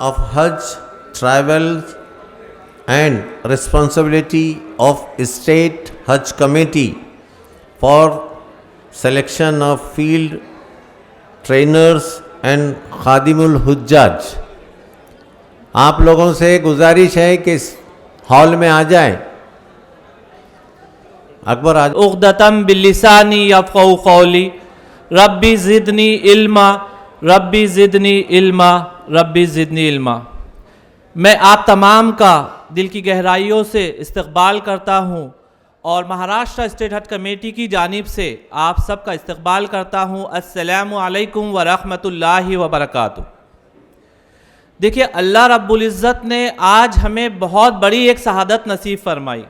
of Hajj travels and responsibility of state Hajj committee for selection of field trainers and Khadimul हुज्जाज। आप लोगों से गुजारिश है कि इस हॉल में आ जाएं। अकबर आज उक़दतम बिल्लिसानी यफ़क़हू क़ौली रब्बी ज़िदनी इल्मा रब्बी ज़िदनी इल्मा रब्बी ज़िदनी इल्मा। मैं आप तमाम का दिल की गहराइयों से इस्तक़बाल करता हूँ और महाराष्ट्र स्टेट हज कमेटी की जानिब से आप सबका इस्तक़बाल करता हूँ। अस्सलामु अलैकुम व रहमतुल्लाहि व बरकातुहू। देखिए, अल्लाह रब्बुल इज़्ज़त ने आज हमें बहुत बड़ी एक शहादत नसीब फरमाई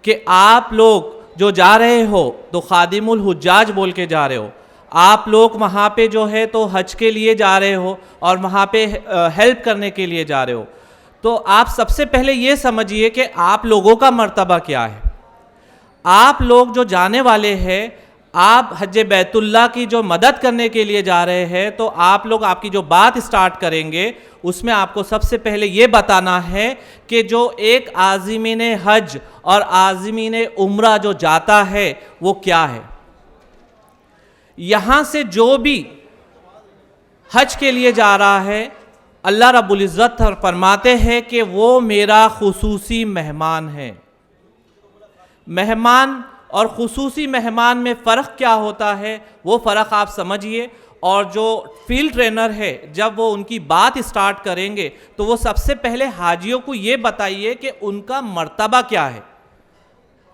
कि आप लोग जो जा रहे हो तो खादिमुल हुज्जाज बोल के जा रहे हो। आप लोग वहाँ पे जो है तो हज के लिए जा रहे हो और वहाँ पे हेल्प करने के लिए जा रहे हो। तो आप सबसे पहले ये समझिए कि आप लोगों का मर्तबा क्या है। आप लोग जो जाने वाले हैं, आप हज बैतुल्लाह की जो मदद करने के लिए जा रहे हैं, तो आप लोग आपकी जो बात स्टार्ट करेंगे उसमें आपको सबसे पहले ये बताना है कि जो एक आज़िमीन हज और आज़िमीन उम्रा जो जाता है वो क्या है। यहाँ से जो भी हज के लिए जा रहा है, अल्लाह रब्बुल इज़्ज़त फरमाते हैं कि वो मेरा खुसूसी मेहमान है। मेहमान और खुसूसी मेहमान में फ़र्क क्या होता है, वो फ़र्क आप समझिए। और जो फील्ड ट्रेनर है, जब वो उनकी बात स्टार्ट करेंगे तो वो सबसे पहले हाजियों को ये बताइए कि उनका मर्तबा क्या है।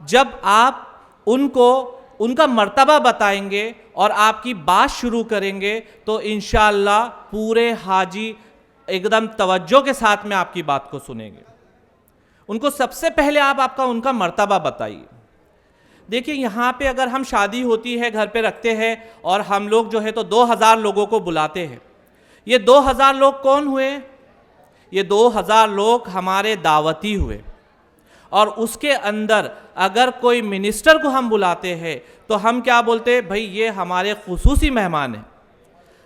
जब आप उनको उनका मर्तबा बताएंगे और आपकी बात शुरू करेंगे तो इंशाअल्लाह पूरे हाजी एकदम तवज्जो के साथ में आपकी बात को सुनेंगे। उनको सबसे पहले आप आपका उनका मर्तबा बताइए। देखिए, यहाँ पे अगर हम शादी होती है घर पे रखते हैं और हम लोग जो है तो 2000 लोगों को बुलाते हैं। ये 2000 लोग कौन हुए? ये 2000 लोग हमारे दावती हुए। और उसके अंदर अगर कोई मिनिस्टर को हम बुलाते हैं तो हम क्या बोलते हैं? भाई ये हमारे खुसूसी मेहमान हैं।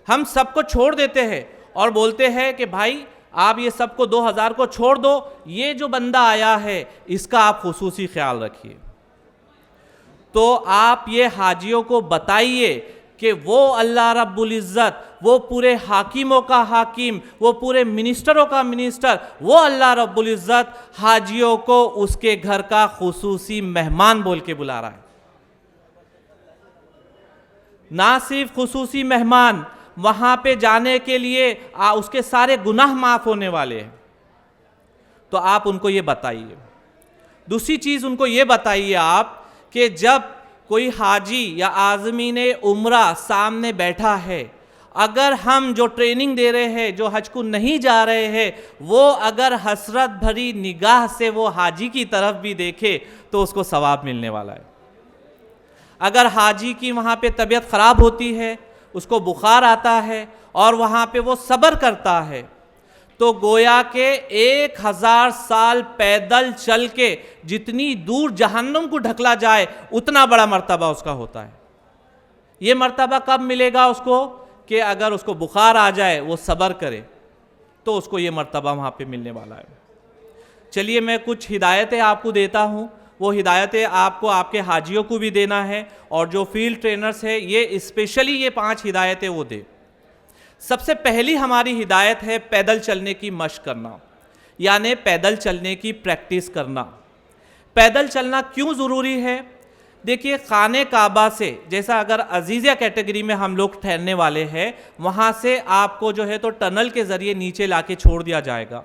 हम सबको छोड़ देते हैं और बोलते हैं कि भाई आप ये सबको 2000 को छोड़ दो, ये जो बंदा आया है इसका आप खुसूसी ख्याल रखिए। तो आप ये हाजियों को बताइए कि वो अल्लाह रब्बुल इज़्ज़त, वो पूरे हाकिमों का हाकिम, वो पूरे मिनिस्टरों का मिनिस्टर, वो अल्लाह रब्बुल इज़्ज़त हाजियों को उसके घर का खुसूसी मेहमान बोल के बुला रहा है। ना सिर्फ खुसूसी मेहमान वहाँ पे जाने के लिए उसके सारे गुनाह माफ़ होने वाले हैं। तो आप उनको ये बताइए। दूसरी चीज़ उनको ये बताइए आप कि जब कोई हाजी या आज़मीन उम्रा सामने बैठा है, अगर हम जो ट्रेनिंग दे रहे हैं, जो हज को नहीं जा रहे हैं, वो अगर हसरत भरी निगाह से वो हाजी की तरफ भी देखे तो उसको सवाब मिलने वाला है। अगर हाजी की वहाँ पे तबीयत ख़राब होती है, उसको बुखार आता है और वहाँ पे वो सब्र करता है, तो गोया के 1000 साल पैदल चल के जितनी दूर जहन्नुम को ढकला जाए उतना बड़ा मर्तबा उसका होता है। ये मर्तबा कब मिलेगा उसको? कि अगर उसको बुखार आ जाए, वो सब्र करे, तो उसको ये मर्तबा वहाँ पे मिलने वाला है। चलिए मैं कुछ हिदायतें आपको देता हूँ, वो हिदायतें आपको आपके हाजियों को भी देना है, और जो फील्ड ट्रेनर्स है ये स्पेशली ये 5 हिदायतें वो दे। सबसे पहली हमारी हिदायत है पैदल चलने की मशक करना, यानी पैदल चलने की प्रैक्टिस करना। पैदल चलना क्यों ज़रूरी है? देखिए, खाने काबा से, जैसा अगर अजीज़िया कैटेगरी में हम लोग ठहरने वाले हैं, वहाँ से आपको जो है तो टनल के ज़रिए नीचे लाके छोड़ दिया जाएगा।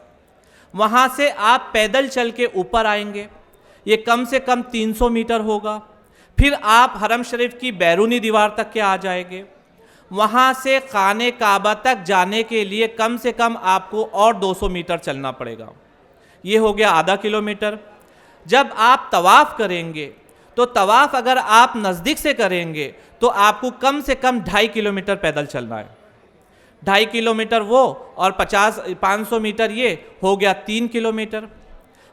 वहाँ से आप पैदल चल के ऊपर आएंगे, ये कम से कम 300 मीटर होगा। फिर आप हरम शरीफ की बैरूनी दीवार तक के आ जाएंगे। वहाँ से खाने काबा तक जाने के लिए कम से कम आपको और 200 मीटर चलना पड़ेगा। ये हो गया आधा किलोमीटर। जब आप तवाफ़ करेंगे तो तवाफ़ अगर आप नज़दीक से करेंगे तो आपको कम से कम 2.5 किलोमीटर पैदल चलना है। 2.5 किलोमीटर वो और 500 मीटर ये हो गया 3 किलोमीटर।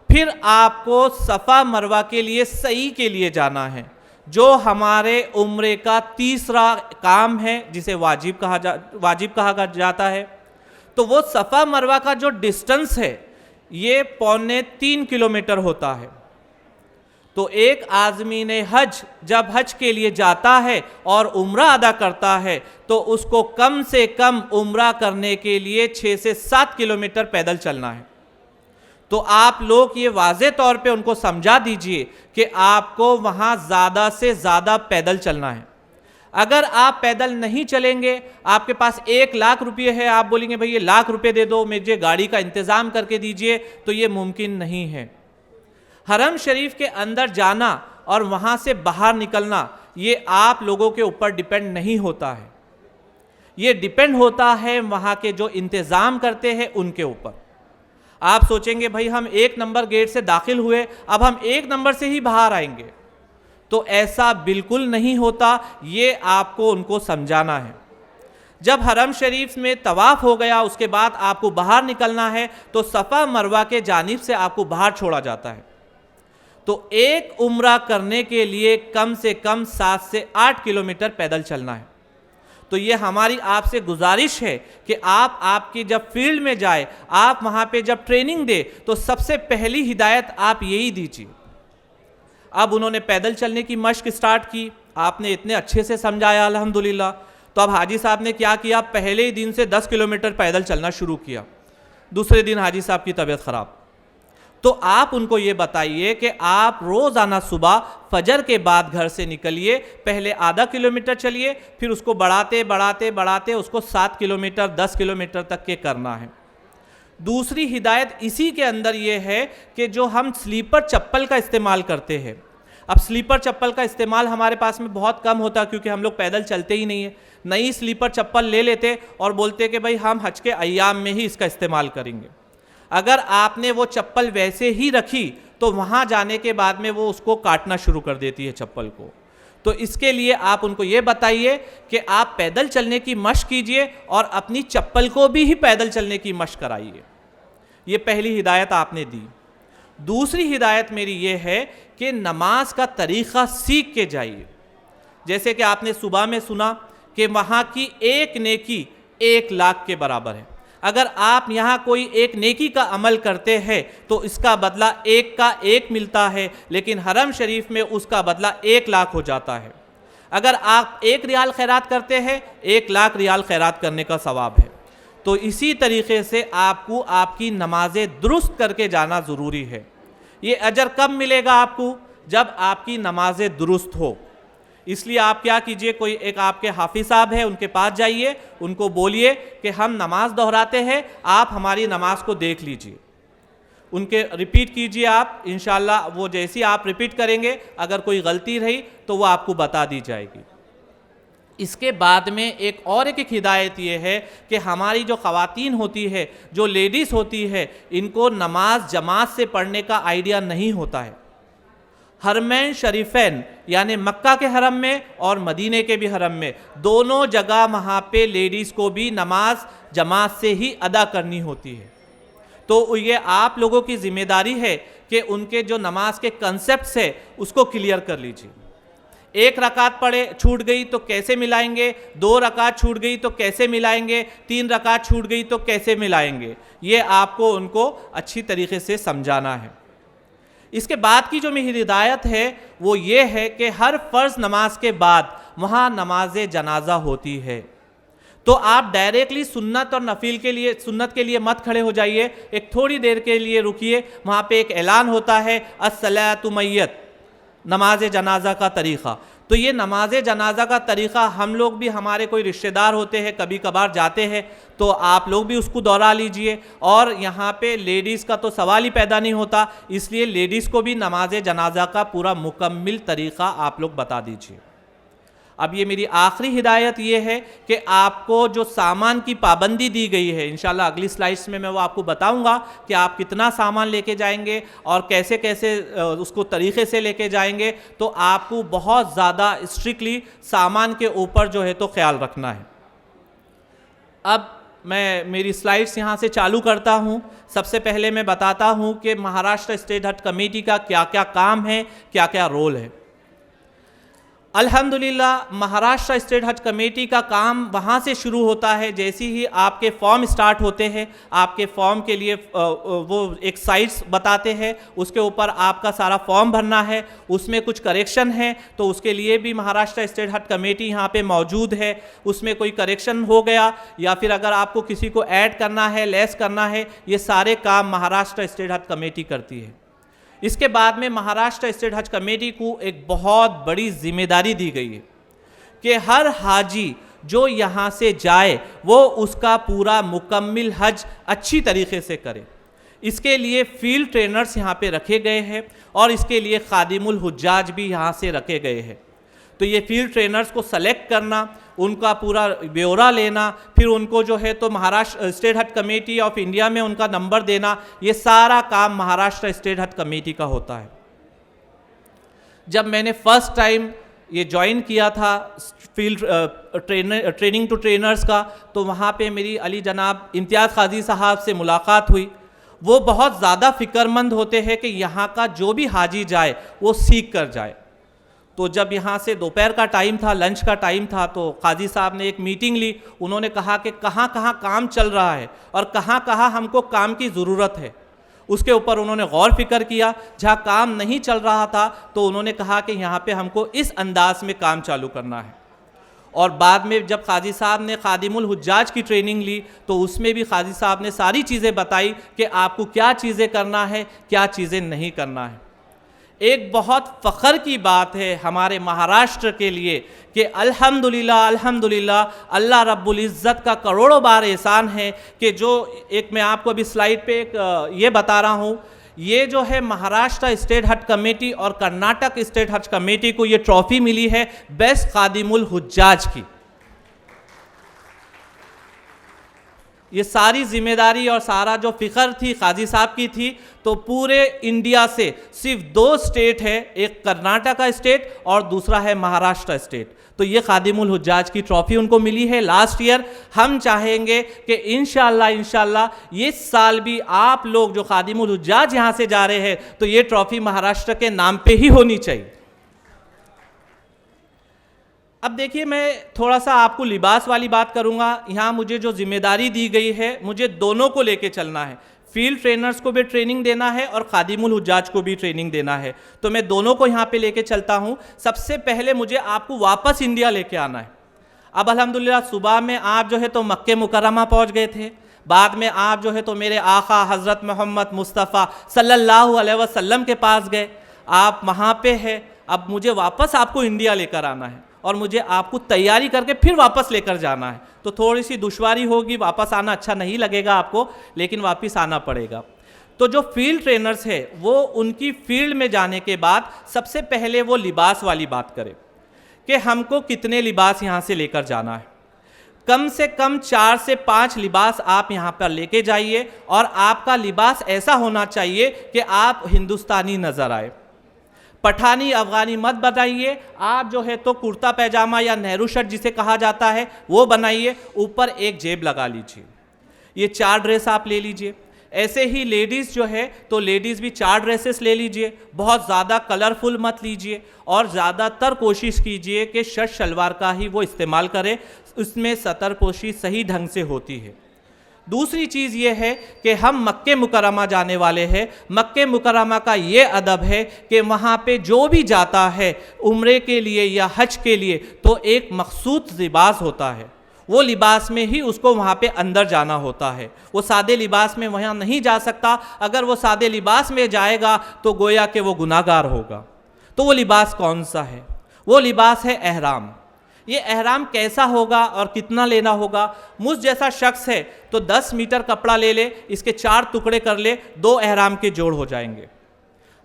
फिर आपको सफ़ा मरवा के लिए सई के लिए जाना है, जो हमारे उम्रे का तीसरा काम है, जिसे वाजिब कहा जाता है। तो वो सफ़ा मरवा का जो डिस्टेंस है ये 2.25 किलोमीटर होता है। तो एक आज़मीन हज जब हज के लिए जाता है और उम्रा अदा करता है तो उसको कम से कम उम्रा करने के लिए 6 से 7 किलोमीटर पैदल चलना है। तो आप लोग ये वाज़े तौर पे उनको समझा दीजिए कि आपको वहाँ ज़्यादा से ज़्यादा पैदल चलना है। अगर आप पैदल नहीं चलेंगे, आपके पास 1 लाख रुपये है, आप बोलेंगे भाई ये 1 लाख रुपये दे दो, मुझे गाड़ी का इंतज़ाम करके दीजिए, तो ये मुमकिन नहीं है। हरम शरीफ के अंदर जाना और वहाँ से बाहर निकलना ये आप लोगों के ऊपर डिपेंड नहीं होता है, ये डिपेंड होता है वहाँ के जो इंतज़ाम करते हैं उनके ऊपर। आप सोचेंगे भाई हम 1 नंबर गेट से दाखिल हुए, अब हम 1 नंबर से ही बाहर आएंगे, तो ऐसा बिल्कुल नहीं होता। ये आपको उनको समझाना है। जब हरम शरीफ में तवाफ़ हो गया, उसके बाद आपको बाहर निकलना है, तो सफ़ा मरवा के जानिब से आपको बाहर छोड़ा जाता है। तो एक उम्रा करने के लिए कम से कम 7 से 8 किलोमीटर पैदल चलना है। तो ये हमारी आपसे गुजारिश है कि आप आपकी जब फील्ड में जाए, आप वहाँ पे जब ट्रेनिंग दे, तो सबसे पहली हिदायत आप यही दीजिए। अब उन्होंने पैदल चलने की मशक स्टार्ट की, आपने इतने अच्छे से समझाया अल्हम्दुलिल्लाह। तो अब हाजी साहब ने क्या किया, पहले ही दिन से 10 किलोमीटर पैदल चलना शुरू किया। दूसरे दिन हाजी साहब की तबीयत ख़राब। तो आप उनको ये बताइए कि आप रोज़ाना सुबह फजर के बाद घर से निकलिए, पहले आधा किलोमीटर चलिए, फिर उसको बढ़ाते बढ़ाते बढ़ाते उसको 7 किलोमीटर 10 किलोमीटर तक के करना है। दूसरी हिदायत इसी के अंदर ये है कि जो हम स्लीपर चप्पल का इस्तेमाल करते हैं, अब स्लीपर चप्पल का इस्तेमाल हमारे पास में बहुत कम होता है, क्योंकि हम लोग पैदल चलते ही नहीं है। नई स्लीपर चप्पल ले लेते और बोलते कि भाई हम हज के अय्याम में ही इसका इस्तेमाल करेंगे। अगर आपने वो चप्पल वैसे ही रखी तो वहाँ जाने के बाद में वो उसको काटना शुरू कर देती है चप्पल को। तो इसके लिए आप उनको ये बताइए कि आप पैदल चलने की मशक कीजिए और अपनी चप्पल को भी ही पैदल चलने की मशक कराइए। ये पहली हिदायत आपने दी। दूसरी हिदायत मेरी ये है कि नमाज का तरीक़ा सीख के जाइए। जैसे कि आपने सुबह में सुना कि वहाँ की एक नेकी 1 लाख के बराबर है। अगर आप यहाँ कोई एक नेकी का अमल करते हैं तो इसका बदला 1 का 1 मिलता है, लेकिन हरम शरीफ में उसका बदला 1 लाख हो जाता है। अगर आप 1 रियाल खैरात करते हैं, 1 लाख रियाल खैरात करने का सवाब है। तो इसी तरीके से आपको आपकी नमाज़ें दुरुस्त करके जाना ज़रूरी है। ये अजर कब मिलेगा आपको? जब आपकी नमाज़ें दुरुस्त हो। इसलिए आप क्या कीजिए, कोई एक आपके हाफिज साहब है उनके पास जाइए, उनको बोलिए कि हम नमाज दोहराते हैं, आप हमारी नमाज को देख लीजिए, उनके रिपीट कीजिए आप, इंशाल्लाह वो जैसी आप रिपीट करेंगे अगर कोई गलती रही तो वो आपको बता दी जाएगी। इसके बाद में एक हिदायत ये है कि हमारी जो ख़वातीन होती है, जो लेडीज़ होती है, इनको नमाज जमात से पढ़ने का आइडिया नहीं होता है। हरमैन शरीफैन यानी मक्का के हरम में और मदीने के भी हरम में, दोनों जगह वहाँ पे लेडीज़ को भी नमाज जमात से ही अदा करनी होती है। तो ये आप लोगों की जिम्मेदारी है कि उनके जो नमाज के कंसेप्ट्स है उसको क्लियर कर लीजिए। एक रकात पढ़े छूट गई तो कैसे मिलाएंगे, 2 रकात छूट गई तो कैसे मिलाएंगे, 3 रकात छूट गई तो कैसे मिलाएंगे, ये आपको उनको अच्छी तरीके से समझाना है। इसके बाद की जो मेरी हिदायत है वो ये है कि हर फ़र्ज़ नमाज के बाद वहाँ नमाज जनाजा होती है, तो आप डायरेक्टली सुन्नत और नफिल के लिए, सुन्नत के लिए मत खड़े हो जाइए, एक थोड़ी देर के लिए रुकिए। वहाँ पे एक ऐलान होता है अस्सलातु मय्यत, नमाज जनाजा का तरीक़ा। तो ये नमाज जनाजा का तरीक़ा हम लोग भी, हमारे कोई रिश्तेदार होते हैं कभी कभार जाते हैं, तो आप लोग भी उसको दोहरा लीजिए। और यहाँ पे लेडीज़ का तो सवाल ही पैदा नहीं होता, इसलिए लेडीज़ को भी नमाज जनाजा का पूरा मुकम्मिल तरीक़ा आप लोग बता दीजिए। अब ये मेरी आखिरी हिदायत ये है कि आपको जो सामान की पाबंदी दी गई है, इंशाल्लाह अगली स्लाइड्स में मैं वो आपको बताऊंगा कि आप कितना सामान लेके जाएंगे और कैसे कैसे उसको तरीक़े से लेके जाएंगे। तो आपको बहुत ज़्यादा स्ट्रिक्टली सामान के ऊपर जो है तो ख्याल रखना है। अब मैं मेरी स्लाइड्स यहाँ से चालू करता हूँ। सबसे पहले मैं बताता हूँ कि महाराष्ट्र स्टेट हज कमेटी का क्या क्या काम है, क्या क्या रोल है। अल्हम्दुलिल्लाह महाराष्ट्र स्टेट हज कमेटी का काम वहाँ से शुरू होता है, जैसे ही आपके फॉर्म स्टार्ट होते हैं, आपके फॉर्म के लिए वो एक साइट्स बताते हैं, उसके ऊपर आपका सारा फॉर्म भरना है, उसमें कुछ करेक्शन है तो उसके लिए भी महाराष्ट्र स्टेट हज कमेटी यहाँ पे मौजूद है। उसमें कोई करेक्शन हो गया या फिर अगर आपको किसी को ऐड करना है, लेस करना है, ये सारे काम महाराष्ट्र स्टेट हज कमेटी करती है। इसके बाद में महाराष्ट्र स्टेट हज कमेटी को एक बहुत बड़ी जिम्मेदारी दी गई है कि हर हाजी जो यहाँ से जाए वो उसका पूरा मुकम्मिल हज अच्छी तरीके से करे। इसके लिए फील्ड ट्रेनर्स यहाँ पे रखे गए हैं और इसके लिए खादिमुल हुज्जाज भी यहाँ से रखे गए हैं। तो ये फील्ड ट्रेनर्स को सेलेक्ट करना, उनका पूरा ब्यौरा लेना, फिर उनको जो है तो महाराष्ट्र स्टेट हज कमेटी ऑफ इंडिया में उनका नंबर देना, ये सारा काम महाराष्ट्र स्टेट हज कमेटी का होता है। जब मैंने फर्स्ट टाइम ये ज्वाइन किया था फील्ड ट्रेनिंग टू ट्रेनर्स का, तो वहाँ पे मेरी अली जनाब इम्तियाज़ काजी साहब से मुलाकात हुई। वो बहुत ज़्यादा फ़िक्रमंद होते हैं कि यहाँ का जो भी हाजी जाए वो सीख कर जाए। तो जब यहाँ से दोपहर का टाइम था, लंच का टाइम था, तो काजी साहब ने एक मीटिंग ली। उन्होंने कहा कि कहाँ कहाँ काम चल रहा है और कहाँ कहाँ हमको काम की ज़रूरत है, उसके ऊपर उन्होंने गौर फिक्र किया। जहाँ काम नहीं चल रहा था तो उन्होंने कहा कि यहाँ पे हमको इस अंदाज में काम चालू करना है। और बाद में जब काजी साहब ने खादिमुल हुज्जाज की ट्रेनिंग ली तो उसमें भी काजी साहब ने सारी चीज़ें बताई कि आपको क्या चीज़ें करना है, क्या चीज़ें नहीं करना है। एक बहुत फ़ख्र की बात है हमारे महाराष्ट्र के लिए कि अल्हम्दुलिल्लाह अल्हम्दुलिल्लाह अल्लाह रब्बुल इज़्ज़त का करोड़ों बार एहसान है कि जो एक मैं आपको अभी स्लाइड पे एक ये बता रहा हूँ, ये जो है महाराष्ट्र स्टेट हज कमेटी और कर्नाटक स्टेट हज कमेटी को ये ट्रॉफ़ी मिली है बेस्ट खादिमुल हुज्जाज की। ये सारी जिम्मेदारी और सारा जो फ़िक्र थी काजी साहब की थी। तो पूरे इंडिया से सिर्फ 2 स्टेट है, एक कर्नाटक स्टेट और दूसरा है महाराष्ट्र स्टेट। तो ये खादिमुल हुज्जाज की ट्रॉफ़ी उनको मिली है लास्ट ईयर। हम चाहेंगे कि इंशाल्लाह ये साल भी आप लोग जो खादिमुल हुज्जाज यहाँ से जा रहे हैं तो ये ट्रॉफ़ी महाराष्ट्र के नाम पे ही होनी चाहिए। अब देखिए, मैं थोड़ा सा आपको लिबास वाली बात करूंगा। यहाँ मुझे जो जिम्मेदारी दी गई है, मुझे दोनों को लेके चलना है। फील्ड ट्रेनर्स को भी ट्रेनिंग देना है और खादिमुल हुज्जाज को भी ट्रेनिंग देना है। तो मैं दोनों को यहाँ पे लेके चलता हूँ। सबसे पहले मुझे आपको वापस इंडिया लेके आना है। अब अल्हम्दुलिल्लाह सुबह में आप जो है तो मक्के मुकर्रमा पहुँच गए थे, बाद में आप जो है तो मेरे आका हज़रत मोहम्मद मुस्तफ़ा सल्लल्लाहु अलैहि वसल्लम के पास गए। आप वहाँ पे है, अब मुझे वापस आपको इंडिया लेकर आना है और मुझे आपको तैयारी करके फिर वापस लेकर जाना है, तो थोड़ी सी दुश्वारी होगी, वापस आना अच्छा नहीं लगेगा आपको, लेकिन वापस आना पड़ेगा। तो जो फील्ड ट्रेनर्स है वो उनकी फील्ड में जाने के बाद सबसे पहले वो लिबास वाली बात करें कि हमको कितने लिबास यहाँ से लेकर जाना है। कम से कम 4 से 5 लिबास आप यहाँ पर लेके जाइए और आपका लिबास ऐसा होना चाहिए कि आप हिंदुस्तानी नज़र आए। पठानी अफगानी मत बनाइए, आप जो है तो कुर्ता पैजामा या नेहरू शर्ट जिसे कहा जाता है वो बनाइए, ऊपर एक जेब लगा लीजिए। ये 4 ड्रेस आप ले लीजिए। ऐसे ही लेडीज़ जो है तो लेडीज़ भी 4 ड्रेसेस ले लीजिए, बहुत ज़्यादा कलरफुल मत लीजिए और ज़्यादातर कोशिश कीजिए कि शर्ट शलवार का ही वो इस्तेमाल करें, उसमें सतरपोशी सही ढंग से होती है। दूसरी चीज़ ये है कि हम मक्के मुकर्रमा जाने वाले हैं। मक्के मुकर्रमा का ये अदब है कि वहाँ पे जो भी जाता है उम्रे के लिए या हज के लिए तो एक मखसूस लिबास होता है, वो लिबास में ही उसको वहाँ पे अंदर जाना होता है। वो सादे लिबास में वहाँ नहीं जा सकता। अगर वो सादे लिबास में जाएगा तो गोया कि वो गुनाहगार होगा। तो वो लिबास कौन सा है? वो लिबास है एहराम। ये एहराम कैसा होगा और कितना लेना होगा? मुझ जैसा शख्स है तो 10 मीटर कपड़ा ले ले, इसके 4 टुकड़े कर ले, 2 एहराम के जोड़ हो जाएंगे।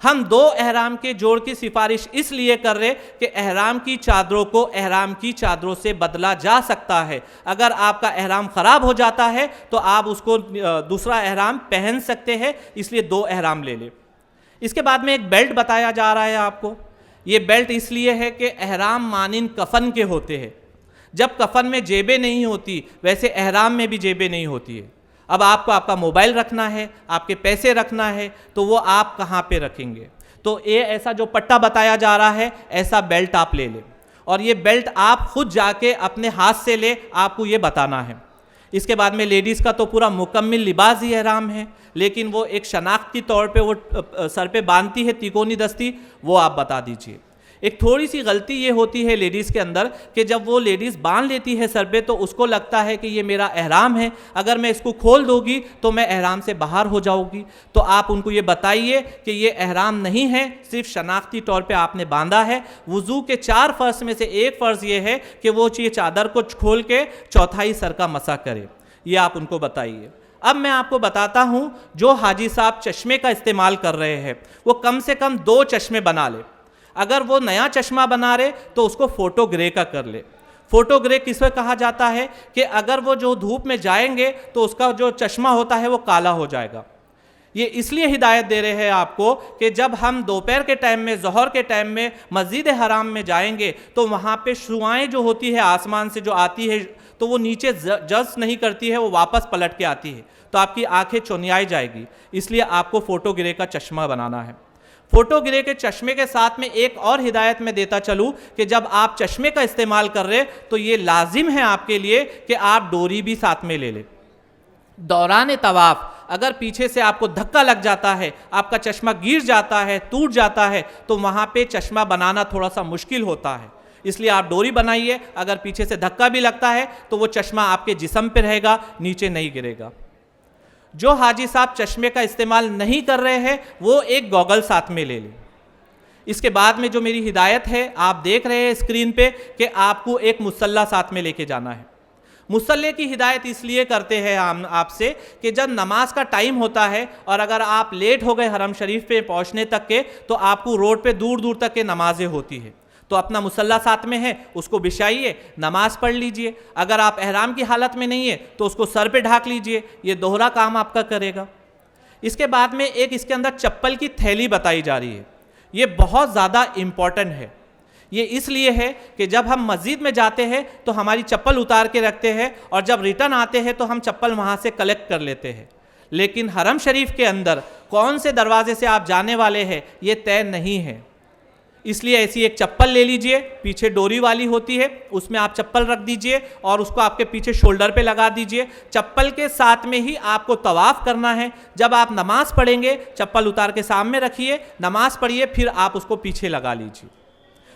हम 2 एहराम के जोड़ की सिफारिश इसलिए कर रहे कि एहराम की चादरों को एहराम की चादरों से बदला जा सकता है। अगर आपका एहराम ख़राब हो जाता है तो आप उसको दूसरा एहराम पहन सकते हैं, इसलिए 2 एहराम ले ले। इसके बाद में एक बेल्ट बताया जा रहा है आपको। ये बेल्ट इसलिए है कि एहराम मानिंद कफन के होते हैं। जब कफन में जेबें नहीं होती वैसे एहराम में भी जेबें नहीं होती है। अब आपको आपका मोबाइल रखना है, आपके पैसे रखना है, तो वो आप कहाँ पे रखेंगे? तो ये ऐसा जो पट्टा बताया जा रहा है ऐसा बेल्ट आप ले लें और ये बेल्ट आप खुद जाके अपने हाथ से ले, आपको ये बताना है। इसके बाद में लेडीज़ का तो पूरा मुकम्मिल लिबास ही एहराम है, लेकिन वो एक शनाख्त के तौर पे वो सर पे बांधती है तिकोनी दस्ती, वो आप बता दीजिए। एक थोड़ी सी गलती ये होती है लेडीज़ के अंदर कि जब वो लेडीज़ बांध लेती है सर पे तो उसको लगता है कि ये मेरा एहराम है, अगर मैं इसको खोल दूंगी तो मैं एहराम से बाहर हो जाऊंगी। तो आप उनको ये बताइए कि ये एहराम नहीं है, सिर्फ शनाख्ती तौर पे आपने बांधा है। वुज़ू के 4 फ़र्ज़ में से एक फ़र्ज़ ये है कि वो ये चादर को खोल के चौथाई सर का मसा करे, ये आप उनको बताइए। अब मैं आपको बताता हूँ जो हाजी साहब चश्मे का इस्तेमाल कर रहे हैं वो कम से कम 2 चश्मे बना ले। अगर वो नया चश्मा बना रहे तो उसको फ़ोटो ग्रे का कर ले। फ़ोटो ग्रे किसे कहा जाता है कि अगर वो जो धूप में जाएंगे तो उसका जो चश्मा होता है वो काला हो जाएगा। ये इसलिए हिदायत दे रहे हैं आपको कि जब हम दोपहर के टाइम में, ज़ोहर के टाइम में मस्जिद हराम में जाएंगे तो वहाँ पे शुआएँ जो होती है आसमान से जो आती है तो वो नीचे जस्ट नहीं करती है, वो वापस पलट के आती है, तो आपकी आंखें चौनियाई जाएगी। इसलिए आपको फ़ोटो ग्रे का चश्मा बनाना है। फ़ोटो ग्रे के चश्मे के साथ में एक और हिदायत में देता चलूँ कि जब आप चश्मे का इस्तेमाल कर रहे तो ये लाजिम है आपके लिए कि आप डोरी भी साथ में ले लें। दौरान तवाफ़ अगर पीछे से आपको धक्का लग जाता है, आपका चश्मा गिर जाता है, टूट जाता है, तो वहाँ पे चश्मा बनाना थोड़ा सा मुश्किल होता है। इसलिए आप डोरी बनाइए, अगर पीछे से धक्का भी लगता है तो वो चश्मा आपके जिस्म पे रहेगा, नीचे नहीं गिरेगा। जो हाजी साहब चश्मे का इस्तेमाल नहीं कर रहे हैं वो एक गॉगल साथ में ले लें। इसके बाद में जो मेरी हिदायत है आप देख रहे हैं स्क्रीन पे कि आपको एक मुसल्ला साथ में लेके जाना है। मुसल्ले की हिदायत इसलिए करते हैं हम आपसे कि जब नमाज का टाइम होता है और अगर आप लेट हो गए हरम शरीफ पे पहुंचने तक के तो आपको रोड पे दूर दूर तक के नमाजें होती है, तो अपना मुसल्ला साथ में है उसको बिछाइए, नमाज पढ़ लीजिए। अगर आप एहराम की हालत में नहीं है तो उसको सर पे ढाक लीजिए, ये दोहरा काम आपका करेगा। इसके बाद में एक इसके अंदर चप्पल की थैली बताई जा रही है, ये बहुत ज़्यादा इम्पॉर्टेंट है। ये इसलिए है कि जब हम मस्जिद में जाते हैं तो हमारी चप्पल उतार के रखते हैं और जब रिटर्न आते हैं तो हम चप्पल वहाँ से कलेक्ट कर लेते हैं, लेकिन हरम शरीफ के अंदर कौन से दरवाजे से आप जाने वाले हैं ये तय नहीं है। इसलिए ऐसी एक चप्पल ले लीजिए, पीछे डोरी वाली होती है, उसमें आप चप्पल रख दीजिए और उसको आपके पीछे शोल्डर पे लगा दीजिए। चप्पल के साथ में ही आपको तवाफ़ करना है। जब आप नमाज़ पढ़ेंगे चप्पल उतार के सामने रखिए, नमाज़ पढ़िए, फिर आप उसको पीछे लगा लीजिए।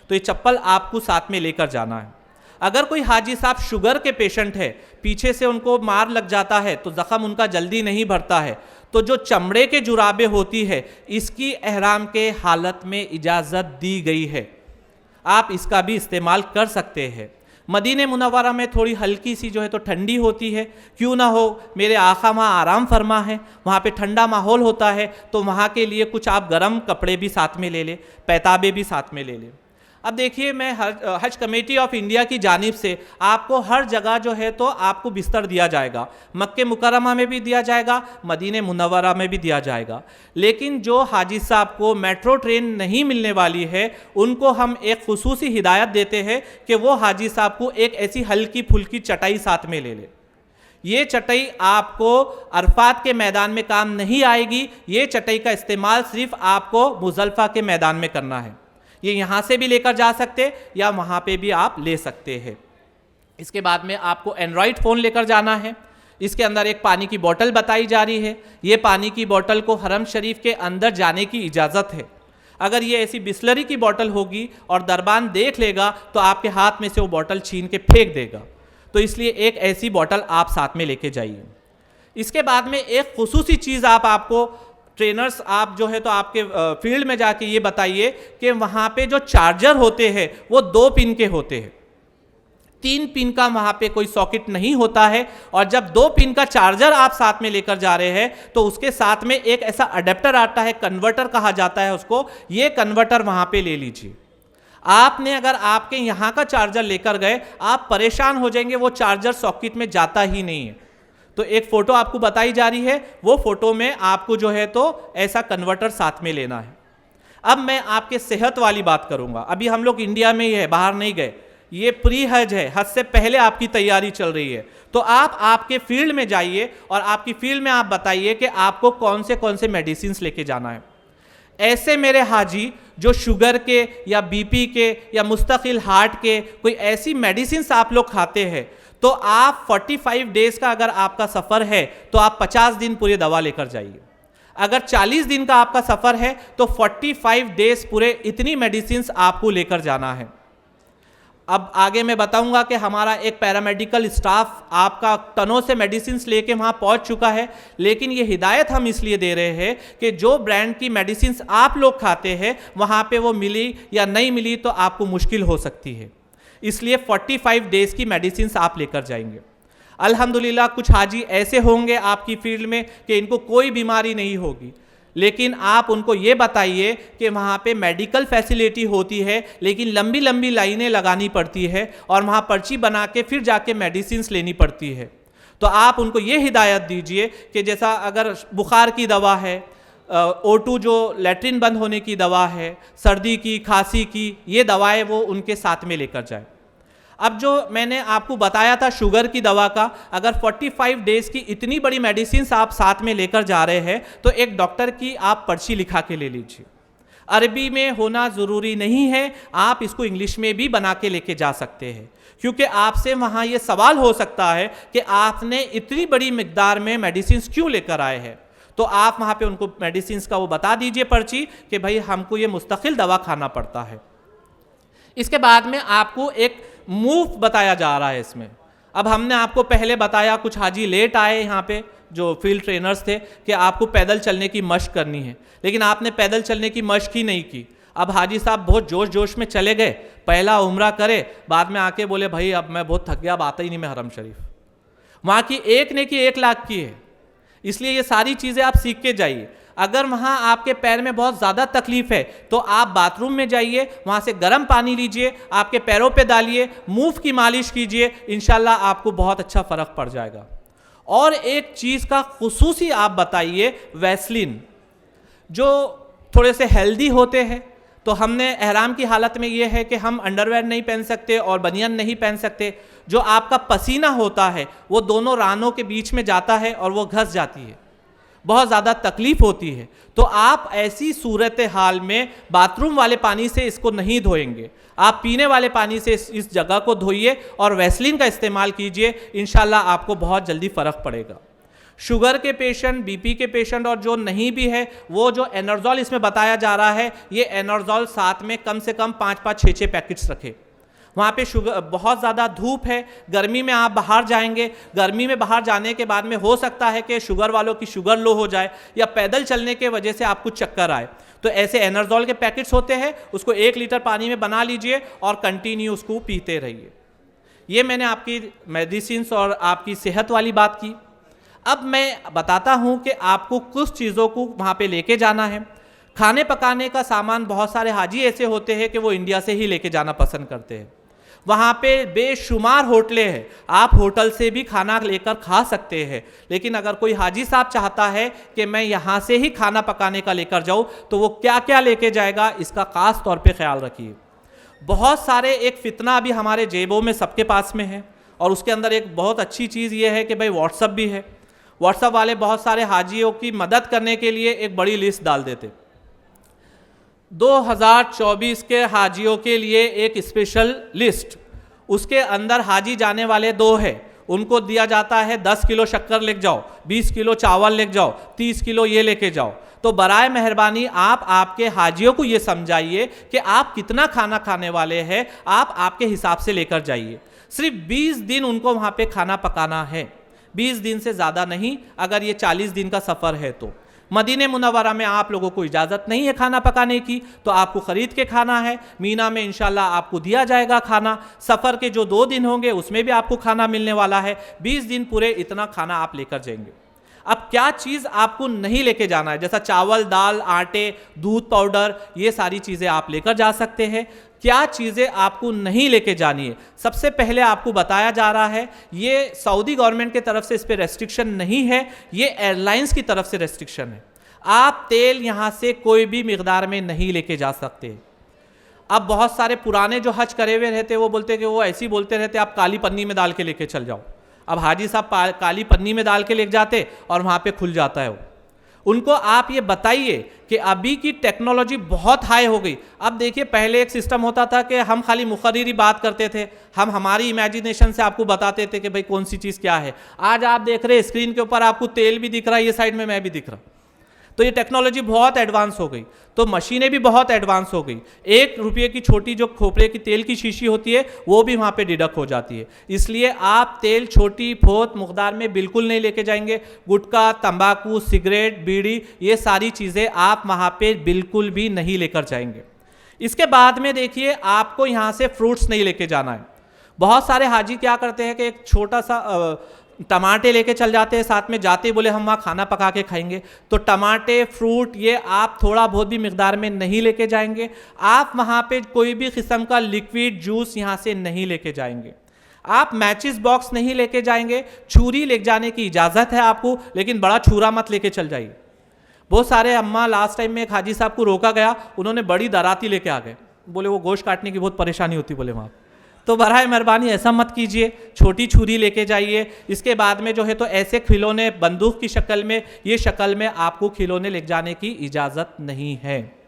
तो ये चप्पल आपको साथ में लेकर जाना है। अगर कोई हाजी साहब शुगर के पेशेंट है, पीछे से उनको मार लग जाता है तो ज़ख़म उनका जल्दी नहीं भरता है, तो जो चमड़े के जुराबें होती है इसकी एहराम के हालत में इजाज़त दी गई है। आप इसका भी इस्तेमाल कर सकते हैं। मदीने मुनव्वरा में थोड़ी हल्की सी जो है तो ठंडी होती है, क्यों ना हो, मेरे आका वहाँ आराम फरमा है, वहाँ पे ठंडा माहौल होता है, तो वहाँ के लिए कुछ आप गर्म कपड़े भी साथ में ले लें, पैताबे भी साथ में ले लें। अब देखिए, मैं हज कमेटी ऑफ इंडिया की जानिब से आपको हर जगह जो है तो आपको बिस्तर दिया जाएगा, मक्के मुकर्रमा में भी दिया जाएगा, मदीने मुनव्वरा में भी दिया जाएगा। लेकिन जो हाजी साहब को मेट्रो ट्रेन नहीं मिलने वाली है, उनको हम एक खुसूसी हिदायत देते हैं कि वो हाजी साहब को एक ऐसी हल्की फुल्की चटाई साथ में ले ले। ये चटाई आपको अरफात के मैदान में काम नहीं आएगी, ये चटाई का इस्तेमाल सिर्फ आपको मुज़दलिफ़ा के मैदान में करना है। ये यहाँ से भी लेकर जा सकते या वहाँ पे भी आप ले सकते हैं। इसके बाद में आपको एंड्रॉयड फ़ोन लेकर जाना है। इसके अंदर एक पानी की बोतल बताई जा रही है। ये पानी की बोतल को हरम शरीफ के अंदर जाने की इजाज़त है। अगर ये ऐसी बिस्लरी की बोतल होगी और दरबान देख लेगा तो आपके हाथ में से वो बोतल छीन के फेंक देगा, तो इसलिए एक ऐसी बोतल आप साथ में लेके जाइए। इसके बाद में एक खुसूसी चीज़ आपको ट्रेनर्स आप जो है तो आपके फील्ड में जाके ये बताइए कि वहाँ पे जो चार्जर होते हैं वो 2 पिन के होते हैं, 3 पिन का वहाँ पे कोई सॉकेट नहीं होता है। और जब 2 पिन का चार्जर आप साथ में लेकर जा रहे हैं तो उसके साथ में एक ऐसा अडेप्टर आता है, कन्वर्टर कहा जाता है उसको, ये कन्वर्टर वहाँ पे ले लीजिए। आपने अगर आपके यहाँ का चार्जर लेकर गए, आप परेशान हो जाएंगे, वो चार्जर सॉकेट में जाता ही नहीं है। तो एक फ़ोटो आपको बताई जा रही है, वो फ़ोटो में आपको जो है तो ऐसा कन्वर्टर साथ में लेना है। अब मैं आपके सेहत वाली बात करूंगा। अभी हम लोग इंडिया में ही है, बाहर नहीं गए, ये प्री हज है, हज से पहले आपकी तैयारी चल रही है। तो आप आपके फील्ड में जाइए और आपकी फील्ड में आप बताइए कि आपको कौन से मेडिसिन लेके जाना है। ऐसे मेरे हाजी जो शुगर के या बीपी के या मुस्तकिल हार्ट के कोई ऐसी मेडिसिन आप लोग खाते हैं, तो आप 45 डेज का अगर आपका सफ़र है तो आप 50 दिन पूरे दवा लेकर जाइए। अगर 40 दिन का आपका सफ़र है तो 45 डेज पूरे इतनी मेडिसिन आपको लेकर जाना है। अब आगे मैं बताऊंगा कि हमारा एक पैरामेडिकल स्टाफ आपका टनों से मेडिसिन लेके वहाँ पहुँच चुका है, लेकिन ये हिदायत हम इसलिए दे रहे हैं कि जो ब्रांड की मेडिसिन आप लोग खाते हैं वहाँ पे वो मिली या नहीं मिली तो आपको मुश्किल हो सकती है। इसलिए 45 डेज की मेडिसिन आप लेकर जाएंगे। अल्हम्दुलिल्लाह कुछ हाजी ऐसे होंगे आपकी फील्ड में कि इनको कोई बीमारी नहीं होगी, लेकिन आप उनको ये बताइए कि वहाँ पे मेडिकल फैसिलिटी होती है, लेकिन लंबी लंबी लाइनें लगानी पड़ती है और वहाँ पर्ची बना के फिर जाके मेडिसिन लेनी पड़ती है। तो आप उनको ये हिदायत दीजिए कि जैसा अगर बुखार की दवा है, O2 जो लैट्रिन बंद होने की दवा है, सर्दी की, खांसी की, ये दवाएं वो उनके साथ में लेकर जाए। अब जो मैंने आपको बताया था शुगर की दवा का, अगर 45 डेज की इतनी बड़ी मेडिसिन आप साथ में लेकर जा रहे हैं तो एक डॉक्टर की आप पर्ची लिखा के ले लीजिए। अरबी में होना ज़रूरी नहीं है, आप इसको इंग्लिश में भी बना के लेके जा सकते हैं, क्योंकि आपसे वहाँ ये सवाल हो सकता है कि आपने इतनी बड़ी मिकदार में मेडिसिन क्यों लेकर आए हैं। तो आप वहाँ पे उनको मेडिसिन का वो बता दीजिए पर्ची कि भाई हमको ये मुस्तकिल दवा खाना पड़ता है। इसके बाद में आपको एक मूव बताया जा रहा है इसमें। अब हमने आपको पहले बताया, कुछ हाजी लेट आए यहाँ पे जो फील्ड ट्रेनर्स थे, कि आपको पैदल चलने की मश्क करनी है, लेकिन आपने पैदल चलने की मश्क ही नहीं की। अब हाजी साहब बहुत जोश जोश में चले गए, पहला उम्रा करे, बाद में आके बोले भाई अब मैं बहुत थक गया, अब आता ही नहीं मैं हरम शरीफ। वहाँ की एक ने की 1 लाख की है, इसलिए ये सारी चीज़ें आप सीख के जाइए। अगर वहाँ आपके पैर में बहुत ज़्यादा तकलीफ है तो आप बाथरूम में जाइए, वहाँ से गर्म पानी लीजिए, आपके पैरों पे डालिए, मुंह की मालिश कीजिए, इंशाल्लाह आपको बहुत अच्छा फ़र्क पड़ जाएगा। और एक चीज़ का खुसूसी आप बताइए, वैसलीन जो थोड़े से हेल्दी होते हैं, तो हमने एहराम की हालत में ये है कि हम अंडरवेयर नहीं पहन सकते और बनियान नहीं पहन सकते। जो आपका पसीना होता है वो दोनों रानों के बीच में जाता है और वो घस जाती है, बहुत ज़्यादा तकलीफ होती है। तो आप ऐसी सूरत हाल में बाथरूम वाले पानी से इसको नहीं धोएंगे, आप पीने वाले पानी से इस जगह को धोइए और वैसलीन का इस्तेमाल कीजिए, इंशाल्लाह आपको बहुत जल्दी फ़र्क पड़ेगा। शुगर के पेशेंट, बीपी के पेशेंट और जो नहीं भी है, वो जो एनर्जॉल इसमें बताया जा रहा है, ये एनर्जॉल साथ में कम से कम 5-5, 6-6 पैकेट्स रखे। वहाँ पे शुगर, बहुत ज़्यादा धूप है, गर्मी में आप बाहर जाएंगे, गर्मी में बाहर जाने के बाद में हो सकता है कि शुगर वालों की शुगर लो हो जाए या पैदल चलने के वजह से आपको चक्कर आए। तो ऐसे एनर्जोल के पैकेट्स होते हैं, उसको 1 लीटर पानी में बना लीजिए और कंटिन्यू उसको पीते रहिए। ये मैंने आपकी मेडिसिन्स और आपकी सेहत वाली बात की। अब मैं बताता हूँ कि आपको कुछ चीज़ों को वहाँ पे लेके जाना है। खाने पकाने का सामान बहुत सारे हाजी ऐसे होते हैं कि वो इंडिया से ही लेके जाना पसंद करते हैं। वहाँ पे बेशुमार होटलें हैं, आप होटल से भी खाना लेकर खा सकते हैं, लेकिन अगर कोई हाजी साहब चाहता है कि मैं यहाँ से ही खाना पकाने का लेकर जाऊँ, तो वो क्या क्या लेके जाएगा इसका ख़ास तौर पे ख्याल रखिए। बहुत सारे एक फितना अभी हमारे जेबों में सबके पास में है, और उसके अंदर एक बहुत अच्छी चीज़ ये है कि भाई व्हाट्सअप भी है। व्हाट्सअप वाले बहुत सारे हाजियों की मदद करने के लिए एक बड़ी लिस्ट डाल देते। 2024 के हाजियों के लिए एक स्पेशल लिस्ट, उसके अंदर हाजी जाने वाले 2 हैं, उनको दिया जाता है 10 किलो शक्कर लेके जाओ, 20 किलो चावल लेके जाओ, 30 किलो ये लेके जाओ। तो बराए मेहरबानी आप आपके हाजियों को ये समझाइए कि आप कितना खाना खाने वाले हैं, आप आपके हिसाब से लेकर जाइए। सिर्फ 20 दिन उनको वहाँ पे खाना पकाना है, 20 दिन से ज़्यादा नहीं, अगर ये 40 दिन का सफ़र है तो। मदीने मुनव्वरा में आप लोगों को इजाज़त नहीं है खाना पकाने की, तो आपको ख़रीद के खाना है। मीना में इंशाल्लाह आपको दिया जाएगा खाना। सफ़र के जो 2 दिन होंगे उसमें भी आपको खाना मिलने वाला है। 20 दिन पूरे इतना खाना आप लेकर जाएंगे। अब क्या चीज़ आपको नहीं लेके जाना है, जैसा चावल, दाल, आटे, दूध पाउडर, ये सारी चीज़ें आप लेकर जा सकते हैं। क्या चीज़ें आपको नहीं लेके जानी है, सबसे पहले आपको बताया जा रहा है, ये सऊदी गवर्नमेंट की तरफ से इस पर रेस्ट्रिक्शन नहीं है, ये एयरलाइंस की तरफ से रेस्ट्रिक्शन है। आप तेल यहाँ से कोई भी मिकदार में नहीं लेके जा सकते। अब बहुत सारे पुराने जो हज करे हुए रहते वो बोलते कि वो ऐसे ही बोलते रहते, आप काली पन्नी में डाल के लेके चल जाओ। अब हाजी साहब काली पन्नी में डाल के लेके जाते और वहाँ पे खुल जाता है वो। उनको आप ये बताइए कि अभी की टेक्नोलॉजी बहुत हाई हो गई। अब देखिए, पहले एक सिस्टम होता था कि हम खाली मुखर्रिरी बात करते थे, हम हमारी इमेजिनेशन से आपको बताते थे कि भाई कौन सी चीज़ क्या है। आज आप देख रहे हैं स्क्रीन के ऊपर आपको तेल भी दिख रहा है, ये साइड में मैं भी दिख रहा। तो ये टेक्नोलॉजी बहुत एडवांस हो गई, तो मशीनें भी बहुत एडवांस हो गई। 1 रुपये की छोटी जो खोपरे की तेल की शीशी होती है वो भी वहाँ पे डिडक्ट हो जाती है। इसलिए आप तेल छोटी बहुत मकदार में बिल्कुल नहीं लेके जाएंगे। गुटखा, तंबाकू, सिगरेट, बीड़ी, ये सारी चीज़ें आप वहाँ पे बिल्कुल भी नहीं लेकर जाएंगे। इसके बाद में देखिए, आपको यहाँ से फ्रूट्स नहीं लेके जाना है। बहुत सारे हाजी क्या करते हैं कि एक छोटा सा टमाटे लेके चल जाते हैं, साथ में जाते बोले हम वहाँ खाना पका के खाएंगे। तो टमाटे, फ्रूट, ये आप थोड़ा बहुत भी मिकदार में नहीं लेके जाएंगे। आप वहाँ पे कोई भी किस्म का लिक्विड जूस यहाँ से नहीं लेके जाएंगे। आप मैचिस बॉक्स नहीं लेके जाएंगे। छुरी ले जाने की इजाज़त है आपको, लेकिन बड़ा छुरा मत लेके चल जाइए। बहुत सारे अम्मा, लास्ट टाइम में एक हाजी साहब को रोका गया, उन्होंने बड़ी दराती लेके आ गए, बोले वो गोश्त काटने की बहुत परेशानी होती बोले वहाँ। तो बराए मेहरबानी ऐसा मत कीजिए, छोटी छुरी लेके जाइए। इसके बाद में जो है तो ऐसे खिलौने बंदूक की शक्ल में, ये शक्ल में आपको खिलौने ले जाने की इजाज़त नहीं है।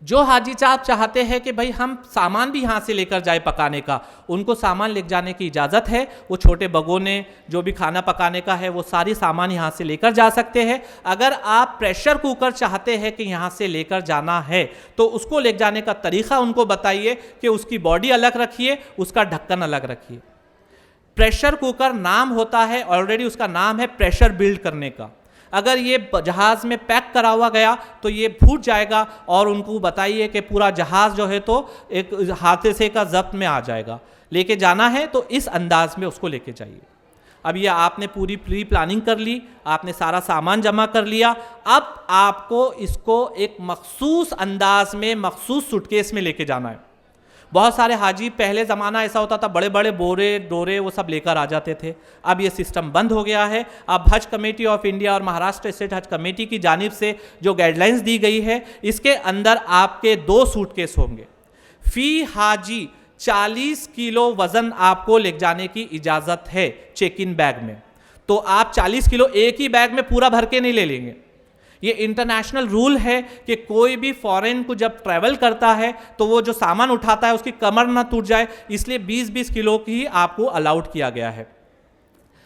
जो हाजी साहब चाहते हैं कि भाई हम सामान भी यहाँ से लेकर जाए पकाने का, उनको सामान ले जाने की इजाज़त है। वो छोटे बगोने जो भी खाना पकाने का है वो सारी सामान यहाँ से लेकर जा सकते हैं। अगर आप प्रेशर कुकर चाहते हैं कि यहाँ से लेकर जाना है, तो उसको ले जाने का तरीक़ा उनको बताइए कि उसकी बॉडी अलग रखिए, उसका ढक्कन अलग रखिए। प्रेशर कुकर नाम होता है, ऑलरेडी उसका नाम है प्रेशर बिल्ड करने का। अगर ये जहाज़ में पैक करा हुआ गया तो ये फूट जाएगा, और उनको बताइए कि पूरा जहाज़ जो है तो एक हादसे का जब्त में आ जाएगा। लेके जाना है तो इस अंदाज में उसको लेके जाइए। अब ये आपने पूरी प्री प्लानिंग कर ली, आपने सारा सामान जमा कर लिया। अब आपको इसको एक मखसूस अंदाज में, मखसूस सूटकेस में लेके जाना है। बहुत सारे हाजी, पहले ज़माना ऐसा होता था बड़े बड़े बोरे डोरे वो सब लेकर आ जाते थे। अब ये सिस्टम बंद हो गया है। अब हज कमेटी ऑफ इंडिया और महाराष्ट्र स्टेट हज कमेटी की जानिब से जो गाइडलाइंस दी गई है, इसके अंदर आपके 2 सूटकेस होंगे। फ़ी हाजी 40 किलो वज़न आपको ले जाने की इजाज़त है चेक इन बैग में। तो आप 40 किलो एक ही बैग में पूरा भर के नहीं ले लेंगे। ये इंटरनेशनल रूल है कि कोई भी फॉरेन को जब ट्रैवल करता है तो वो जो सामान उठाता है उसकी कमर ना टूट जाए, इसलिए 20-20 किलो की आपको अलाउड किया गया है।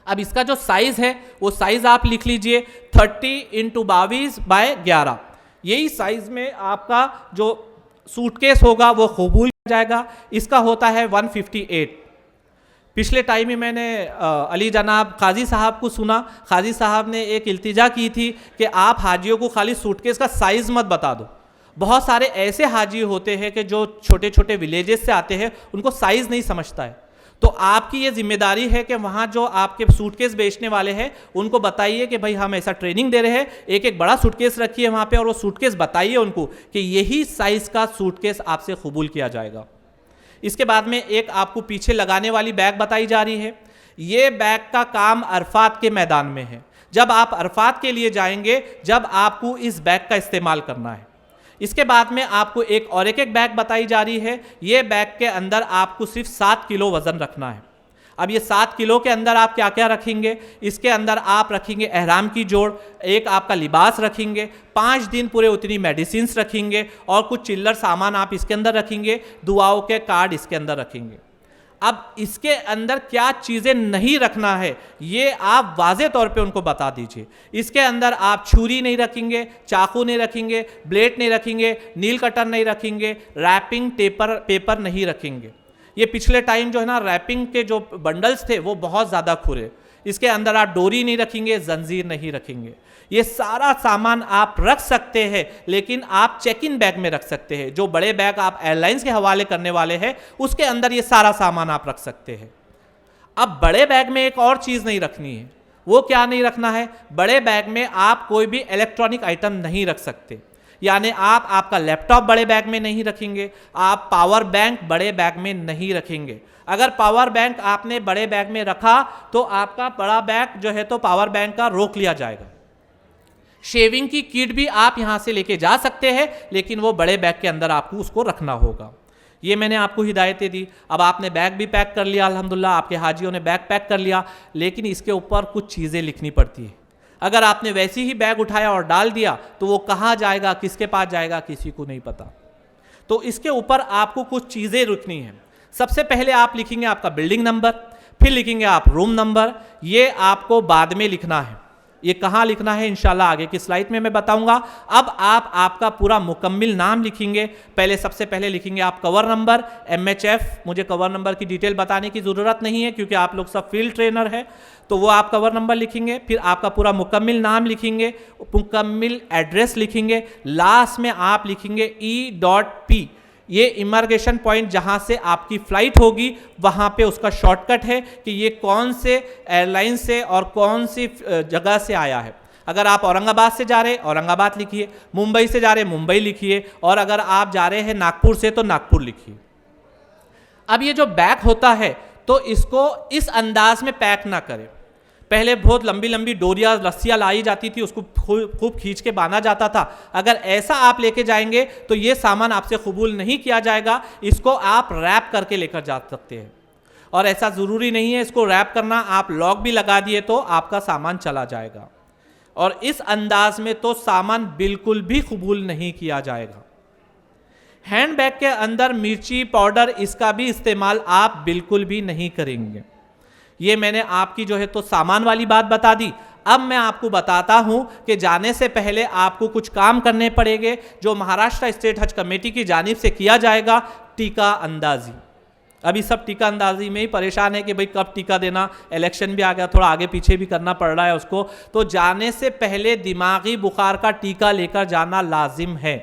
अब इसका जो साइज़ है वो साइज़ आप लिख लीजिए, 30x22/11। यही साइज़ में आपका जो सूटकेस होगा वो कबूल जाएगा, इसका होता है 158। पिछले टाइम में मैंने अली जनाब काजी साहब को सुना, काजी साहब ने एक इल्तिजा की थी कि आप हाजियों को खाली सूटकेस का साइज़ मत बता दो। बहुत सारे ऐसे हाजी होते हैं कि जो छोटे छोटे विलेजेस से आते हैं, उनको साइज़ नहीं समझता है। तो आपकी ये जिम्मेदारी है कि वहाँ जो आपके सूटकेस बेचने वाले हैं उनको बताइए कि भाई हम ऐसा ट्रेनिंग दे रहे हैं, एक एक बड़ा सूटकेस रखिए वहाँ पे और वो सूटकेस बताइए उनको कि यही साइज़ का सूटकेस आपसे कबूल किया जाएगा। इसके बाद में एक आपको पीछे लगाने वाली बैग बताई जा रही है। ये बैग का काम अरफात के मैदान में है। जब आप अरफात के लिए जाएंगे, जब आपको इस बैग का इस्तेमाल करना है। इसके बाद में आपको एक बैग बताई जा रही है। ये बैग के अंदर आपको सिर्फ 7 किलो वज़न रखना है। अब ये 7 किलो के अंदर आप क्या क्या रखेंगे? इसके अंदर आप रखेंगे एहराम की जोड़, एक आपका लिबास रखेंगे, 5 दिन पूरे उतनी मेडिसिन्स रखेंगे और कुछ चिल्लर सामान आप इसके अंदर रखेंगे, दुआओं के कार्ड इसके अंदर रखेंगे। अब इसके अंदर क्या चीज़ें नहीं रखना है ये आप वाज़े तौर पे उनको बता दीजिए। इसके अंदर आप छुरी नहीं रखेंगे, चाकू नहीं रखेंगे, ब्लेड नहीं रखेंगे, नील कटर नहीं रखेंगे, रैपिंग पेपर नहीं रखेंगे। ये पिछले टाइम जो है ना, रैपिंग के जो बंडल्स थे वो बहुत ज़्यादा खुले। इसके अंदर आप डोरी नहीं रखेंगे, जंजीर नहीं रखेंगे। ये सारा सामान आप रख सकते हैं, लेकिन आप चेक इन बैग में रख सकते हैं। जो बड़े बैग आप एयरलाइंस के हवाले करने वाले हैं उसके अंदर ये सारा सामान आप रख सकते हैं। अब बड़े बैग में एक और चीज़ नहीं रखनी है। वो क्या नहीं रखना है? बड़े बैग में आप कोई भी इलेक्ट्रॉनिक आइटम नहीं रख सकते। यानी आप आपका लैपटॉप बड़े बैग में नहीं रखेंगे, आप पावर बैंक बड़े बैग में नहीं रखेंगे। अगर पावर बैंक आपने बड़े बैग में रखा तो आपका बड़ा बैग जो है तो पावर बैंक का रोक लिया जाएगा। शेविंग की किट भी आप यहाँ से लेके जा सकते हैं, लेकिन वो बड़े बैग के अंदर आपको उसको रखना होगा। ये मैंने आपको हिदायतें दी। अब आपने बैग भी पैक कर लिया, अल्हम्दुलिल्लाह आपके हाजियों ने बैग पैक कर लिया, लेकिन इसके ऊपर कुछ चीज़ें लिखनी पड़ती है। अगर आपने वैसे ही बैग उठाया और डाल दिया तो वो कहाँ जाएगा, किसके पास जाएगा, किसी को नहीं पता। तो इसके ऊपर आपको कुछ चीज़ें लिखनी है। सबसे पहले आप लिखेंगे आपका बिल्डिंग नंबर, फिर लिखेंगे आप रूम नंबर। ये आपको बाद में लिखना है। ये कहाँ लिखना है इंशाल्लाह आगे की स्लाइड में मैं बताऊंगा। अब आप आपका पूरा मुकम्मिल नाम लिखेंगे। पहले सबसे पहले लिखेंगे आप कवर नंबर, MHF। मुझे कवर नंबर की डिटेल बताने की ज़रूरत नहीं है क्योंकि आप लोग सब फील्ड ट्रेनर है, तो वो आप कवर नंबर लिखेंगे। फिर आपका पूरा मुकम्मिल नाम लिखेंगे, मुकम्मिल एड्रेस लिखेंगे। लास्ट में आप लिखेंगे E.P। ये इमिग्रेशन पॉइंट जहाँ से आपकी फ़्लाइट होगी वहाँ पे उसका शॉर्टकट है कि ये कौन से एयरलाइन से और कौन सी जगह से आया है। अगर आप औरंगाबाद से जा रहे हैं औरंगाबाद लिखिए, मुंबई से जा रहे हैं मुंबई लिखिए, और अगर आप जा रहे हैं नागपुर से तो नागपुर लिखिए। अब ये जो बैग होता है तो इसको इस अंदाज में पैक ना करें। पहले बहुत लंबी लंबी डोरियाँ रस्सियाँ लाई जाती थी, उसको खूब खींच के बांधा जाता था। अगर ऐसा आप लेके जाएंगे तो ये सामान आपसे कबूल नहीं किया जाएगा। इसको आप रैप करके लेकर जा सकते हैं, और ऐसा ज़रूरी नहीं है इसको रैप करना। आप लॉक भी लगा दिए तो आपका सामान चला जाएगा, और इस अंदाज में तो सामान बिल्कुल भी कबूल नहीं किया जाएगा। हैंड बैग के अंदर मिर्ची पाउडर इसका भी इस्तेमाल आप बिल्कुल भी नहीं करेंगे। ये मैंने आपकी जो है तो सामान वाली बात बता दी। अब मैं आपको बताता हूं कि जाने से पहले आपको कुछ काम करने पड़ेंगे जो महाराष्ट्र स्टेट हज कमेटी की जानिब से किया जाएगा। टीका अंदाजी। अभी सब टीका अंदाजी में ही परेशान है कि भाई कब टीका देना, इलेक्शन भी आ गया, थोड़ा आगे पीछे भी करना पड़ रहा है उसको। तो जाने से पहले दिमागी बुखार का टीका लेकर जाना लाजिम है।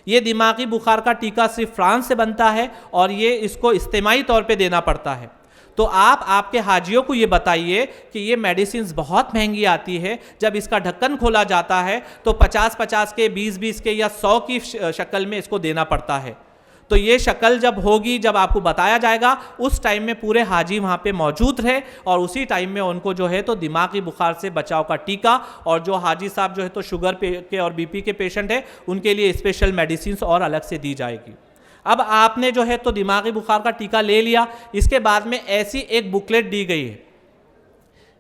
ये दिमागी बुखार का टीका सिर्फ फ्रांस से बनता है और ये इसको इज्तिमाई तौर पे देना पड़ता है। तो आप आपके हाजियों को ये बताइए कि ये मेडिसिन बहुत महंगी आती है। जब इसका ढक्कन खोला जाता है तो 50-50 के, 20-20 के या 100 की शक्ल में इसको देना पड़ता है। तो ये शक्ल जब होगी, जब आपको बताया जाएगा, उस टाइम में पूरे हाजी वहाँ पे मौजूद रहे और उसी टाइम में उनको जो है तो दिमागी बुखार से बचाव का टीका, और जो हाजी साहब जो है तो शुगर के और BP के पेशेंट है उनके लिए स्पेशल मेडिसिन और अलग से दी जाएगी। अब आपने जो है तो दिमागी बुखार का टीका ले लिया। इसके बाद में ऐसी एक बुकलेट दी गई है,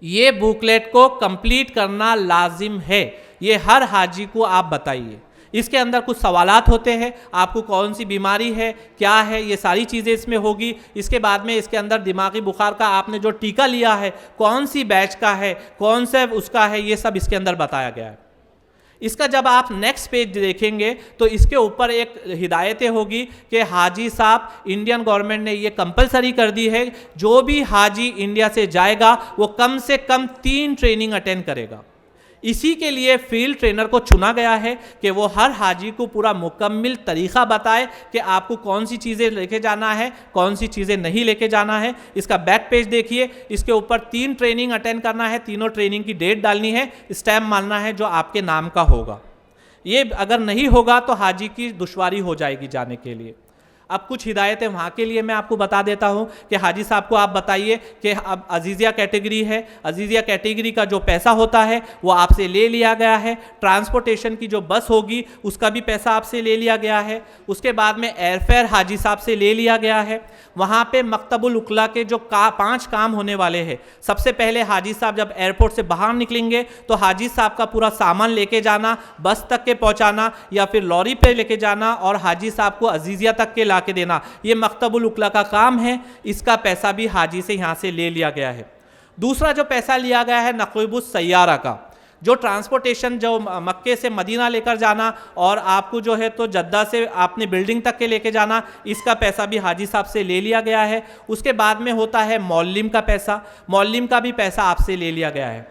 ये बुकलेट को कंप्लीट करना लाजिम है। ये हर हाजी को आप बताइए। इसके अंदर कुछ सवालात होते हैं, आपको कौन सी बीमारी है, क्या है, ये सारी चीज़ें इसमें होगी। इसके बाद में इसके अंदर दिमागी बुखार का आपने जो टीका लिया है कौन सी बैच का है, कौन सा उसका है, ये सब इसके अंदर बताया गया है। इसका जब आप नेक्स्ट पेज देखेंगे तो इसके ऊपर एक हिदायतें होगी कि हाजी साहब, इंडियन गवर्नमेंट ने ये कंपलसरी कर दी है, जो भी हाजी इंडिया से जाएगा वो कम से कम 3 ट्रेनिंग अटेंड करेगा। इसी के लिए फील्ड ट्रेनर को चुना गया है कि वो हर हाजी को पूरा मुकम्मल तरीक़ा बताए कि आपको कौन सी चीज़ें लेके जाना है, कौन सी चीज़ें नहीं लेके जाना है। इसका बैक पेज देखिए, इसके ऊपर 3 ट्रेनिंग अटेंड करना है, तीनों ट्रेनिंग की डेट डालनी है, स्टैम्प मारना है जो आपके नाम का होगा। ये अगर नहीं होगा तो हाजी की दुश्वारी हो जाएगी जाने के लिए। अब कुछ हिदायतें वहाँ के लिए मैं आपको बता देता हूँ कि हाजी साहब को आप बताइए कि अब अजीज़िया कैटेगरी है, अजीज़िया कैटेगरी का जो पैसा होता है वो आपसे ले लिया गया है। ट्रांसपोर्टेशन की जो बस होगी उसका भी पैसा आपसे ले लिया गया है। उसके बाद में एयरफेयर हाजी साहब से ले लिया गया है। वहाँ पे मकतबुल उकला के जो 5 काम होने वाले हैं, सबसे पहले हाजी साहब जब एयरपोर्ट से बाहर निकलेंगे तो हाजी साहब का पूरा सामान लेके जाना, बस तक के पहुँचाना या फिर लॉरी पे लेके जाना और हाजी साहब को अजीज़िया तक के ला के देना, ये मकतबुल उकला का काम है। इसका पैसा भी हाजी से यहाँ से ले लिया गया है। दूसरा जो पैसा लिया गया है नक़ीबुस सय्यारा का, जो ट्रांसपोर्टेशन जो मक्के से मदीना लेकर जाना और आपको जो है तो जद्दा से आपने बिल्डिंग तक के लेके जाना, इसका पैसा भी हाजी साहब से ले लिया गया है। उसके बाद में होता है मौल्लिम का पैसा, मौल्लिम का भी पैसा आपसे ले लिया गया है।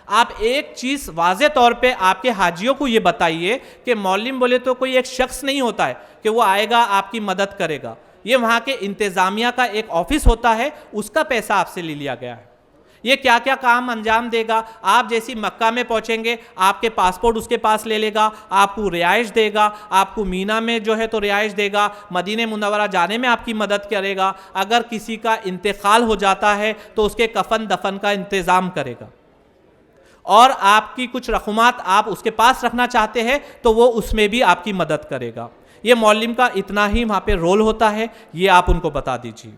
आप एक चीज़ वाज़े तौर पे आपके हाजियों को ये बताइए कि मौल्लिम बोले तो कोई एक शख्स नहीं होता है कि वो आएगा आपकी मदद करेगा। ये वहाँ के इंतज़ामिया का एक ऑफिस होता है, उसका पैसा आपसे ले लिया गया है। ये क्या क्या काम अंजाम देगा, आप जैसी मक्का में पहुँचेंगे आपके पासपोर्ट उसके पास ले लेगा, आपको रिहाइश देगा, आपको मीना में जो है तो रिहाइश देगा, मदीने मुनव्वरा जाने में आपकी मदद करेगा। अगर किसी का इंतकाल हो जाता है तो उसके कफन दफन का इंतज़ाम करेगा और आपकी कुछ रकूमात आप उसके पास रखना चाहते हैं तो वो उसमें भी आपकी मदद करेगा। ये मौल्लिम का इतना ही वहाँ पे रोल होता है, ये आप उनको बता दीजिए।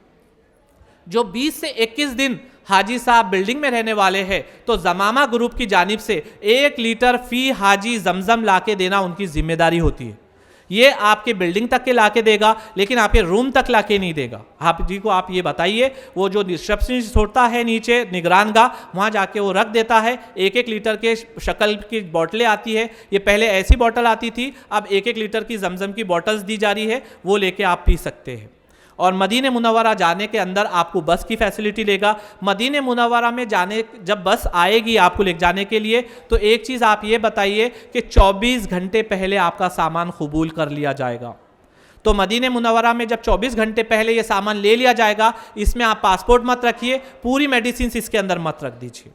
जो 20 से 21 दिन हाजी साहब बिल्डिंग में रहने वाले हैं तो जमामा ग्रुप की जानिब से 1 लीटर फी हाजी जमजम ला के देना उनकी जिम्मेदारी होती है। ये आपके बिल्डिंग तक के लाके देगा लेकिन आपके रूम तक लाके नहीं देगा। आप जी को आप ये बताइए, वो जो रिसेप्शनिस्ट होता है नीचे निगरानगा, वहाँ जाके वो रख देता है। 1-1 लीटर के शक्ल की बोतलें आती है, ये पहले ऐसी बोतल आती थी, अब 1-1 लीटर की जमजम की बोतल्स दी जा रही है, वो लेके आप पी सकते हैं। और मदीने मुनव्वरा जाने के अंदर आपको बस की फैसिलिटी लेगा। मदीने मुनव्वरा में जाने जब बस आएगी आपको ले जाने के लिए तो एक चीज़ आप ये बताइए कि 24 घंटे पहले आपका सामान कबूल कर लिया जाएगा। तो मदीने मुनव्वरा में जब 24 घंटे पहले ये सामान ले लिया जाएगा, इसमें आप पासपोर्ट मत रखिए, पूरी मेडिसिन इसके अंदर मत रख दीजिए,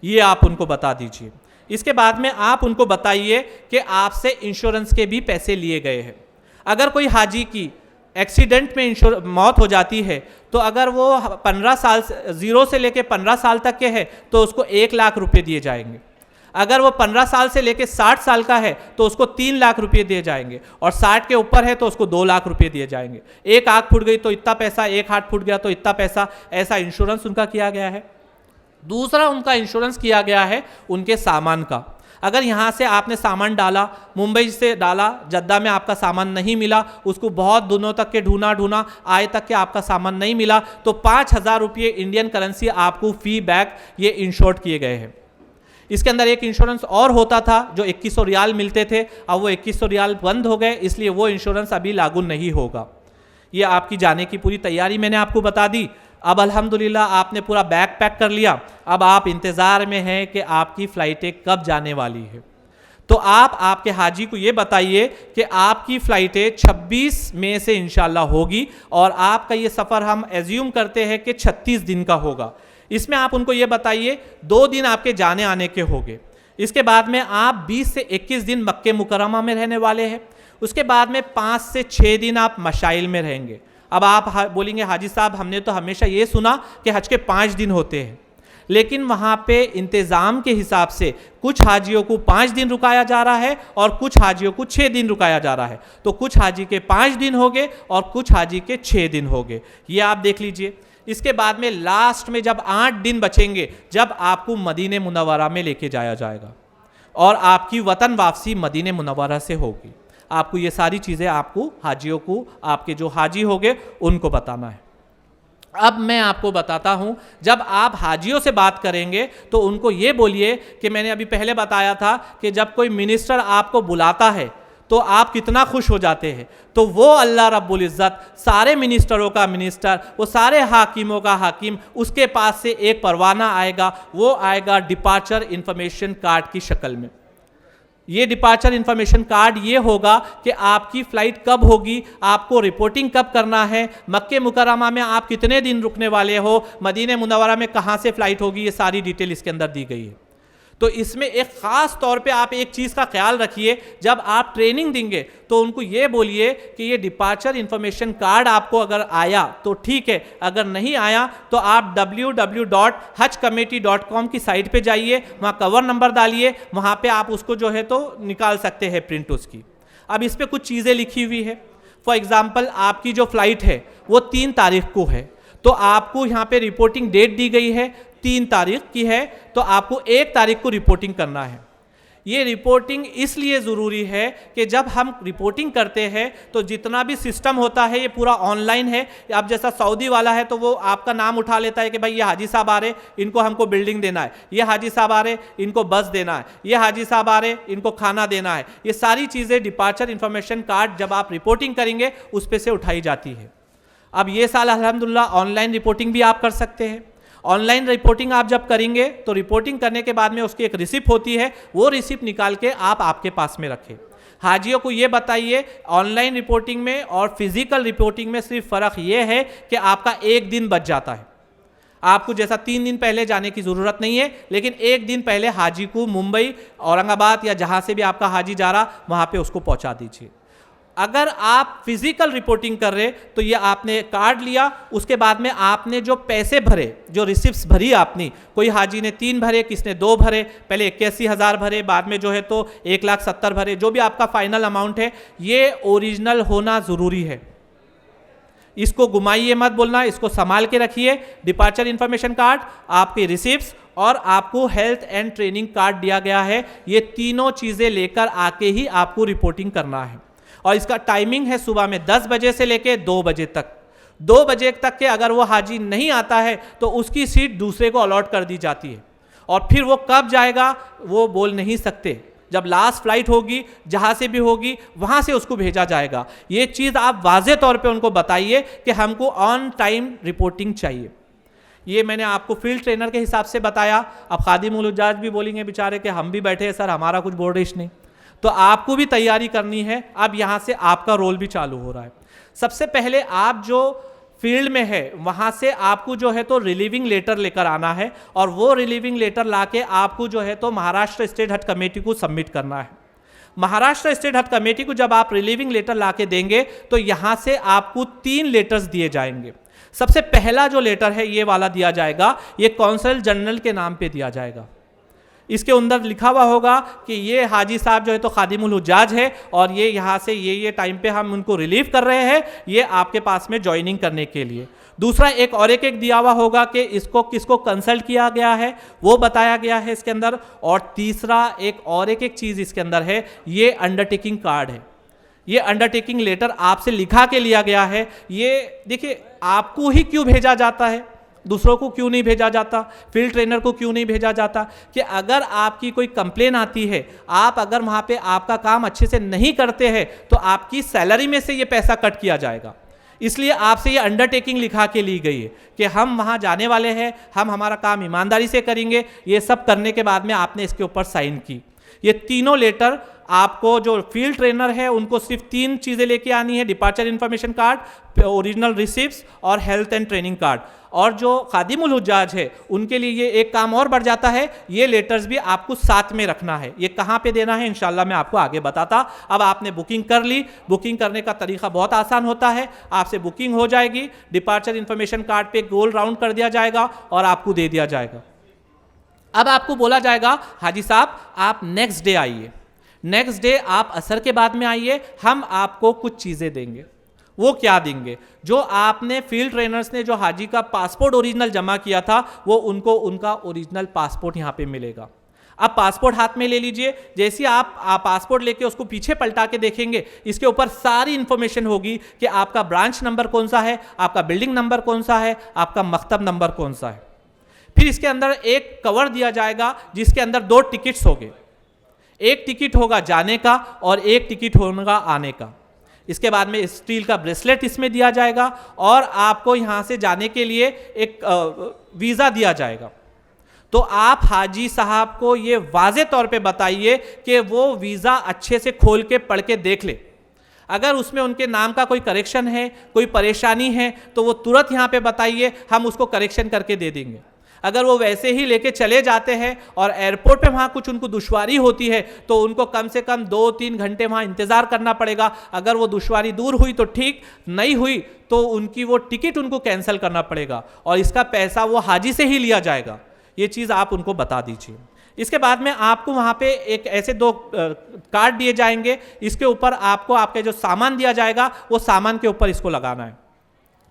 ये आप उनको बता दीजिए। इसके बाद में आप उनको बताइए कि आपसे इंश्योरेंस के भी पैसे लिए गए हैं। अगर कोई हाजी की एक्सीडेंट में मौत हो जाती है तो अगर वो 15 साल 0 से लेके 15 साल तक के है तो उसको 1 लाख रुपए दिए जाएंगे। अगर वो 15 साल से लेके 60 साल का है तो उसको 3 लाख रुपए दिए जाएंगे और 60 के ऊपर है तो उसको 2 लाख रुपए दिए जाएंगे। एक आँख फूट गई तो इतना पैसा, एक हाथ फूट गया तो इतना पैसा, ऐसा इंश्योरेंस उनका किया गया है। दूसरा उनका इंश्योरेंस किया गया है उनके सामान का। अगर यहाँ से आपने सामान डाला, मुंबई से डाला, जद्दा में आपका सामान नहीं मिला, उसको बहुत दिनों तक के ढूंढा आए तक के आपका सामान नहीं मिला तो 5,000 रुपये इंडियन करेंसी आपको फी बैक ये इंश्योर्ड किए गए हैं। इसके अंदर एक इंश्योरेंस और होता था जो 2100 रियाल मिलते थे, अब वो 2100 रियाल बंद हो गए, इसलिए वो इंश्योरेंस अभी लागू नहीं होगा। ये आपकी जाने की पूरी तैयारी मैंने आपको बता दी। अब अल्हम्दुलिल्लाह आपने पूरा बैग पैक कर लिया, अब आप इंतज़ार में हैं कि आपकी फ़्लाइटें कब जाने वाली है। तो आप आपके हाजी को ये बताइए कि आपकी फ़्लाइटें 26 मई से इंशाल्लाह होगी और आपका ये सफ़र हम एज्यूम करते हैं कि 36 दिन का होगा। इसमें आप उनको ये बताइए 2 दिन आपके जाने आने के होंगे। इसके बाद में आप 20 से 21 दिन मक्के मुकर्रमा में रहने वाले हैं। उसके बाद में 5 से 6 दिन आप मशाइल में रहेंगे। अब आप बोलेंगे हाजी साहब हमने तो हमेशा ये सुना कि हज के 5 दिन होते हैं, लेकिन वहाँ पे इंतज़ाम के हिसाब से कुछ हाजियों को 5 दिन रुकाया जा रहा है और कुछ हाजियों को 6 दिन रुकाया जा रहा है। तो कुछ हाजी के 5 दिन हो गए और कुछ हाजी के 6 दिन हो गए, ये आप देख लीजिए। इसके बाद में लास्ट में जब 8 दिन बचेंगे, जब आपको मदीने मुनव्वरा में लेके जाया जाएगा और आपकी वतन वापसी मदीने मुनव्वरा से होगी। आपको ये सारी चीज़ें आपको हाजियों को, आपके जो हाजी होंगे उनको बताना है। अब मैं आपको बताता हूं, जब आप हाजियों से बात करेंगे तो उनको ये बोलिए कि मैंने अभी पहले बताया था कि जब कोई मिनिस्टर आपको बुलाता है तो आप कितना खुश हो जाते हैं। तो वो अल्लाह रब्बुल इज़्ज़त सारे मिनिस्टरों का मिनिस्टर, वो सारे हाकिमों का हाकिम, उसके पास से एक परवाना आएगा, वो आएगा डिपार्चर इंफॉर्मेशन कार्ड की शक्ल में। ये डिपार्चर इंफॉर्मेशन कार्ड ये होगा कि आपकी फ़्लाइट कब होगी, आपको रिपोर्टिंग कब करना है, मक्के मुकर्रमा में आप कितने दिन रुकने वाले हो, मदीने मुनव्वरा में कहाँ से फ़्लाइट होगी, ये सारी डिटेल इसके अंदर दी गई है। तो इसमें एक ख़ास तौर पे आप एक चीज़ का ख्याल रखिए, जब आप ट्रेनिंग देंगे तो उनको ये बोलिए कि ये डिपार्चर इंफॉर्मेशन कार्ड आपको अगर आया तो ठीक है, अगर नहीं आया तो आप www.hajcommittee.com की साइट पे जाइए, वहाँ कवर नंबर डालिए, वहाँ पे आप उसको जो है तो निकाल सकते हैं प्रिंट उसकी। अब इस पर कुछ चीज़ें लिखी हुई है। फॉर एग्ज़ाम्पल आपकी जो फ़्लाइट है वो 3 तारीख को है, तो आपको यहाँ पे रिपोर्टिंग डेट दी गई है 3 तारीख की है, तो आपको 1 तारीख को रिपोर्टिंग करना है। ये रिपोर्टिंग इसलिए ज़रूरी है कि जब हम रिपोर्टिंग करते हैं तो जितना भी सिस्टम होता है ये पूरा ऑनलाइन है। अब जैसा सऊदी वाला है तो वो आपका नाम उठा लेता है कि भाई ये हाजी साहब आ रहे, इनको हमको बिल्डिंग देना है, ये हाजी साहब आ रहे, इनको बस देना है, ये हाजी साहब आ रहे, इनको खाना देना है। ये सारी चीज़ें डिपार्चर इंफॉर्मेशन कार्ड जब आप रिपोर्टिंग करेंगे उस पर से उठाई जाती है। अब ये साल अल्हम्दुलिल्लाह ऑनलाइन रिपोर्टिंग भी आप कर सकते हैं। ऑनलाइन रिपोर्टिंग आप जब करेंगे तो रिपोर्टिंग करने के बाद में उसकी एक रिसिप्ट होती है, वो रिसिप्ट निकाल के आप आपके पास में रखें। हाजियों को ये बताइए ऑनलाइन रिपोर्टिंग में और फिजिकल रिपोर्टिंग में सिर्फ फ़र्क ये है कि आपका 1 दिन बच जाता है। आपको जैसा 3 दिन पहले जाने की ज़रूरत नहीं है, लेकिन 1 दिन पहले हाजी को मुंबई, औरंगाबाद या जहाँ से भी आपका हाजी जा रहा वहाँ पर उसको पहुँचा दीजिए। अगर आप फिजिकल रिपोर्टिंग कर रहे तो ये आपने कार्ड लिया, उसके बाद में आपने जो पैसे भरे, जो रिसिप्ट्स भरी आपने, कोई हाजी ने 3 भरे, किसने 2 भरे, पहले 81,000 भरे, बाद में जो है तो 1,70,000 भरे, जो भी आपका फाइनल अमाउंट है ये ओरिजिनल होना ज़रूरी है। इसको घुमाइए मत बोलना, इसको संभाल के रखिए। डिपार्चर इंफॉर्मेशन कार्ड, आपकी रिसिप्ट्स और आपको हेल्थ एंड ट्रेनिंग कार्ड दिया गया है, ये तीनों चीज़ें लेकर आके ही आपको रिपोर्टिंग करना है। और इसका टाइमिंग है सुबह में 10 बजे से लेके 2 बजे तक। 2 बजे तक के अगर वो हाजी नहीं आता है तो उसकी सीट दूसरे को अलॉट कर दी जाती है, और फिर वो कब जाएगा वो बोल नहीं सकते। जब लास्ट फ्लाइट होगी जहाँ से भी होगी वहाँ से उसको भेजा जाएगा। ये चीज़ आप वाज़े तौर पे उनको बताइए कि हमको ऑन टाइम रिपोर्टिंग चाहिए। ये मैंने आपको फील्ड ट्रेनर के हिसाब से बताया। अब खादिमुल हुज्जाज भी बोलेंगे बेचारे कि हम भी बैठे हैं सर, हमारा कुछ बोर्ड रेश नहीं। तो आपको भी तैयारी करनी है। अब यहाँ से आपका रोल भी चालू हो रहा है। सबसे पहले आप जो फील्ड में है वहाँ से आपको जो है तो रिलीविंग लेटर लेकर आना है, और वो रिलीविंग लेटर लाके आपको जो है तो महाराष्ट्र स्टेट हज कमेटी को सबमिट करना है। महाराष्ट्र स्टेट हज कमेटी को जब आप रिलीविंग लेटर लाके देंगे तो यहाँ से आपको 3 लेटर्स दिए जाएंगे। सबसे पहला जो लेटर है ये वाला दिया जाएगा, ये कौंसल जनरल के नाम पे दिया जाएगा। इसके अंदर लिखा हुआ होगा कि ये हाजी साहब जो है तो खादिमुल हुज्जाज है, और ये यहाँ से ये टाइम पे हम उनको रिलीव कर रहे हैं, ये आपके पास में ज्वाइनिंग करने के लिए। दूसरा एक दिया हुआ होगा कि इसको किसको कंसल्ट किया गया है वो बताया गया है इसके अंदर। और तीसरा एक चीज़ इसके अंदर है, ये अंडरटेकिंग कार्ड है। ये अंडरटेकिंग लेटर आपसे लिखा के लिया गया है। ये देखिए आपको ही क्यों भेजा जाता है, दूसरों को क्यों नहीं भेजा जाता, फील्ड ट्रेनर को क्यों नहीं भेजा जाता, कि अगर आपकी कोई कंप्लेन आती है, आप अगर वहाँ पे आपका काम अच्छे से नहीं करते हैं तो आपकी सैलरी में से ये पैसा कट किया जाएगा। इसलिए आपसे ये अंडरटेकिंग लिखा के ली गई है कि हम वहाँ जाने वाले हैं, हम हमारा काम ईमानदारी से करेंगे। ये सब करने के बाद में आपने इसके ऊपर साइन की। ये तीनों लेटर आपको जो फील्ड ट्रेनर है उनको सिर्फ 3 चीज़ें लेके आनी है, departure information card, original receipts और हेल्थ एंड ट्रेनिंग कार्ड। और जो खादिमुल हुज्जाज है उनके लिए ये एक काम और बढ़ जाता है, ये लेटर्स भी आपको साथ में रखना है। ये कहाँ पे देना है इंशाल्लाह मैं आपको आगे बताता। अब आपने बुकिंग कर ली, बुकिंग करने का तरीका बहुत आसान होता है। आपसे बुकिंग हो जाएगी, डिपार्चर इंफॉर्मेशन कार्ड पे गोल राउंड कर दिया जाएगा और आपको दे दिया जाएगा। अब आपको बोला जाएगा हाजी साहब आप नेक्स्ट डे आइए, नेक्स्ट डे आप असर के बाद में आइए, हम आपको कुछ चीज़ें देंगे। वो क्या देंगे? जो आपने फील्ड ट्रेनर्स ने जो हाजी का पासपोर्ट ओरिजिनल जमा किया था वो उनको उनका ओरिजिनल पासपोर्ट यहाँ पे मिलेगा। अब पासपोर्ट हाथ में ले लीजिए। जैसे ही आप पासपोर्ट लेके उसको पीछे पलटा के देखेंगे, इसके ऊपर सारी इंफॉर्मेशन होगी कि आपका ब्रांच नंबर कौन सा है, आपका बिल्डिंग नंबर कौन सा है, आपका मकतब नंबर कौन सा है। फिर इसके अंदर एक कवर दिया जाएगा जिसके अंदर 2 टिकट्स होंगे। एक टिकट होगा जाने का और एक टिकट होगा आने का। इसके बाद में स्टील का ब्रेसलेट इसमें दिया जाएगा और आपको यहाँ से जाने के लिए एक वीज़ा दिया जाएगा। तो आप हाजी साहब को ये वाज़े तौर पे बताइए कि वो वीज़ा अच्छे से खोल के पढ़ के देख ले। अगर उसमें उनके नाम का कोई करेक्शन है, कोई परेशानी है, तो वो तुरंत यहाँ पे बताइए, हम उसको करेक्शन करके दे देंगे। अगर वो वैसे ही लेके चले जाते हैं और एयरपोर्ट पे वहाँ कुछ उनको दुश्वारी होती है तो उनको कम से कम 2-3 घंटे वहाँ इंतज़ार करना पड़ेगा। अगर वो दुश्वारी दूर हुई तो ठीक, नहीं हुई तो उनकी वो टिकट उनको कैंसिल करना पड़ेगा और इसका पैसा वो हाजी से ही लिया जाएगा। ये चीज़ आप उनको बता दीजिए। इसके बाद में आपको वहाँ पे एक ऐसे 2 कार्ड दिए जाएंगे। इसके ऊपर आपको आपके जो सामान दिया जाएगा वो सामान के ऊपर इसको लगाना है।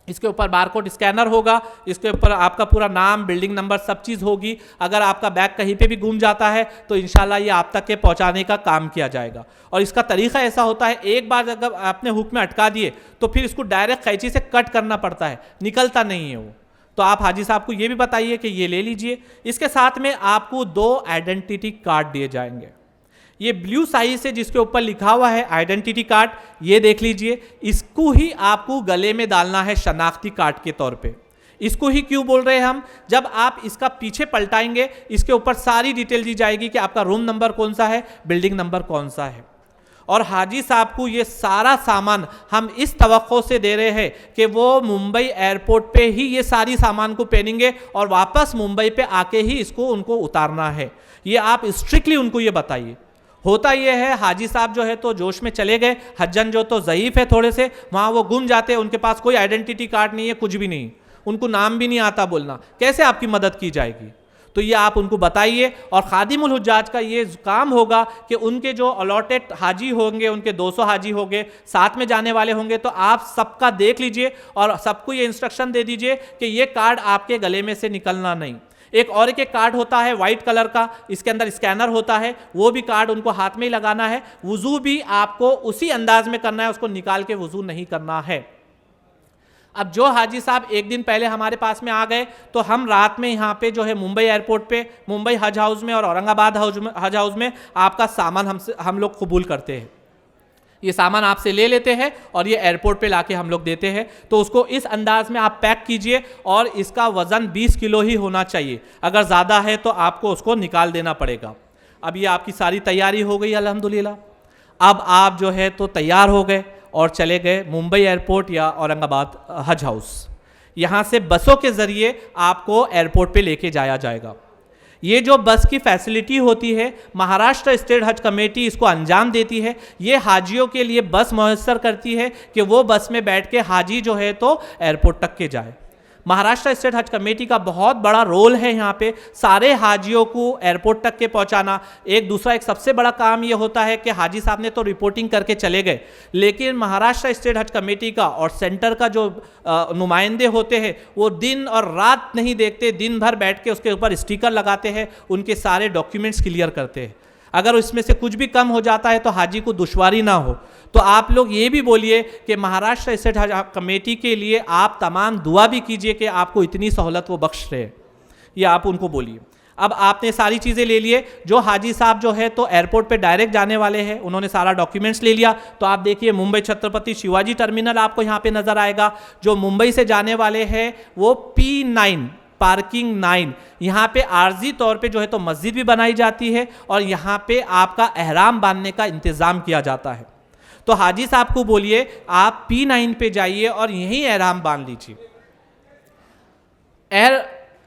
इसके ऊपर बारकोड स्कैनर होगा, इसके ऊपर आपका पूरा नाम, बिल्डिंग नंबर, सब चीज़ होगी। अगर आपका बैग कहीं पे भी गुम जाता है तो इंशाल्लाह ये आप तक के पहुंचाने का काम किया जाएगा। और इसका तरीका ऐसा होता है, एक बार अगर आपने हुक में अटका दिए तो फिर इसको डायरेक्ट कैंची से कट करना पड़ता है, निकलता नहीं है वो। तो आप हाजी साहब को ये भी बताइए कि ये ले लीजिए। इसके साथ में आपको 2 आइडेंटिटी कार्ड दिए जाएंगे। ये ब्लू साइज से जिसके ऊपर लिखा हुआ है आइडेंटिटी कार्ड, ये देख लीजिए। इसको ही आपको गले में डालना है शनाख्ती कार्ड के तौर पे। इसको ही क्यों बोल रहे हैं हम, जब आप इसका पीछे पलटाएंगे इसके ऊपर सारी डिटेल दी जाएगी कि आपका रूम नंबर कौन सा है, बिल्डिंग नंबर कौन सा है। और हाजी साहब को ये सारा सामान हम इस तवक्को से दे रहे हैं कि वो मुंबई एयरपोर्ट पे ही ये सारी सामान को पहनेंगे और वापस मुंबई पे आके ही इसको उनको उतारना है। ये आप स्ट्रिक्टली उनको ये बताइए। होता ये है, हाजी साहब जो है तो जोश में चले गए, हज्जन जो तो ज़ईफ़ है थोड़े से, वहाँ वो गुम जाते हैं, उनके पास कोई आइडेंटिटी कार्ड नहीं है, कुछ भी नहीं, उनको नाम भी नहीं आता बोलना, कैसे आपकी मदद की जाएगी। तो ये आप उनको बताइए। और खादिमुल हुज्जाज का ये काम होगा कि उनके जो अलॉटेड हाजी होंगे, उनके 200 हाजी होंगे, साथ में जाने वाले होंगे, तो आप सबका देख लीजिए और सबको ये इंस्ट्रक्शन दे दीजिए कि ये कार्ड आपके गले में से निकलना नहीं। एक और एक कार्ड होता है वाइट कलर का, इसके अंदर स्कैनर होता है, वो भी कार्ड उनको हाथ में ही लगाना है। वुज़ू भी आपको उसी अंदाज में करना है, उसको निकाल के वुज़ू नहीं करना है। अब जो हाजी साहब एक दिन पहले हमारे पास में आ गए तो हम रात में यहाँ पे जो है मुंबई एयरपोर्ट पे, मुंबई हज हाउस में और औरंगाबाद हज हाउस में आपका सामान हम लोग कबूल करते हैं। ये सामान आपसे ले लेते हैं और ये एयरपोर्ट पे लाके हम लोग देते हैं। तो उसको इस अंदाज में आप पैक कीजिए और इसका वज़न 20 किलो ही होना चाहिए। अगर ज़्यादा है तो आपको उसको निकाल देना पड़ेगा। अब ये आपकी सारी तैयारी हो गई अल्हम्दुलिल्लाह। अब आप जो है तो तैयार हो गए और चले गए मुंबई एयरपोर्ट या औरंगाबाद हज हाउस। यहाँ से बसों के ज़रिए आपको एयरपोर्ट पे लेके जाया जाएगा। ये जो बस की फैसिलिटी होती है, महाराष्ट्र स्टेट हज कमेटी इसको अंजाम देती है। ये हाजियों के लिए बस मुयस्सर करती है कि वो बस में बैठ के हाजी जो है तो एयरपोर्ट तक के जाए। महाराष्ट्र स्टेट हज कमेटी का बहुत बड़ा रोल है यहाँ पे सारे हाजियों को एयरपोर्ट तक के पहुँचाना। एक सबसे बड़ा काम ये होता है कि हाजी साहब ने तो रिपोर्टिंग करके चले गए, लेकिन महाराष्ट्र स्टेट हज कमेटी का और सेंटर का जो नुमाइंदे होते हैं वो दिन और रात नहीं देखते, दिन भर बैठ के उसके ऊपर स्टिकर लगाते हैं, उनके सारे डॉक्यूमेंट्स क्लियर करते हैं। अगर इसमें से कुछ भी कम हो जाता है तो हाजी को दुश्वारी ना हो। तो आप लोग ये भी बोलिए कि महाराष्ट्र स्टेट हज कमेटी के लिए आप तमाम दुआ भी कीजिए कि आपको इतनी सहूलत वो बख्श रहे। ये आप उनको बोलिए। अब आपने सारी चीज़ें ले लिए। जो हाजी साहब जो है तो एयरपोर्ट पे डायरेक्ट जाने वाले हैं, उन्होंने सारा डॉक्यूमेंट्स ले लिया। तो आप देखिए मुंबई छत्रपति शिवाजी टर्मिनल आपको यहाँ पे नज़र आएगा। जो मुंबई से जाने वाले हैं वो P9 पार्किंग 9, यहाँ पे आर्जी तौर पे जो है तो मस्जिद भी बनाई जाती है और यहाँ पे आपका एहराम बांधने का इंतज़ाम किया जाता है। तो हाजी साहब को बोलिए आप P9 पे जाइए और यहीं एहराम बांध लीजिए।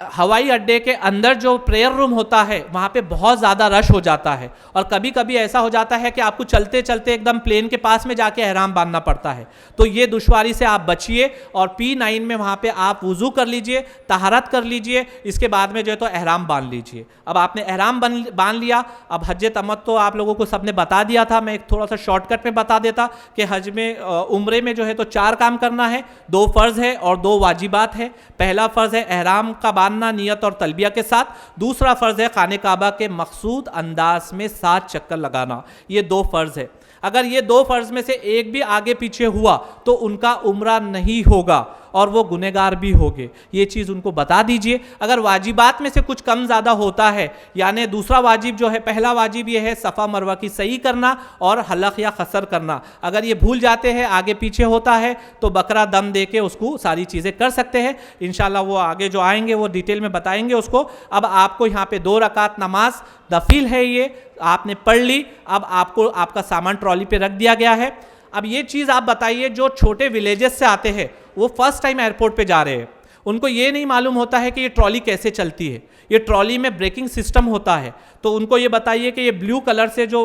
हवाई अड्डे के अंदर जो प्रेयर रूम होता है वहाँ पे बहुत ज़्यादा रश हो जाता है और कभी कभी ऐसा हो जाता है कि आपको चलते चलते एकदम प्लेन के पास में जाके एहराम बांधना पड़ता है। तो ये दुश्वारी से आप बचिए और P9 में वहाँ पे आप वुज़ू कर लीजिए, तहारत कर लीजिए, इसके बाद में जो है तो एहराम बांध लीजिए। अब आपने एहराम बांध लिया। अब हज तमत तो आप लोगों को सबने बता दिया था, मैं एक थोड़ा सा शॉर्टकट में बता देता कि हज में उम्रे में जो है तो 4 काम करना है, 2 फ़र्ज़ है और 2 वाजिबात है। पहला फ़र्ज़ है एहराम का मुतान्ना नियत और तलबिया के साथ। दूसरा फ़र्ज़ है खाने काबा के मखसूद अंदाज में 7 चक्कर लगाना। ये 2 फ़र्ज़ है। अगर ये 2 फ़र्ज़ में से एक भी आगे पीछे हुआ तो उनका उम्रा नहीं होगा और वो गुनहगार भी होंगे। ये चीज़ उनको बता दीजिए। अगर वाजिबात में से कुछ कम ज़्यादा होता है, यानी दूसरा वाजिब जो है, पहला वाजिब ये है सफ़ा मरवा की सही करना और हलक या खसर करना। अगर ये भूल जाते हैं, आगे पीछे होता है, तो बकरा दम दे के उसको सारी चीज़ें कर सकते हैं। इंशाल्लाह वो आगे जो आएंगे वो डिटेल में बताएंगे उसको। अब आपको यहाँ पे 2 रकात नमाज दफील है, ये आपने पढ़ ली। अब आपको आपका सामान ट्रॉली पे रख दिया गया है। अब ये चीज़ आप बताइए, जो छोटे विलेजेस से आते हैं वो फर्स्ट टाइम एयरपोर्ट पे जा रहे हैं, उनको ये नहीं मालूम होता है कि ये ट्रॉली कैसे चलती है। ये ट्रॉली में ब्रेकिंग सिस्टम होता है, तो उनको ये बताइए कि ये ब्लू कलर से जो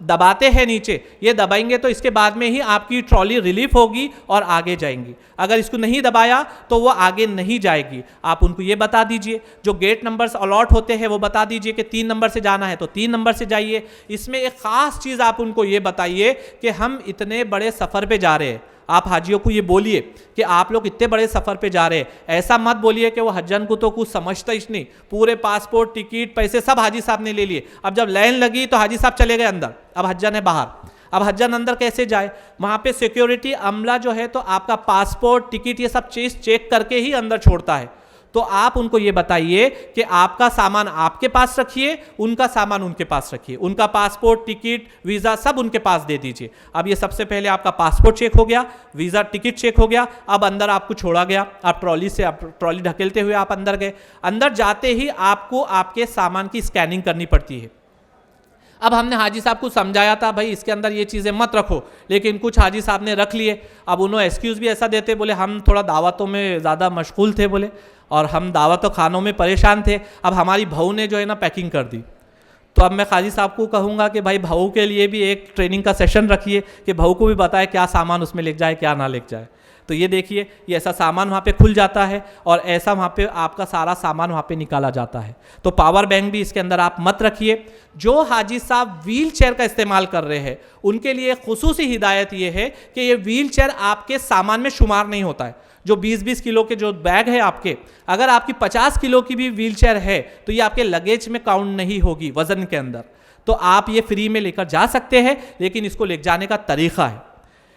दबाते हैं नीचे, ये दबाएंगे तो इसके बाद में ही आपकी ट्रॉली रिलीफ होगी और आगे जाएंगी। अगर इसको नहीं दबाया तो वो आगे नहीं जाएगी। आप उनको ये बता दीजिए। जो गेट नंबर्स अलॉट होते हैं वो बता दीजिए कि 3 नंबर से जाना है तो 3 नंबर से जाइए। इसमें एक ख़ास चीज़ आप उनको ये बताइए कि हम इतने बड़े सफ़र पे जा रहे हैं। आप हाजियों को ये बोलिए कि आप लोग इतने बड़े सफ़र पे जा रहे हैं। ऐसा मत बोलिए कि वो हज्जन को तो कुछ समझता ही नहीं, पूरे पासपोर्ट टिकट पैसे सब हाजी साहब ने ले लिए। अब जब लाइन लगी तो हाजी साहब चले गए अंदर, अब हज्जन है बाहर। अब हज्जन अंदर कैसे जाए? वहाँ पे सिक्योरिटी अमला जो है तो आपका पासपोर्ट टिकट ये सब चीज़ चेक करके ही अंदर छोड़ता है। तो आप उनको ये बताइए कि आपका सामान आपके पास रखिए, उनका सामान उनके पास रखिए। उनका पासपोर्ट टिकट वीज़ा सब उनके पास दे दीजिए। अब ये सबसे पहले आपका पासपोर्ट चेक हो गया, वीज़ा टिकट चेक हो गया। अब अंदर आपको छोड़ा गया, आप ट्रॉली ढकेलते हुए आप अंदर गए। अंदर जाते ही आपको आपके सामान की स्कैनिंग करनी पड़ती है। अब हमने हाजी साहब को समझाया था भाई इसके अंदर ये चीज़ें मत रखो, लेकिन कुछ हाजी साहब ने रख लिए। अब उन्होंने एक्सक्यूज़ भी ऐसा देते, बोले हम थोड़ा दावतों में ज़्यादा मशगूल थे, बोले, और हम दावतों खानों में परेशान थे। अब हमारी बहू ने जो है ना पैकिंग कर दी। तो अब मैं काजी साहब को कहूँगा कि भाई बहू के लिए भी एक ट्रेनिंग का सेशन रखिए कि बहू को भी बताए क्या सामान उसमें ले जाए क्या ना ले जाए। तो ये देखिए, ये ऐसा सामान वहाँ पे खुल जाता है और ऐसा वहाँ पे आपका सारा सामान वहाँ पे निकाला जाता है। तो पावर बैंक भी इसके अंदर आप मत रखिए। जो हाजी साहब व्हील चेयर का इस्तेमाल कर रहे हैं उनके लिए खुसूसी हिदायत ये है कि ये व्हील चेयर आपके सामान में शुमार नहीं होता है। जो 20-20 किलो के जो बैग है आपके, अगर आपकी 50 किलो की भी व्हील चेयर है तो ये आपके लगेज में काउंट नहीं होगी वजन के अंदर। तो आप ये फ्री में लेकर जा सकते हैं, लेकिन इसको ले जाने का तरीका है।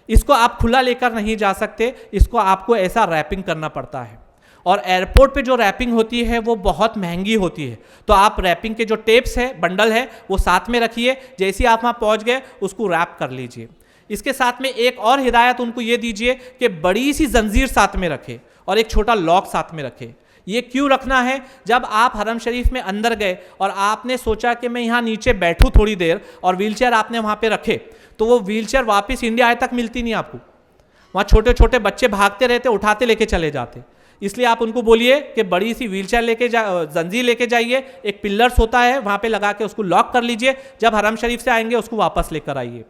इसको आप खुला लेकर नहीं जा सकते, इसको आपको ऐसा रैपिंग करना पड़ता है। और एयरपोर्ट पे जो रैपिंग होती है वो बहुत महंगी होती है। तो आप रैपिंग के जो टेप्स है, बंडल है, वो साथ में रखिए। जैसे ही आप वहाँ पहुँच गए उसको रैप कर लीजिए। इसके साथ में एक और हिदायत उनको ये दीजिए कि बड़ी सी जंजीर साथ में रखें और एक छोटा लॉक साथ में रखें। ये क्यों रखना है? जब आप हरम शरीफ में अंदर गए और आपने सोचा कि मैं यहाँ नीचे बैठूँ थोड़ी देर, और व्हीलचेयर आपने वहाँ पे रखे, तो वो व्हीलचेयर वापस इंडिया आए तक मिलती नहीं आपको। वहाँ छोटे छोटे बच्चे भागते रहते, उठाते लेके चले जाते। इसलिए आप उनको बोलिए कि बड़ी सी व्हीलचेयर लेके जंजीर लेके जाइए, एक पिलर्स होता है वहाँ पे लगा के उसको लॉक कर लीजिए। जब हरम शरीफ से आएंगे उसको वापस लेकर आइए।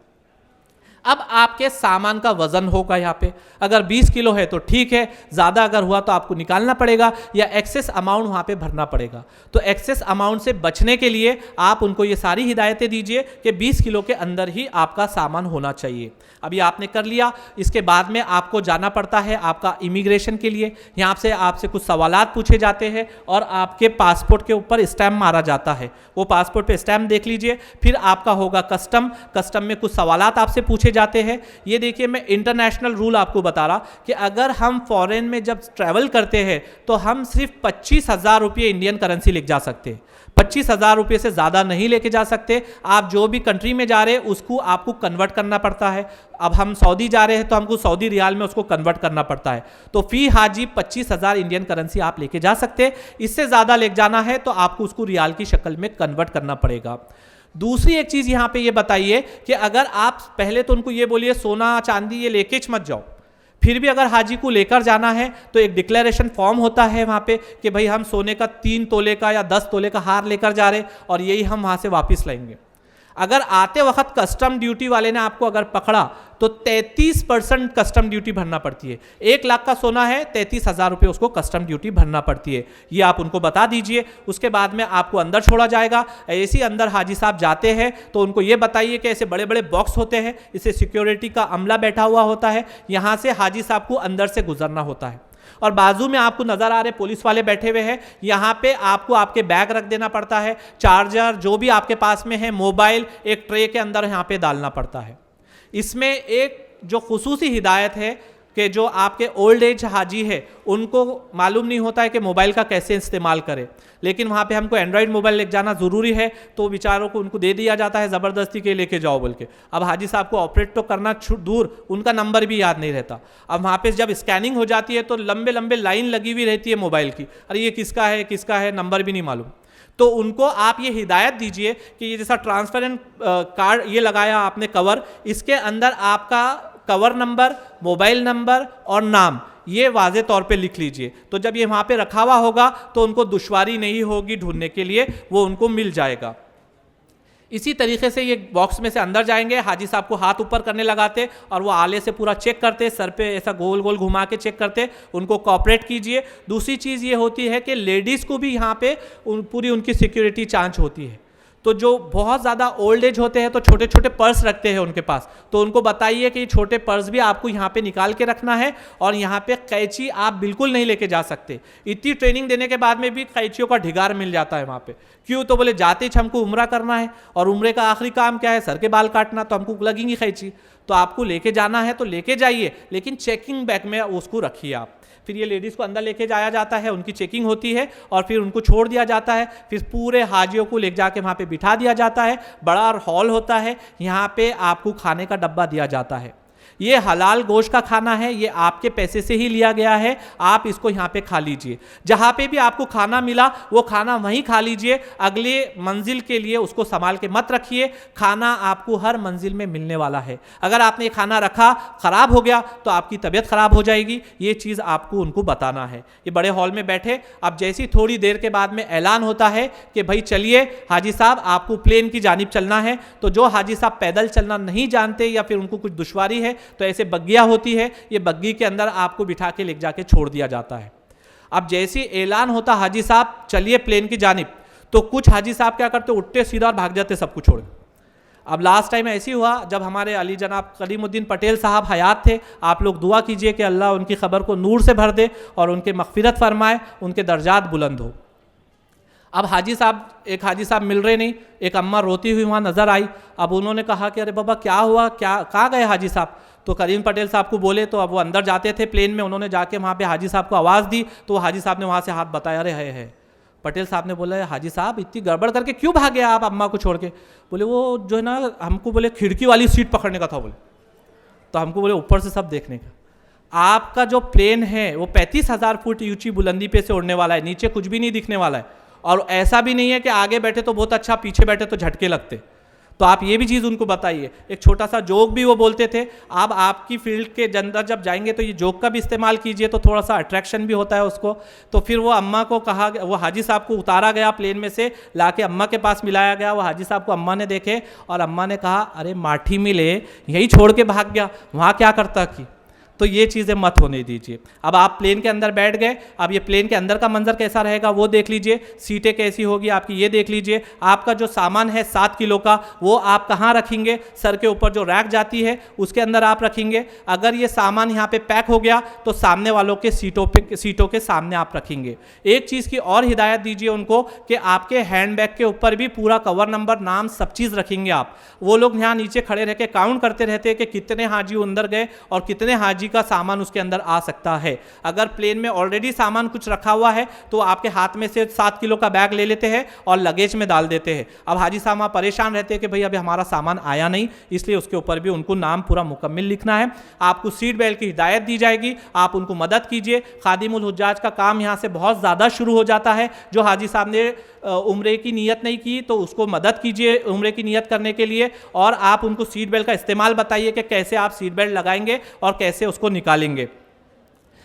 अब आपके सामान का वज़न होगा यहाँ पे, अगर 20 किलो है तो ठीक है, ज़्यादा अगर हुआ तो आपको निकालना पड़ेगा या एक्सेस अमाउंट वहाँ पे भरना पड़ेगा। तो एक्सेस अमाउंट से बचने के लिए आप उनको ये सारी हिदायतें दीजिए कि 20 किलो के अंदर ही आपका सामान होना चाहिए। अभी आपने कर लिया, इसके बाद में आपको जाना पड़ता है आपका इमिग्रेशन के लिए। यहाँ से आपसे कुछ सवालात पूछे जाते हैं और आपके पासपोर्ट के ऊपर स्टैम्प मारा जाता है। वो पासपोर्ट पे स्टैम्प देख लीजिए। फिर आपका होगा कस्टम में कुछ सवालात आपसे पूछे जाते हैं। ये देखिए, मैं इंटरनेशनल रूल आपको बता रहा कि अगर हम फॉरेन में जब ट्रैवल करते हैं तो हम सिर्फ 25,000 रुपये इंडियन करेंसी लेके जा सकते हैं। 25,000 रुपये से ज़्यादा नहीं लेके जा सकते। आप जो भी कंट्री में जा रहे हैं उसको आपको कन्वर्ट करना पड़ता है। अब हम सऊदी जा रहे हैं तो हमको सऊदी रियाल में उसको कन्वर्ट करना पड़ता है। तो फी हाजी 25,000 इंडियन करेंसी आप लेके जा सकते हैं। इससे ज़्यादा लेके जाना है तो आपको उसको रियाल की शक्ल में कन्वर्ट करना पड़ेगा। दूसरी एक चीज़ यहाँ पे ये बताइए कि अगर आप पहले तो उनको ये बोलिए सोना चांदी ये लेके मत जाओ। फिर भी अगर हाजी को लेकर जाना है तो एक डिक्लेरेशन फॉर्म होता है वहाँ पे कि भाई हम सोने का 3 तोले का या 10 तोले का हार लेकर जा रहे और यही हम वहाँ से वापस लाएंगे। अगर आते वक्त कस्टम ड्यूटी वाले ने आपको अगर पकड़ा तो 33% कस्टम ड्यूटी भरना पड़ती है। 1 लाख का सोना है, 33,000 रुपये उसको कस्टम ड्यूटी भरना पड़ती है। ये आप उनको बता दीजिए। उसके बाद में आपको अंदर छोड़ा जाएगा। ऐसे ही अंदर हाजी साहब जाते हैं तो उनको ये बताइए कि ऐसे बड़े बड़े बॉक्स होते हैं, इसे सिक्योरिटी का अमला बैठा हुआ होता है, यहाँ से हाजी साहब को अंदर से गुजरना होता है। और बाजू में आपको नज़र आ रहे पुलिस वाले बैठे हुए हैं, यहाँ पे आपको आपके बैग रख देना पड़ता है, चार्जर जो भी आपके पास में है, मोबाइल एक ट्रे के अंदर यहाँ पे डालना पड़ता है। इसमें एक जो खुसूसी हिदायत है कि जो आपके ओल्ड एज हाजी है उनको मालूम नहीं होता है कि मोबाइल का कैसे इस्तेमाल करें, लेकिन वहाँ पे हमको एंड्रॉयड मोबाइल लेके जाना ज़रूरी है, तो बेचारों को उनको दे दिया जाता है ज़बरदस्ती के लेके जाओ बोल के। अब हाजी साहब को ऑपरेट तो करना दूर, उनका नंबर भी याद नहीं रहता। अब वहाँ पे जब स्कैनिंग हो जाती है तो लंबे लंबे लाइन लगी हुई रहती है मोबाइल की, अरे ये किसका है नंबर भी नहीं मालूम। तो उनको आप ये हिदायत दीजिए कि ये जैसा ट्रांसपेरेंट कार्ड ये लगाया आपने कवर, इसके अंदर आपका कवर नंबर, मोबाइल नंबर और नाम ये वाज़े तौर पे लिख लीजिए। तो जब ये वहाँ पे रखा हुआ होगा तो उनको दुश्वारी नहीं होगी ढूंढने के लिए, वो उनको मिल जाएगा। इसी तरीके से ये बॉक्स में से अंदर जाएंगे, हाजी साहब को हाथ ऊपर करने लगाते और वो आले से पूरा चेक करते, सर पे ऐसा गोल गोल घुमा के चेक करते, उनको कोऑपरेट कीजिए। दूसरी चीज़ ये होती है कि लेडीज़ को भी यहाँ पे पूरी उनकी सिक्योरिटी जांच होती है। तो जो बहुत ज़्यादा ओल्ड एज होते हैं तो छोटे छोटे पर्स रखते हैं उनके पास, तो उनको बताइए कि ये छोटे पर्स भी आपको यहाँ पे निकाल के रखना है और यहाँ पे कैंची आप बिल्कुल नहीं लेके जा सकते। इतनी ट्रेनिंग देने के बाद में भी कैंचियों का ढिगार मिल जाता है वहाँ पे। क्यों? तो बोले जाते ही हमको उम्रा करना है और उम्रे का आखिरी काम क्या है? सर के बाल काटना, तो हमको लगेंगी कैंची। तो आपको लेके जाना है तो लेके जाइए, लेकिन चेकिंग बैग में उसको रखिए आप। फिर ये लेडीज़ को अंदर लेके जाया जाता है, उनकी चेकिंग होती है और फिर उनको छोड़ दिया जाता है। फिर पूरे हाजियों को ले जाके वहाँ पे बिठा दिया जाता है। बड़ा हॉल होता है, यहाँ पे आपको खाने का डब्बा दिया जाता है। ये हलाल गोश्त का खाना है, ये आपके पैसे से ही लिया गया है, आप इसको यहाँ पे खा लीजिए। जहाँ पे भी आपको खाना मिला वो खाना वहीं खा लीजिए, अगले मंजिल के लिए उसको संभाल के मत रखिए। खाना आपको हर मंजिल में मिलने वाला है। अगर आपने खाना रखा, ख़राब हो गया तो आपकी तबीयत ख़राब हो जाएगी। ये चीज़ आपको उनको बताना है। ये बड़े हॉल में बैठे, अब जैसी थोड़ी देर के बाद में ऐलान होता है कि भाई चलिए हाजी साहब आपको प्लेन की जानिब चलना है। तो जो हाजी साहब पैदल चलना नहीं जानते या फिर उनको कुछ दुश्वारी है तो ऐसे बग्गिया होती है, ये बग्गी के अंदर आपको बिठा के ले जाके छोड़ दिया जाता है। अब जैसे ऐलान होता हाजी साहब चलिए प्लेन की जानिब, तो कुछ हाजी साहब क्या करते, उठते सीधा और भाग जाते सब कुछ छोड़। अब लास्ट टाइम ऐसी हुआ जब हमारे अली जनाब कलीमुद्दीन पटेल साहब हयात थे। आप लोग दुआ कीजिए कि अल्लाह उनकी खबर को नूर से भर दे और उनके मग़फ़िरत फरमाए, उनके दर्जात बुलंद हो। अब एक हाजी साहब मिल रहे नहीं, एक अम्मा रोती हुई वहाँ नज़र आई। अब उन्होंने कहा कि अरे बाबा क्या हुआ, कहाँ गए हाजी साहब? तो करीम पटेल साहब को बोले, तो अब वो अंदर जाते थे प्लेन में, उन्होंने जाके वहाँ पे हाजी साहब को आवाज़ दी, तो वो हाजी साहब ने वहाँ से हाथ बताया, अरे है। पटेल साहब ने बोला हाजी साहब इतनी गड़बड़ करके क्यों भागे आप अम्मा को छोड़ के? बोले वो जो है ना हमको बोले खिड़की वाली सीट पकड़ने का था, बोले तो हमको बोले ऊपर से सब देखने का। आपका जो प्लेन है वो 35,000 फुट ऊंची बुलंदी पे से उड़ने वाला है, नीचे कुछ भी नहीं दिखने वाला है। और ऐसा भी नहीं है कि आगे बैठे तो बहुत अच्छा, पीछे बैठे तो झटके लगते। तो आप ये भी चीज़ उनको बताइए। एक छोटा सा जोक भी वो बोलते थे, आप आपकी फील्ड के अंदर जब जाएंगे तो ये जोक का भी इस्तेमाल कीजिए, तो थोड़ा सा अट्रैक्शन भी होता है उसको। तो फिर वो अम्मा को कहा, वो हाजी साहब को उतारा गया प्लेन में से, लाके अम्मा के पास मिलाया गया। वो हाजी साहब को अम्मा ने देखे और अम्मा ने कहा अरे माठी मिले, यही छोड़ के भाग गया, वहाँ क्या करता कि। तो ये चीज़ें मत होने दीजिए। अब आप प्लेन के अंदर बैठ गए, अब ये प्लेन के अंदर का मंजर कैसा रहेगा वो देख लीजिए, सीटें कैसी होगी आपकी ये देख लीजिए। आपका जो सामान है 7 किलो का, वो आप कहाँ रखेंगे? सर के ऊपर जो रैक जाती है उसके अंदर आप रखेंगे। अगर ये सामान यहाँ पे पैक हो गया तो सामने वालों के सीटों के सामने आप रखेंगे। एक चीज़ की और हिदायत दीजिए उनको कि आपके हैंडबैग के ऊपर भी पूरा कवर नंबर, नाम, सब चीज़ रखेंगे आप। वो लोग यहाँ नीचे खड़े रह के काउंट करते रहते हैं कि कितने हाजी अंदर गए और कितने हाजी का सामान उसके अंदर आ सकता है। अगर प्लेन में ऑलरेडी सामान कुछ रखा हुआ है तो आपके हाथ में से 7 किलो का बैग ले लेते हैं और लगेज में डाल देते हैं। अब हाजी साहब परेशान रहते हैं कि भाई अभी हमारा सामान आया नहीं, इसलिए उसके ऊपर भी उनको नाम पूरा मुकम्मल लिखना है। आपको सीट बेल्ट की हिदायत दी जाएगी, आप उनको मदद कीजिए। खादिमुल हुज्जाज का काम यहाँ से बहुत ज़्यादा शुरू हो जाता है। जो हाजी साहब ने उम्रे की नीयत नहीं की तो उसको मदद कीजिए उम्रे की नीयत करने के लिए, और आप उनको सीट बेल्ट का इस्तेमाल बताइए कि कैसे आप सीट बेल्ट लगाएंगे और कैसे उसको निकालेंगे।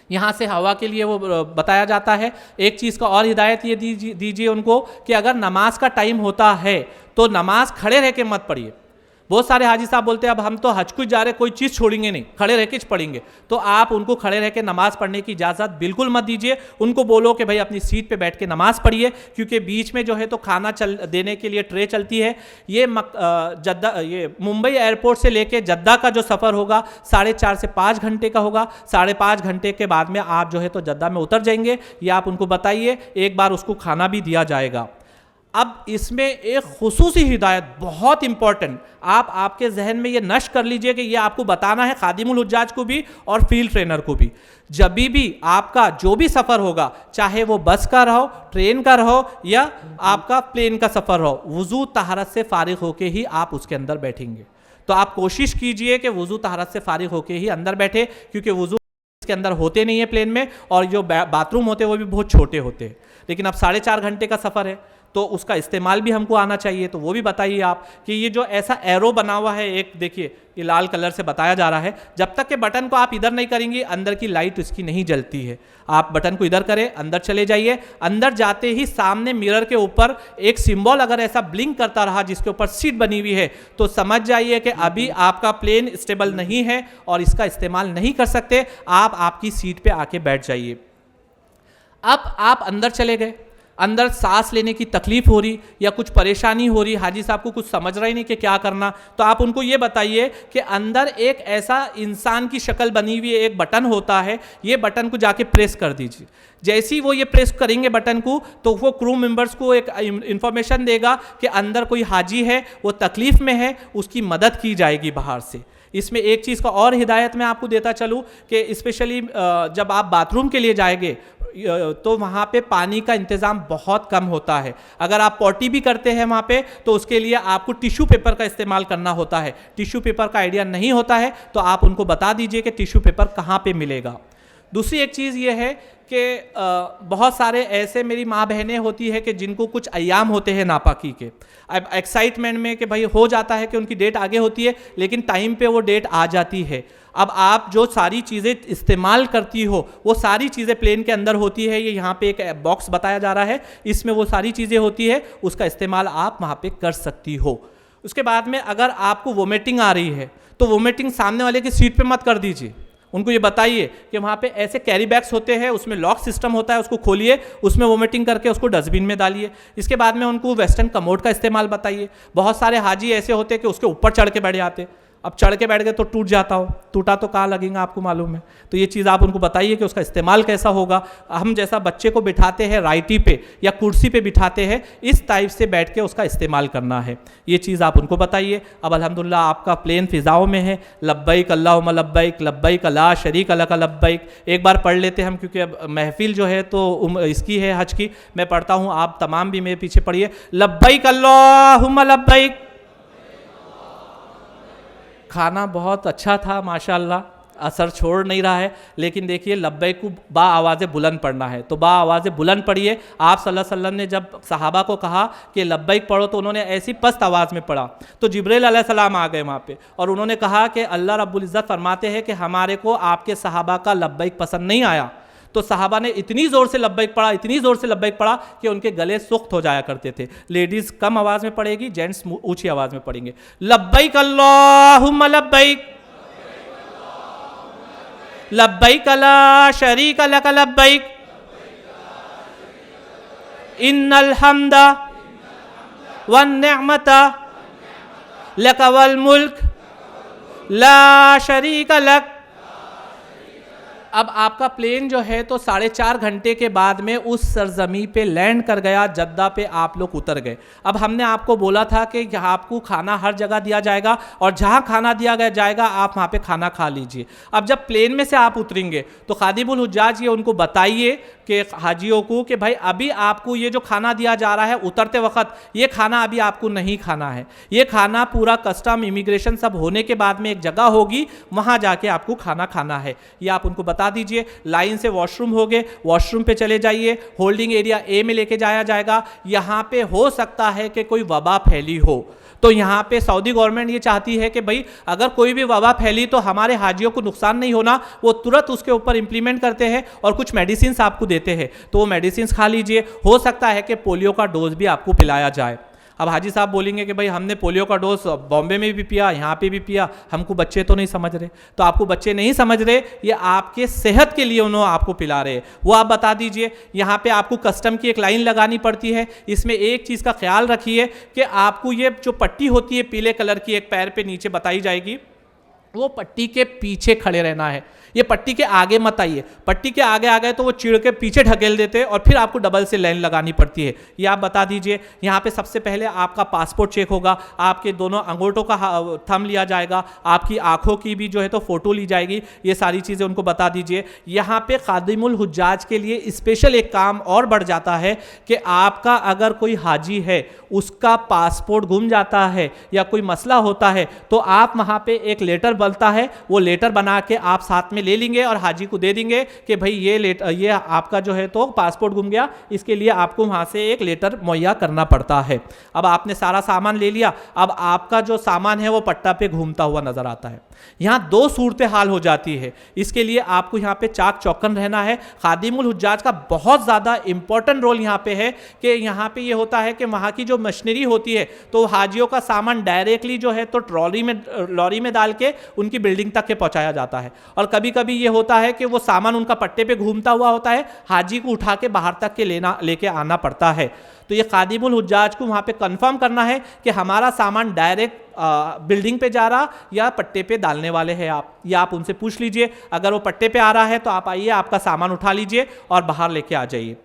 यहाँ से हवा के लिए वो बताया जाता है। एक चीज़ का और हिदायत ये दीजिए उनको कि अगर नमाज का टाइम होता है तो नमाज खड़े रह के मत पढ़िए। बहुत सारे हाजी साहब बोलते हैं अब हम तो हज को जा रहे, कोई चीज़ छोड़ेंगे नहीं, खड़े रह के पढ़ेंगे। तो आप उनको खड़े रह के नमाज पढ़ने की इजाज़त बिल्कुल मत दीजिए। उनको बोलो कि भाई अपनी सीट पे बैठ के नमाज पढ़िए, क्योंकि बीच में जो है तो खाना देने के लिए ट्रे चलती है। ये मुंबई एयरपोर्ट से लेके जद्दा का जो सफ़र होगा 4.5 से 5 घंटे का होगा। 5.5 घंटे के बाद में आप जो है तो जद्दा में उतर जाएंगे। ये आप उनको बताइए, एक बार उसको खाना भी दिया जाएगा। अब इसमें एक खुसूसी हिदायत बहुत इंपॉर्टेंट, आप आपके जहन में ये नश कर लीजिए कि ये आपको बताना है खादिमुल हुज्जाज को भी और फील्ड ट्रेनर को भी। जब भी आपका जो भी सफ़र होगा, चाहे वो बस का रहो, ट्रेन का रहो या आपका प्लेन का सफ़र रहो, वुज़ू तहारत से फारिग होके ही आप उसके अंदर बैठेंगे। तो आप कोशिश कीजिए कि वुज़ू तहारत से फारिग होके ही अंदर बैठे, क्योंकि वुज़ू के अंदर होते नहीं है प्लेन में, और जो बाथरूम होते हैं वो भी बहुत छोटे होते हैं। लेकिन अब 4.5 घंटे का सफ़र है तो उसका इस्तेमाल भी हमको आना चाहिए। तो वो भी बताइए आप कि ये जो ऐसा एरो बना हुआ है, एक देखिए ये लाल कलर से बताया जा रहा है, जब तक के बटन को आप इधर नहीं करेंगे अंदर की लाइट इसकी नहीं जलती है। आप बटन को इधर करें, अंदर चले जाइए। अंदर जाते ही सामने मिरर के ऊपर एक सिंबल अगर ऐसा ब्लिंक करता रहा जिसके ऊपर सीट बनी हुई है, तो समझ जाइए कि अभी आपका प्लेन स्टेबल नहीं है और इसका इस्तेमाल नहीं कर सकते। आप आपकी सीट पे आके बैठ जाइए। अब आप अंदर चले गए, अंदर सांस लेने की तकलीफ हो रही या कुछ परेशानी हो रही, हाजी साहब को कुछ समझ रहा ही नहीं कि क्या करना, तो आप उनको ये बताइए कि अंदर एक ऐसा इंसान की शक्ल बनी हुई है, एक बटन होता है, ये बटन को जाके प्रेस कर दीजिए। जैसे ही वो ये प्रेस करेंगे बटन को, तो वो क्रू मेंबर्स को एक इंफॉर्मेशन देगा कि अंदर कोई हाजी है, वो तकलीफ़ में है, उसकी मदद की जाएगी बाहर से। इसमें एक चीज़ का और हिदायत मैं आपको देता चलूँ कि स्पेशली जब आप बाथरूम के लिए जाएंगे तो वहाँ पे पानी का इंतज़ाम बहुत कम होता है। अगर आप पॉटी भी करते हैं वहाँ पे, तो उसके लिए आपको टिश्यू पेपर का इस्तेमाल करना होता है। टिश्यू पेपर का आइडिया नहीं होता है तो आप उनको बता दीजिए कि टिश्यू पेपर कहाँ पे मिलेगा। दूसरी एक चीज़ ये है कि बहुत सारे ऐसे मेरी माँ बहनें होती है कि जिनको कुछ अय्याम होते हैं नापाकी के, अब एक्साइटमेंट में कि भाई हो जाता है कि उनकी डेट आगे होती है, लेकिन टाइम पे वो डेट आ जाती है। अब आप जो सारी चीज़ें इस्तेमाल करती हो वो सारी चीज़ें प्लेन के अंदर होती है। ये यहाँ पे एक बॉक्स बताया जा रहा है, इसमें वो सारी चीज़ें होती है, उसका इस्तेमाल आप वहाँ पे कर सकती हो। उसके बाद में अगर आपको वोमिटिंग आ रही है तो वोमिटिंग सामने वाले की सीट पे मत कर दीजिए। उनको ये बताइए कि वहाँ पे ऐसे कैरी बैग्स होते हैं, उसमें लॉक सिस्टम होता है, उसको खोलिए, उसमें वोमिटिंग करके उसको डस्टबिन में डालिए। इसके बाद में उनको वेस्टर्न कमोड का इस्तेमाल बताइए। बहुत सारे हाजी ऐसे होते हैं कि उसके ऊपर चढ़ के बैठ जाते, अब चढ़ के बैठ गए तो टूट जाता हो, टूटा तो कहाँ लगेगा आपको मालूम है। तो ये चीज़ आप उनको बताइए कि उसका इस्तेमाल कैसा होगा। हम जैसा बच्चे को बिठाते हैं राइटी पे या कुर्सी पे बिठाते हैं, इस टाइप से बैठ के उसका इस्तेमाल करना है। ये चीज़ आप उनको बताइए। अब अल्हम्दुलिल्लाह आपका प्लेन फ़िज़ाओं में है। लब्बैक अल्लाहुम्मा लब्बैक लब्बैक ला शरीक लक लब्बैक। एक बार पढ़ लेते हैं हम, क्योंकि अब महफिल जो है तो इसकी है हज की। मैं पढ़ता हूँ, आप तमाम भी मेरे पीछे पढ़िए। लब्बैक अल्लाहुम्मा लब्बैक। खाना बहुत अच्छा था माशाल्लाह, असर छोड़ नहीं रहा है, लेकिन देखिए लब्बैक को बा आवाज़ें बुलंद पढ़ना है, तो बा आवाज़ें बुलंद पढ़िए। आप सल्लल्लाहु अलैहि वसल्लम ने जब सहाबा को कहा कि लब्बैक पढ़ो तो उन्होंने ऐसी पस्त आवाज़ में पढ़ा, तो जिब्रील अलैहिस्सलाम आ गए वहाँ पे और उन्होंने कहा कि अल्लाह रब्बुल इज़्ज़त फरमाते हैं कि हमारे को आपके सहाबा का लब्बैक पसंद नहीं आया। तो सहाबा ने इतनी ज़ोर से लब्बैक पढ़ा, इतनी ज़ोर से लब्बैक पढ़ा कि उनके गले सुख्त हो जाया करते थे। लेडीज़ कम आवाज़ में पढ़ेगी, जेंट्स ऊंची आवाज़ में पढ़ेंगे। लब्बैक अल्लाहुम्मा लब्बैक लब्बैक ला शरीक लक लब्बैक इन्नल हम्दा वन निअमता लक वल मुल्क ला शरीक लक। अब आपका प्लेन जो है तो 4.5 घंटे के बाद में उस सरजमी पे लैंड कर गया, जद्दा पे आप लोग उतर गए। अब हमने आपको बोला था कि आपको खाना हर जगह दिया जाएगा और जहाँ खाना दिया गया जाएगा आप वहाँ पे खाना खा लीजिए। अब जब प्लेन में से आप उतरेंगे तो खादिमुल हुज्जाज ये उनको बताइए कि हाजियों को कि भाई अभी आपको ये जो खाना दिया जा रहा है उतरते वक्त, ये खाना अभी आपको नहीं खाना है। ये खाना पूरा कस्टम इमिग्रेशन सब होने के बाद में एक जगह होगी, वहाँ जाके आपको खाना खाना है। ये आप उनको बता दीजिए। लाइन से वॉशरूम हो गए, वॉशरूम पे चले जाइए, होल्डिंग एरिया ए में लेके जाया जाएगा। यहाँ पे हो सकता है कि कोई वबा फैली हो, तो यहाँ पे सऊदी गवर्नमेंट ये चाहती है कि भाई अगर कोई भी वबा फैली तो हमारे हाजियों को नुकसान नहीं होना, वो तुरंत उसके ऊपर इम्प्लीमेंट करते हैं और कुछ मेडिसिन आपको देते हैं, तो वो मेडिसिन खा लीजिए। हो सकता है कि पोलियो का डोज भी आपको पिलाया जाए। अब हाजी साहब बोलेंगे कि भाई हमने पोलियो का डोज बॉम्बे में भी पिया, यहाँ पे भी पिया, हमको बच्चे तो नहीं समझ रहे। तो आपको बच्चे नहीं समझ रहे, ये आपके सेहत के लिए उन्होंने आपको पिला रहे, वो आप बता दीजिए। यहाँ पे आपको कस्टम की एक लाइन लगानी पड़ती है। इसमें एक चीज़ का ख्याल रखिए कि आपको ये जो पट्टी होती है पीले कलर की, एक पैर पे नीचे बताई जाएगी, वो पट्टी के पीछे खड़े रहना है, ये पट्टी के आगे मत आइए। पट्टी के आगे आ गए तो वो चिड़ के पीछे ढकेल देते हैं और फिर आपको डबल से लाइन लगानी पड़ती है। ये आप बता दीजिए। यहाँ पे सबसे पहले आपका पासपोर्ट चेक होगा, आपके दोनों अंगूठों का थंब लिया जाएगा, आपकी आंखों की भी जो है तो फोटो ली जाएगी। ये सारी चीज़ें उनको बता दीजिए। यहाँ पे खादिमुल हुज्जाज के लिए स्पेशल एक काम और बढ़ जाता है कि आपका अगर कोई हाजी है उसका पासपोर्ट गुम जाता है या कोई मसला होता है तो आप वहाँ पे एक लेटर बनता है, वो लेटर बना के आप साथ में ले लेंगे और हाजी को दे देंगे कि भाई ये आपका जो है तो पासपोर्ट गुम गया, इसके लिए आपको वहाँ से एक लेटर मुहैया करना पड़ता है। अब आपने सारा सामान ले लिया, अब आपका जो सामान है वो पट्टा पे घूमता हुआ नजर आता है। यहाँ दो सूरत हाल हो जाती है, इसके लिए आपको यहाँ पे चाक चौकन रहना है। खादिमुल हुज्जाज का बहुत ज़्यादा इंपॉर्टेंट रोल यहाँ पे है कि यहाँ पे ये होता है कि वहाँ की जो मशीनरी होती है तो हाजियों का सामान डायरेक्टली जो है तो लॉरी में डाल के उनकी बिल्डिंग तक के पहुँचाया जाता है। और कभी कभी ये होता है कि वो सामान उनका पट्टे पे घूमता हुआ होता है, हाजी को उठा के बाहर तक के लेके आना पड़ता है। तो ये खादिमुल हुज्जाज को वहाँ पे कंफर्म करना है कि हमारा सामान डायरेक्ट बिल्डिंग पे जा रहा या पट्टे पे डालने वाले हैं आप, या आप उनसे पूछ लीजिए। अगर वो पट्टे पे आ रहा है तो आप आइए, आपका सामान उठा लीजिए और बाहर लेके आ जाइए।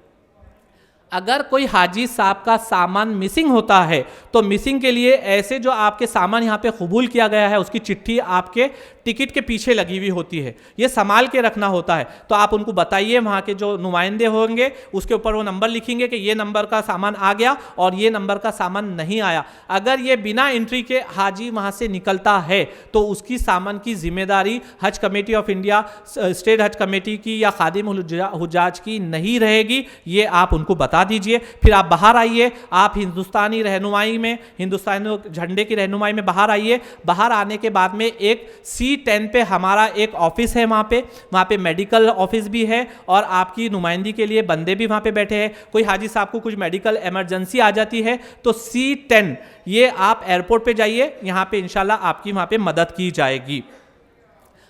अगर कोई हाजी साहब का सामान मिसिंग होता है तो मिसिंग के लिए ऐसे जो आपके सामान यहाँ पे कबूल किया गया है उसकी चिट्ठी आपके टिकट के पीछे लगी हुई होती है, ये संभाल के रखना होता है। तो आप उनको बताइए, वहाँ के जो नुमाइंदे होंगे उसके ऊपर वो नंबर लिखेंगे कि ये नंबर का सामान आ गया और ये नंबर का सामान नहीं आया। अगर ये बिना एंट्री के हाजी वहाँ से निकलता है तो उसकी सामान की जिम्मेदारी हज कमेटी ऑफ इंडिया, स्टेट हज कमेटी की या खादिमुल हुज्जाज की नहीं रहेगी, ये आप उनको बता दीजिए। फिर आप बाहर आइए, आप हिंदुस्तानी रहनुमाई में, हिंदुस्तानी झंडे की रहनुमाई में बाहर आइए। बाहर आने के बाद में एक C10 पे हमारा एक ऑफिस है, वहाँ पे मेडिकल ऑफिस भी है और आपकी नुमाइंदगी के लिए बंदे भी वहाँ पे बैठे हैं। कोई हाजी साहब को कुछ मेडिकल इमरजेंसी आ जाती है तो C10 ये आप एयरपोर्ट पे जाइए, यहाँ पे इंशाल्लाह आपकी वहाँ पे मदद की जाएगी।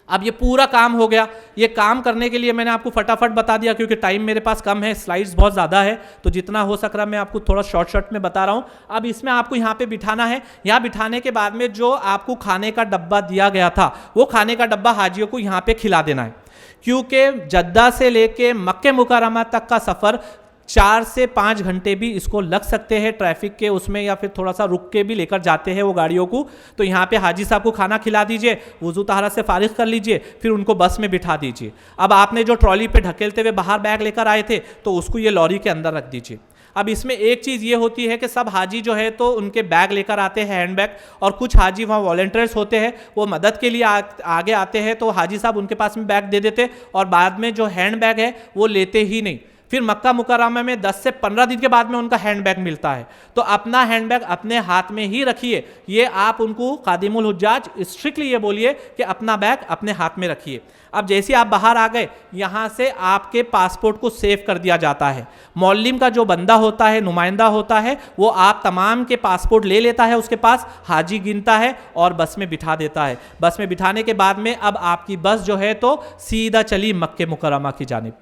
अब ये पूरा काम हो गया। ये काम करने के लिए मैंने आपको फटाफट बता दिया क्योंकि टाइम मेरे पास कम है, स्लाइड्स बहुत ज़्यादा है, तो जितना हो सक रहा मैं आपको थोड़ा शॉर्ट में बता रहा हूँ। अब इसमें आपको यहाँ पे बिठाना है। यहाँ बिठाने के बाद में जो आपको खाने का डब्बा दिया गया था वो खाने का डब्बा हाजियों को यहाँ पे खिला देना है, क्योंकि जद्दा से लेके मक्के मुकर्रमा तक का सफ़र 4 से 5 घंटे भी इसको लग सकते हैं ट्रैफिक के उसमें, या फिर थोड़ा सा रुक के भी लेकर जाते हैं वो गाड़ियों को। तो यहाँ पे हाजी साहब को खाना खिला दीजिए, वुजू तहरा से फारिग कर लीजिए, फिर उनको बस में बिठा दीजिए। अब आपने जो ट्रॉली पे ढकेलते हुए बाहर बैग लेकर आए थे तो उसको ये लॉरी के अंदर रख दीजिए। अब इसमें एक चीज़ ये होती है कि सब हाजी जो है तो उनके बैग लेकर आते हैं, हैंड बैग, और कुछ हाजी वहाँ वॉलंटियर्स होते हैं, वो मदद के लिए आगे आते हैं, तो हाजी साहब उनके पास में बैग दे देते और बाद में जो हैंड बैग है वो लेते ही नहीं। फिर मक्का मुकर्रमा में 10 से 15 दिन के बाद में उनका हैंड बैग मिलता है, तो अपना हैंड बैग अपने हाथ में ही रखिए। ये आप उनको खादिमुल हुज्जाज स्ट्रिक्टली ये बोलिए कि अपना बैग अपने हाथ में रखिए। अब जैसे आप बाहर आ गए, यहाँ से आपके पासपोर्ट को सेव कर दिया जाता है। मौल्लिम का जो बंदा होता है, नुमाइंदा होता है, वो आप तमाम के पासपोर्ट ले लेता है उसके पास, हाजी गिनता है और बस में बिठा देता है। बस में बिठाने के बाद में अब आपकी बस जो है तो सीधा चली मक्के मुकर्रमा की जानिब।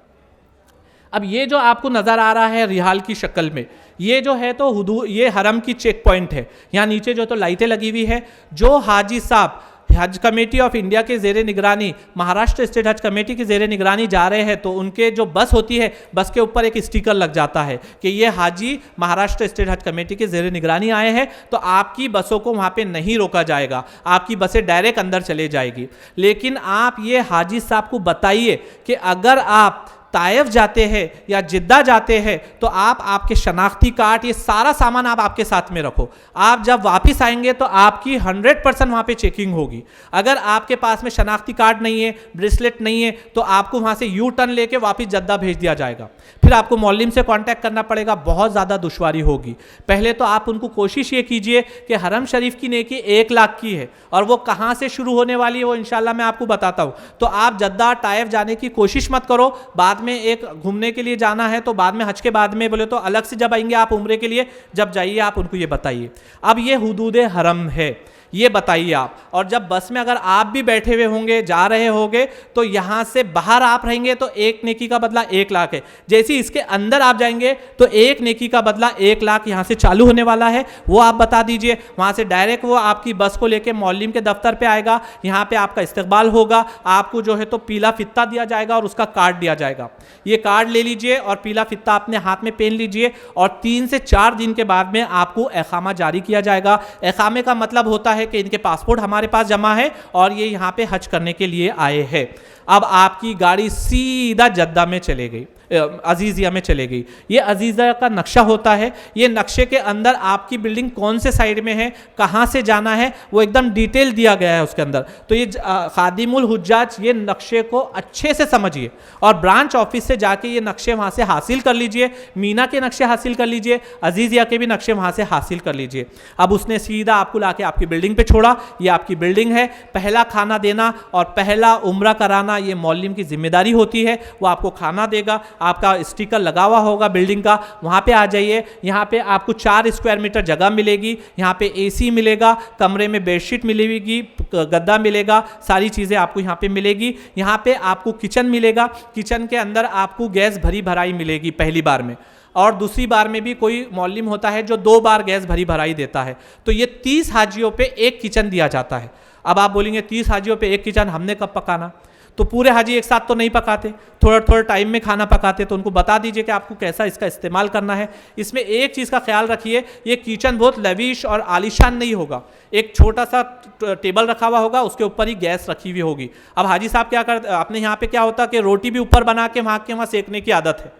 अब ये जो आपको नज़र आ रहा है रिहाल की शक्ल में, ये जो है तो ये हरम की चेक पॉइंट है। यहाँ नीचे जो तो लाइटें लगी हुई है। जो हाजी साहब हज कमेटी ऑफ इंडिया के ज़ेरे निगरानी, महाराष्ट्र स्टेट हज कमेटी के ज़ेरे निगरानी जा रहे हैं तो उनके जो बस होती है, बस के ऊपर एक स्टिकर लग जाता है कि ये हाजी महाराष्ट्र स्टेट हज कमेटी के ज़ेरे निगरानी आए हैं, तो आपकी बसों को वहाँ पे नहीं रोका जाएगा, आपकी बसें डायरेक्ट अंदर चले जाएगी। लेकिन आप ये हाजी साहब को बताइए कि अगर आप ताइफ जाते हैं या जिद्दा जाते हैं तो आप आपके शनाख्ती कार्ड, ये सारा सामान आप आपके साथ में रखो। आप जब वापस आएंगे तो आपकी 100% वहाँ पे चेकिंग होगी। अगर आपके पास में शनाख्ती कार्ड नहीं है, ब्रेसलेट नहीं है, तो आपको वहाँ से यू टर्न लेके वापस जद्दा भेज दिया जाएगा। फिर आपको मौल्लिम से कांटेक्ट करना पड़ेगा, बहुत ज़्यादा दुश्वारी होगी। पहले तो आप उनको कोशिश ये कीजिए कि हरम शरीफ की नेकी 1 लाख की है और वो कहाँ से शुरू होने वाली है वो इंशाल्लाह मैं आपको बताता हूँ। तो आप जद्दा ताइफ जाने की कोशिश मत करो, बाद में एक घूमने के लिए जाना है तो बाद में हज के बाद में बोले तो अलग से जब आएंगे आप उम्रे के लिए, जब जाइए आप उनको ये बताइए। अब ये हुदूद हरम है, ये बताइए आप। और जब बस में अगर आप भी बैठे हुए होंगे, जा रहे होंगे, तो यहाँ से बाहर आप रहेंगे तो एक नेकी का बदला 1 लाख है। जैसे ही इसके अंदर आप जाएंगे तो एक नेकी का बदला 1 लाख यहाँ से चालू होने वाला है, वो आप बता दीजिए। वहाँ से डायरेक्ट वो आपकी बस को लेके मौलिम के दफ्तर पे आएगा, यहाँ पे आपका इस्तकबाल होगा, आपको जो है तो पीला फित्ता दिया जाएगा और उसका कार्ड दिया जाएगा। ये कार्ड ले लीजिए और पीला फित्ता अपने हाथ में पहन लीजिए और 3 से 4 दिन के बाद में आपको इकामा जारी किया जाएगा। इकामे का मतलब होता है कि इनके पासपोर्ट हमारे पास जमा है और ये यहाँ पे हज करने के लिए आए हैं। अब आपकी गाड़ी सीधा जद्दा में चले गई, अजीज़िया में चले गई। ये अजीज़िया का नक्शा होता है, ये नक्शे के अंदर आपकी बिल्डिंग कौन से साइड में है, कहाँ से जाना है, वो एकदम डिटेल दिया गया है उसके अंदर। तो ये खादिमुल हुज्जाज ये नक्शे को अच्छे से समझिए और ब्रांच ऑफिस से जाके ये नक्शे वहाँ से हासिल कर लीजिए। मीना के नक्शे हासिल कर लीजिए, अजीज़िया के भी नक्शे वहाँ से हासिल कर लीजिए। अब उसने सीधा आपको लाके आपकी बिल्डिंग पे छोड़ा, ये आपकी बिल्डिंग है। पहला खाना देना और पहला उम्रा कराना ये मौलिम की जिम्मेदारी होती है, वो आपको खाना देगा। आपका स्टिकर लगा हुआ होगा बिल्डिंग का, वहाँ पे आ जाइए। यहाँ पे आपको 4 स्क्वायर मीटर जगह मिलेगी, यहाँ पे एसी मिलेगा, कमरे में बेडशीट मिलेगी, गद्दा मिलेगा, सारी चीज़ें आपको यहाँ पे मिलेगी। यहाँ पे आपको किचन मिलेगा, किचन के अंदर आपको गैस भरी भराई मिलेगी पहली बार में, और दूसरी बार में भी कोई मौलिम होता है जो 2 बार गैस भरी भराई देता है। तो ये 30 हाजियों पे एक किचन दिया जाता है। अब आप बोलेंगे 30 हाजियों पे एक किचन, हमने कब पकाना? तो पूरे हाजी एक साथ तो नहीं पकाते, थोड़ा थोड़ा टाइम में खाना पकाते। तो उनको बता दीजिए कि आपको कैसा इसका इस्तेमाल करना है। इसमें एक चीज़ का ख्याल रखिए, ये किचन बहुत लविश और आलीशान नहीं होगा। एक छोटा सा टेबल रखा हुआ होगा, उसके ऊपर ही गैस रखी हुई होगी। अब हाजी साहब क्या करते, अपने यहाँ पे क्या होता कि रोटी भी ऊपर बना के वहाँ सेकने की आदत है,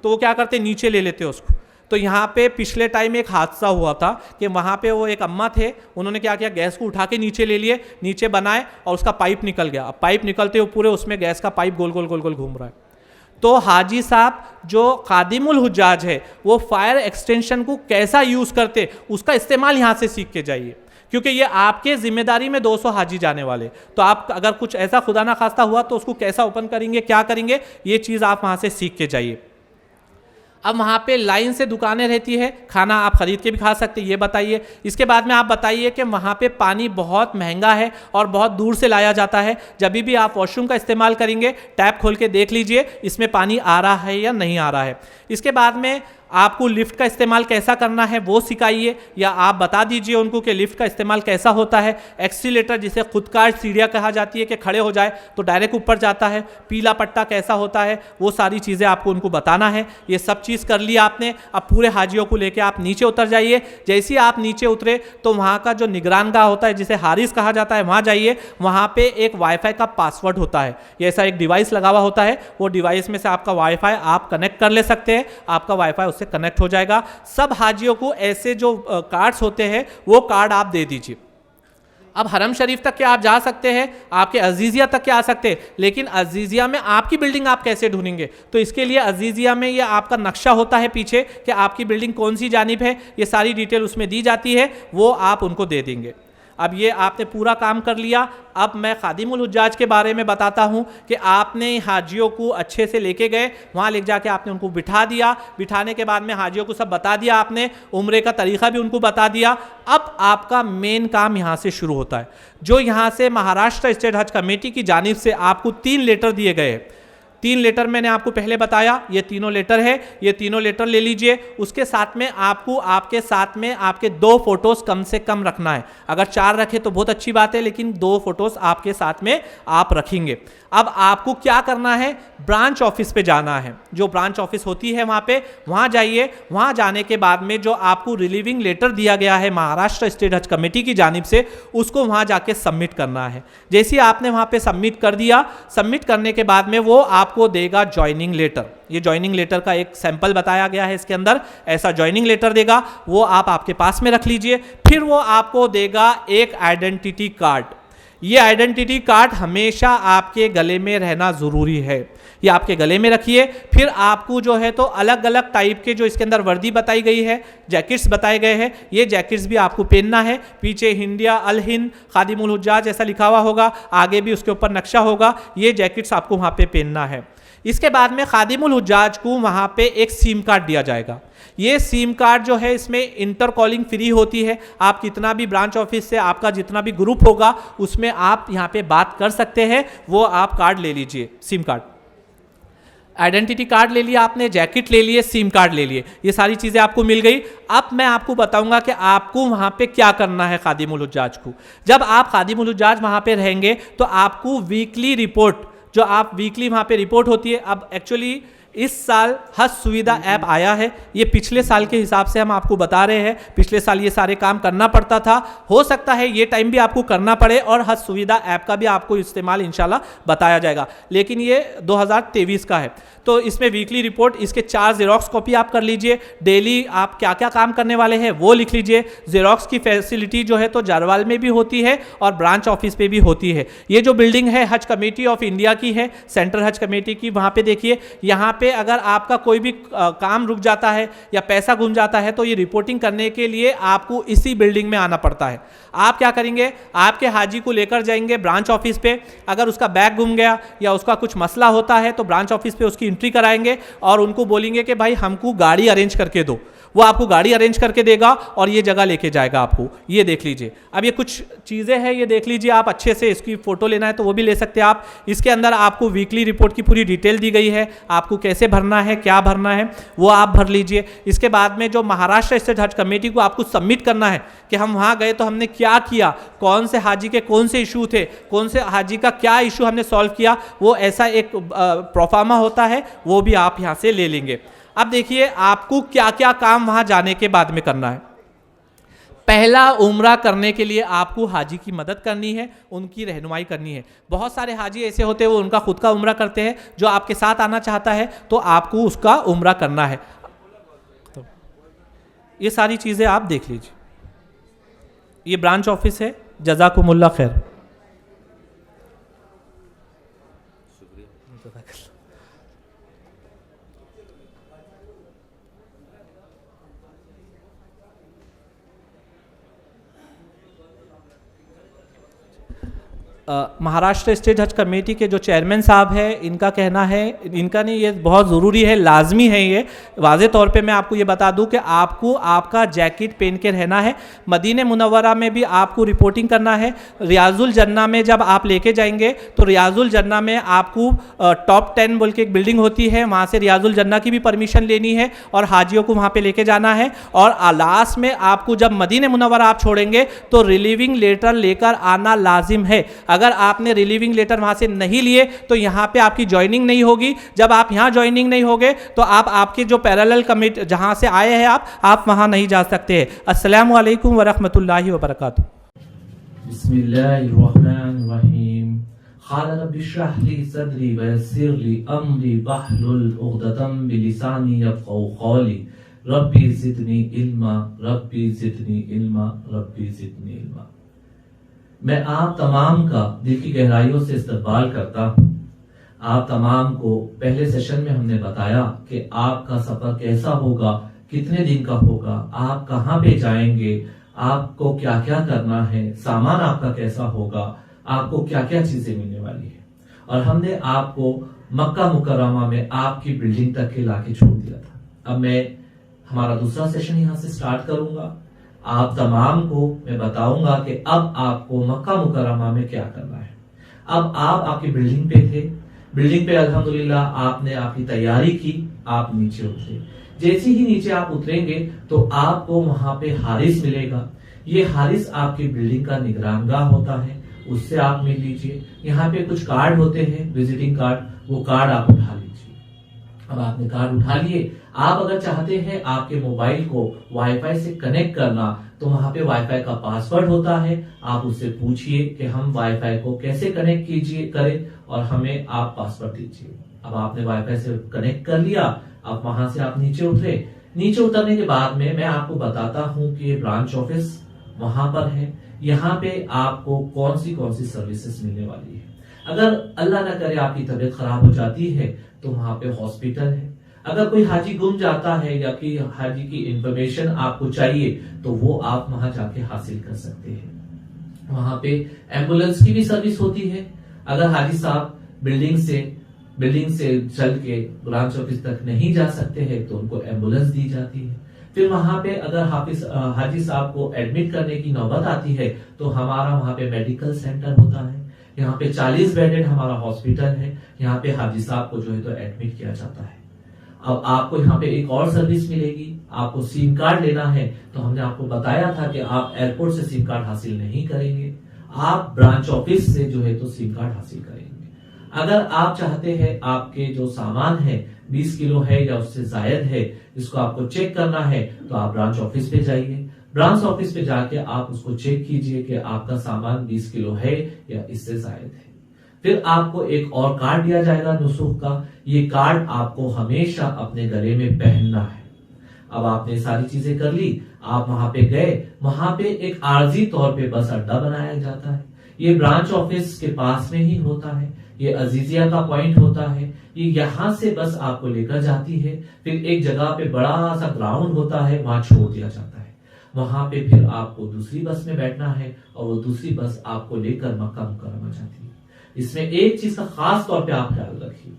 तो वो क्या करते, नीचे ले लेते उसको। तो यहाँ पे पिछले टाइम एक हादसा हुआ था कि वहाँ पे वो एक अम्मा थे, उन्होंने क्या किया, गैस को उठा के नीचे ले लिए, नीचे बनाए और उसका पाइप निकल गया। अब पाइप निकलते हुए पूरे उसमें गैस का पाइप गोल गोल गोल गोल घूम रहा है। तो हाजी साहब जो खादिमुल हुज्जाज है वो फायर एक्सटेंशन को कैसा यूज़ करते, उसका इस्तेमाल यहाँ से सीख के जाइए, क्योंकि ये आपके जिम्मेदारी में 200 हाजी जाने वाले। तो आप अगर कुछ ऐसा खुदा ना खास्ता हुआ तो उसको कैसा ओपन करेंगे, क्या करेंगे, ये चीज़ आप वहाँ से सीख के जाइए। अब वहाँ पे लाइन से दुकानें रहती है, खाना आप ख़रीद के भी खा सकते हैं, ये बताइए। इसके बाद में आप बताइए कि वहाँ पे पानी बहुत महंगा है और बहुत दूर से लाया जाता है। जब भी आप वॉशरूम का इस्तेमाल करेंगे, टैप खोल के देख लीजिए इसमें पानी आ रहा है या नहीं आ रहा है। इसके बाद में आपको लिफ्ट का इस्तेमाल कैसा करना है वो सिखाइए, या आप बता दीजिए उनको कि लिफ्ट का इस्तेमाल कैसा होता है। एक्सीलेटर जिसे खुदकार सीढ़ियाँ कहा जाती है कि खड़े हो जाए तो डायरेक्ट ऊपर जाता है, पीला पट्टा कैसा होता है, वो सारी चीज़ें आपको उनको बताना है। ये सब चीज़ कर लिया आपने। अब पूरे हाजियों को लेकर आप नीचे उतर जाइए। जैसे ही आप नीचे उतरे तो वहाँ का जो निगरानगाह होता है जिसे हारिस कहा जाता है, वहाँ जाइए। वहाँ पर एक वाईफाई का पासवर्ड होता है, ये ऐसा एक डिवाइस लगा हुआ होता है, वो डिवाइस में से आपका वाईफाई आप कनेक्ट कर ले सकते हैं, आपका वाईफाई उससे कनेक्ट हो जाएगा। सब हाजियों को ऐसे जो कार्ड्स होते हैं वो कार्ड आप दे दीजिए। अब हरम शरीफ तक क्या आप जा सकते हैं, आपके अजीज़िया तक क्या आ सकते हैं, लेकिन अजीज़िया में आपकी बिल्डिंग आप कैसे ढूंढेंगे? तो इसके लिए अजीज़िया में ये आपका नक्शा होता है पीछे कि आपकी बिल्डिंग कौन सी जानिब है, ये सारी डिटेल उसमें दी जाती है, वो आप उनको दे देंगे। अब ये आपने पूरा काम कर लिया। अब मैं खादिमुल हुज्जाज के बारे में बताता हूँ कि आपने हाजियों को अच्छे से लेके गए, वहाँ ले जाके आपने उनको बिठा दिया। बिठाने के बाद में हाजियों को सब बता दिया आपने, उम्रे का तरीक़ा भी उनको बता दिया। अब आपका मेन काम यहाँ से शुरू होता है। जो यहाँ से महाराष्ट्र स्टेट हज कमेटी की जानिब से आपको 3 लेटर दिए गए, 3 लेटर मैंने आपको पहले बताया, ये तीनों लेटर है, ये तीनों लेटर ले लीजिए। उसके साथ में आपको आपके साथ में आपके 2 फोटोज़ कम से कम रखना है। अगर 4 रखे तो बहुत अच्छी बात है, लेकिन 2 फोटोज़ आपके साथ में आप रखेंगे। अब आपको क्या करना है, ब्रांच ऑफिस पे जाना है। जो ब्रांच ऑफिस होती है वहाँ पे, वहाँ जाइए। वहाँ जाने के बाद में जो आपको रिलीविंग लेटर दिया गया है महाराष्ट्र स्टेट हज कमेटी की जानिब से, उसको वहाँ जाके सबमिट करना है। जैसे ही आपने वहाँ पे सबमिट कर दिया, सबमिट करने के बाद में वो आपको देगा ज्वाइनिंग लेटर। ये ज्वाइनिंग लेटर का एक सैंपल बताया गया है इसके अंदर, ऐसा ज्वाइनिंग लेटर देगा, वो आप आपके पास में रख लीजिए। फिर वो आपको देगा एक आइडेंटिटी कार्ड। ये आइडेंटिटी कार्ड हमेशा आपके गले में रहना ज़रूरी है, ये आपके गले में रखिए। फिर आपको जो है तो अलग अलग टाइप के जो इसके अंदर वर्दी बताई गई है, जैकेट्स बताए गए हैं, ये जैकेट्स भी आपको पहनना है। पीछे हिंदिया अल हिंद खादिमुल हुज्जाज ऐसा लिखा हुआ होगा, आगे भी उसके ऊपर नक्शा होगा, ये जैकेट्स आपको वहाँ पे पहनना है। इसके बाद में खादिमुल हुज्जाज को वहाँ पे एक सिम कार्ड दिया जाएगा। ये सिम कार्ड जो है इसमें इंटर कॉलिंग फ्री होती है। आप कितना भी ब्रांच ऑफिस से आपका जितना भी ग्रुप होगा उसमें आप यहाँ पे बात कर सकते हैं, वो आप कार्ड ले लीजिए। सिम कार्ड, आइडेंटिटी कार्ड ले लिया आपने, जैकेट ले लिए, सिम कार्ड ले लिए, ये सारी चीज़ें आपको मिल गई। अब मैं आपको बताऊंगा कि आपको वहाँ पे क्या करना है खादिमुल हुज्जाज को। जब आप खादिमुल हुज्जाज वहाँ पे रहेंगे तो आपको वीकली रिपोर्ट, जो आप वीकली वहाँ पे रिपोर्ट होती है, अब एक्चुअली इस साल हज सुविधा ऐप आया है, ये पिछले साल के हिसाब से हम आपको बता रहे हैं। पिछले साल ये सारे काम करना पड़ता था, हो सकता है ये टाइम भी आपको करना पड़े और हज सुविधा ऐप का भी आपको इस्तेमाल इंशाल्लाह बताया जाएगा, लेकिन ये 2023 का है। तो इसमें वीकली रिपोर्ट, इसके 4 जेरोक्स कॉपी आप कर लीजिए। डेली आप क्या क्या काम करने वाले हैं वो लिख लीजिए। जेरोक्स की फैसिलिटी जो है तो जारवाल में भी होती है और ब्रांच ऑफिस पे भी होती है। ये जो बिल्डिंग है हज कमेटी ऑफ इंडिया की है, सेंट्रल हज कमेटी की। वहाँ पे देखिए, यहाँ पे अगर आपका कोई भी काम रुक जाता है या पैसा गुम जाता है तो ये रिपोर्टिंग करने के लिए आपको इसी बिल्डिंग में आना पड़ता है। आप क्या करेंगे, आपके हाजी को लेकर जाएंगे ब्रांच ऑफिस पे। अगर उसका बैग गुम गया या उसका कुछ मसला होता है तो ब्रांच ऑफिस पे उसकी एंट्री कराएंगे और उनको बोलेंगे कि भाई हमको गाड़ी अरेंज करके दो। वो आपको गाड़ी अरेंज करके देगा और ये जगह लेके जाएगा आपको। ये देख लीजिए, अब ये कुछ चीज़ें हैं, ये देख लीजिए आप अच्छे से। इसकी फ़ोटो लेना है तो वो भी ले सकते हैं आप। इसके अंदर आपको वीकली रिपोर्ट की पूरी डिटेल दी गई है, आपको कैसे भरना है, क्या भरना है वो आप भर लीजिए। इसके बाद में जो महाराष्ट्र स्टेट हज कमेटी को आपको सबमिट करना है कि हम वहाँ गए तो हमने क्या किया, कौन से हाजी के कौन से इशू थे, कौन से हाजी का क्या इशू हमने सॉल्व किया, वो ऐसा एक प्रोफार्मा होता है, वो भी आप यहाँ से ले लेंगे। अब देखिए आपको क्या क्या काम वहाँ जाने के बाद में करना है। पहला, उम्रा करने के लिए आपको हाजी की मदद करनी है, उनकी रहनुमाई करनी है। बहुत सारे हाजी ऐसे होते हैं वो उनका खुद का उम्रा करते हैं, जो आपके साथ आना चाहता है तो आपको उसका उम्रा करना है। तो ये सारी चीज़ें आप देख लीजिए। ये ब्रांच ऑफिस है। जज़ाकुमुल्लाह खैर। महाराष्ट्र स्टेट हज कमेटी के जो चेयरमैन साहब हैं, इनका कहना है, इनका नहीं, ये बहुत ज़रूरी है, लाजमी है। ये वाज़े तौर पे मैं आपको ये बता दूं कि आपको आपका जैकेट पहन के रहना है। मदीने मुनव्वरा में भी आपको रिपोर्टिंग करना है। रियाजुल जन्ना में जब आप लेके जाएंगे तो रियाजुल जन्ना में आपको टॉप 10 बोल के एक बिल्डिंग होती है, वहाँ से रियाजुल जन्ना की भी परमिशन लेनी है और हाजियों को वहाँ पर लेके जाना है। और लास्ट में आपको जब मदीने मुनव्वरा आप छोड़ेंगे तो रिलीविंग लेटर लेकर आना लाजिम है। अगर आपने रिलीविंग लेटर वहां से नहीं लिए तो यहां पे आपकी ज्वाइनिंग नहीं होगी। जब आप यहां ज्वाइनिंग नहीं होगे तो आप आपके जो पैरेलल कमिटी जहां से आए हैं आप वहां नहीं जा सकते हैं। अस्सलामु अलैकुम वरहमतुल्लाहि वबरकातुहू। बिस्मिल्लाहिर्रहमानिर्रहीम। क़ाल रब्बि इश्रह ली सदरी वयस्सिर ली अमरी वहलुल उक़दतम बिलिसानी यफ़क़हू क़ौली रब्बी ज़िदनी इल्मा रब्बी ज़िदनी इल्मा रब्बी ज़िदनी इल्मा। मैं आप तमाम का दिल की गहराइयों से इस्तकबाल करता हूँ। आप तमाम को पहले सेशन में हमने बताया कि आपका सफर कैसा होगा, कितने दिन का होगा, आप कहाँ पे जाएंगे, आपको क्या क्या करना है, सामान आपका कैसा होगा, आपको क्या क्या चीजें मिलने वाली है। और हमने आपको मक्का मुकर्रमा में आपकी बिल्डिंग तक के लाके छोड़ दिया था। अब मैं हमारा दूसरा सेशन यहाँ से स्टार्ट करूंगा। आप तमाम को मैं बताऊंगा कि अब आपको मक्का मुकर्रमा में क्या करना है। अब आप आपकी बिल्डिंग पे थे, बिल्डिंग पे अल्हम्दुलिल्लाह आपने आपकी तैयारी की, आप नीचे उतरे। जैसे ही नीचे आप उतरेंगे तो आपको वहां पे हारिस मिलेगा। ये हारिस आपकी बिल्डिंग का निगरानगाह होता है, उससे आप मिल लीजिए। यहाँ पे कुछ कार्ड होते हैं, विजिटिंग कार्ड, वो कार्ड आप उठा लीजिए। अब आपने कार्ड उठा लिए। आप अगर चाहते हैं आपके मोबाइल को वाईफाई से कनेक्ट करना तो वहां पे वाईफाई का पासवर्ड होता है, आप उससे पूछिए कि हम वाईफाई को कैसे कनेक्ट करें और हमें आप पासवर्ड दीजिए। अब आपने वाईफाई से कनेक्ट कर लिया। अब वहां से आप नीचे उतरे। नीचे उतरने के बाद में मैं आपको बताता हूं कि ब्रांच ऑफिस वहां पर है। यहाँ पे आपको कौन सी सर्विसेज मिलने वाली है। अगर अल्लाह ना करे आपकी तबीयत खराब हो जाती है तो वहां पे हॉस्पिटल है। अगर कोई हाजी गुम जाता है या कि हाजी की इंफॉर्मेशन आपको चाहिए तो वो आप वहां जाके हासिल कर सकते हैं। वहां पे एम्बुलेंस की भी सर्विस होती है। अगर हाजी साहब बिल्डिंग से बिल्डिंग से चल के ब्रांच ऑफिस तक नहीं जा सकते हैं तो उनको एम्बुलेंस दी जाती है। फिर वहां पे अगर हाजी साहब को एडमिट करने की नौबत आती है तो हमारा वहां पे मेडिकल सेंटर होता है। यहाँ पे 40 बेडेड हमारा हॉस्पिटल है। यहाँ पे हाजी साहब को जो है तो एडमिट किया जाता है। अब आपको यहाँ पे एक और सर्विस मिलेगी, आपको सिम कार्ड लेना है तो हमने आपको बताया था कि आप एयरपोर्ट से सिम कार्ड हासिल नहीं करेंगे, आप ब्रांच ऑफिस से जो है तो सिम कार्ड हासिल करेंगे। अगर आप चाहते हैं आपके जो सामान है 20 किलो है या उससे जायद है, इसको आपको चेक करना है तो आप ब्रांच ऑफिस पे जाइए। ब्रांच ऑफिस पे जाके आप उसको चेक कीजिए कि आपका सामान 20 किलो है या इससे जायद है। फिर आपको एक और कार्ड दिया जाएगा नुसूख का। ये कार्ड आपको हमेशा अपने गले में पहनना है। अब आपने सारी चीजें कर ली, आप वहां पे गए, वहां पे एक आर्जी तौर पे बस अड्डा बनाया जाता है। ये ब्रांच ऑफिस के पास में ही होता है, ये अजीजिया का पॉइंट होता है। ये यहाँ से बस आपको लेकर जाती है, फिर एक जगह पे बड़ा सा ग्राउंड होता है, वहां छोड़ दिया जाता है। वहां पे फिर आपको दूसरी बस में बैठना है और वो दूसरी बस आपको लेकर मक्का मुकर्रमा जाती है। इसमें एक चीज का खास तौर पे आप ख्याल रखिए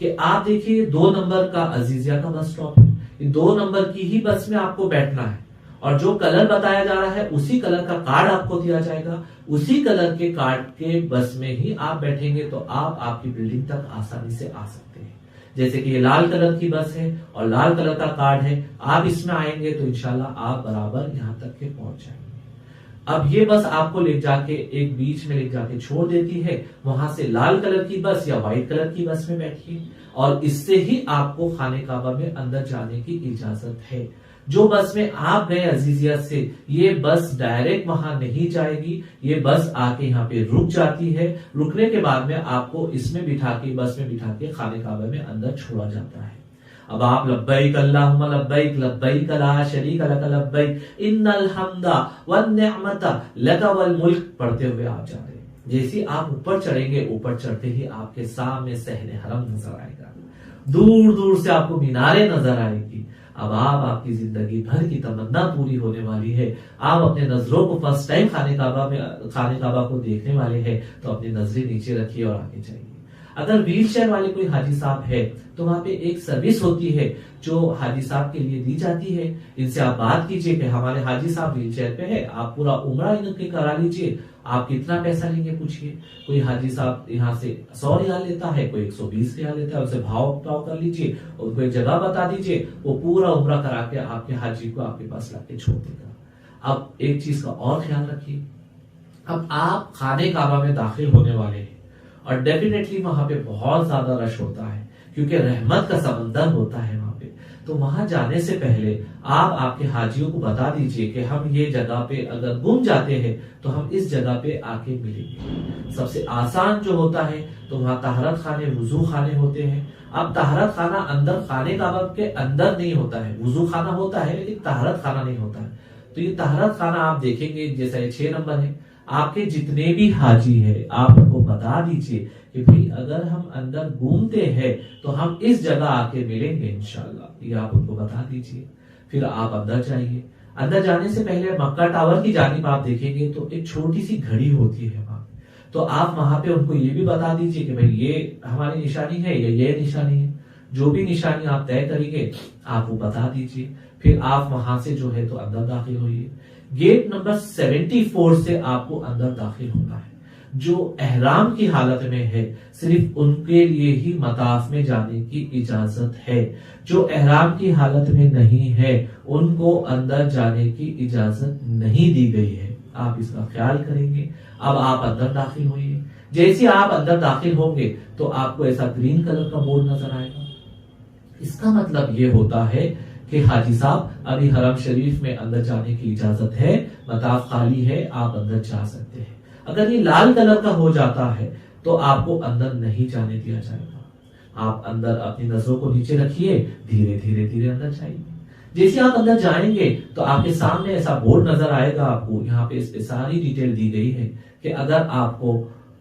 कि आप देखिए 2 नंबर का अजीजिया का बस स्टॉप है। ये 2 नंबर की ही बस में आपको बैठना है और जो कलर बताया जा रहा है उसी कलर का कार्ड आपको दिया जाएगा। उसी कलर के कार्ड के बस में ही आप बैठेंगे तो आप आपकी बिल्डिंग तक आसानी से आ सकते हैं। जैसे कि ये लाल कलर की बस है और लाल कलर का कार्ड है, आप इसमें आएंगे तो इंशाल्लाह आप बराबर यहाँ तक के पहुंच जाएंगे। अब ये बस आपको ले जाके एक बीच में ले जाके छोड़ देती है, वहां से लाल कलर की बस या व्हाइट कलर की बस में बैठिए और इससे ही आपको खाने काबा में अंदर जाने की इजाजत है। जो बस में आप गए अजीजिया से, ये बस डायरेक्ट वहां नहीं जाएगी, ये बस आके यहाँ पे रुक जाती है। रुकने के बाद में आपको इसमें बिठा के, बस में बिठा के खाने काबा में अंदर छोड़ा जाता है। अब आप लब्बैक अल्लाहुम्मा लब्बैक लब्बैक ला शरीका लक लब्बैक इन्नल हम्दा वन निअमता लक वल मुल्क पढ़ते हुए आप जा रहे हैं। जैसे आप ऊपर चढ़ेंगे, ऊपर चढ़ते ही आपके सामने सहने हरम नजर आएगा, दूर दूर से आपको मीनारें नजर आएगी। अब आप आपकी जिंदगी भर की तमन्ना पूरी होने वाली है। आप अपने नजरों को फर्स्ट टाइम खाने काबा को देखने वाले हैं तो अपनी नजरें नीचे रखिए और आगे जाइए। अगर व्हील चेयर वाले कोई हाजी साहब है तो वहां पे एक सर्विस होती है जो हाजी साहब के लिए दी जाती है। इनसे आप बात कीजिए कि हमारे हाजी साहब व्हील चेयर पे है, आप पूरा उम्रा इनके करा लीजिए, आप कितना पैसा लेंगे पूछिए। कोई हाजी साहब यहाँ से 100 रियाल लेता है, कोई 120 रियाल लेता है, उनसे भाव कर लीजिए, उनको एक जगह बता दीजिए, वो पूरा उम्रा करा के आपके हाजी को आपके पास लाके छोड़ देगा। अब एक चीज का और ख्याल रखिए, अब आप खाने काबा में दाखिल होने वाले हैं और डेफिनेटली वहां पे बहुत ज्यादा रश होता है क्योंकि रहमत का समंदर होता है वहां पे। तो वहां जाने से पहले आप आपके हाजियों को बता दीजिए कि हम ये जगह पे अगर गुम जाते हैं तो हम इस जगह पे आके मिलेंगे। सबसे आसान जो होता है तो वहां तहरत खाने, वुजू खाने होते हैं। अब तहरत खाना अंदर खाने काबा के अंदर नहीं होता है, वुजू खाना होता है लेकिन तहरत खाना नहीं होता है। तो ये तहरत खाना आप देखेंगे जैसा ये 6 नंबर है, आपके जितने भी हाजी है आप उनको बता दीजिए कि भाई अगर हम अंदर घूमते हैं तो हम इस जगह आके मिलेंगे इंशाल्लाह, ये आप उनको बता दीजिए। फिर आप अंदर जाइए। अंदर जाने से पहले मक्का टावर की जानिब आप देखेंगे तो एक छोटी सी घड़ी होती है वहां, तो आप वहां पे उनको ये भी बता दीजिए कि भाई ये हमारी निशानी है या ये निशानी है। जो भी निशानी आप तय करेंगे आप वो बता दीजिए। फिर आप वहां से जो है तो अंदर दाखिल होइए। गेट नंबर 74 से आपको अंदर दाखिल होना है। जो एहराम की हालत में है सिर्फ उनके लिए ही मताफ में जाने की इजाजत है। जो एहराम की हालत में नहीं है उनको अंदर जाने की इजाजत नहीं दी गई है। आप इसका ख्याल करेंगे। अब आप अंदर दाखिल होइए। जैसे आप अंदर दाखिल होंगे तो आपको ऐसा ग्रीन कलर का बोर्ड नजर आएगा। इसका मतलब ये होता है कि हाजी साहब अभी हरम शरीफ में अंदर जाने की इजाजत है, मताफ खाली है, आप अंदर जा सकते हैं। अगर ये लाल कलर का हो जाता है तो आपको अंदर नहीं जाने दिया जाएगा। आप अंदर अपनी नजरों को नीचे रखिए, धीरे धीरे धीरे अंदर जाइए। जैसे आप अंदर जाएंगे तो आपके सामने ऐसा बोर्ड नजर आएगा, आपको यहाँ पे इस पे सारी डिटेल दी गई है कि अगर आपको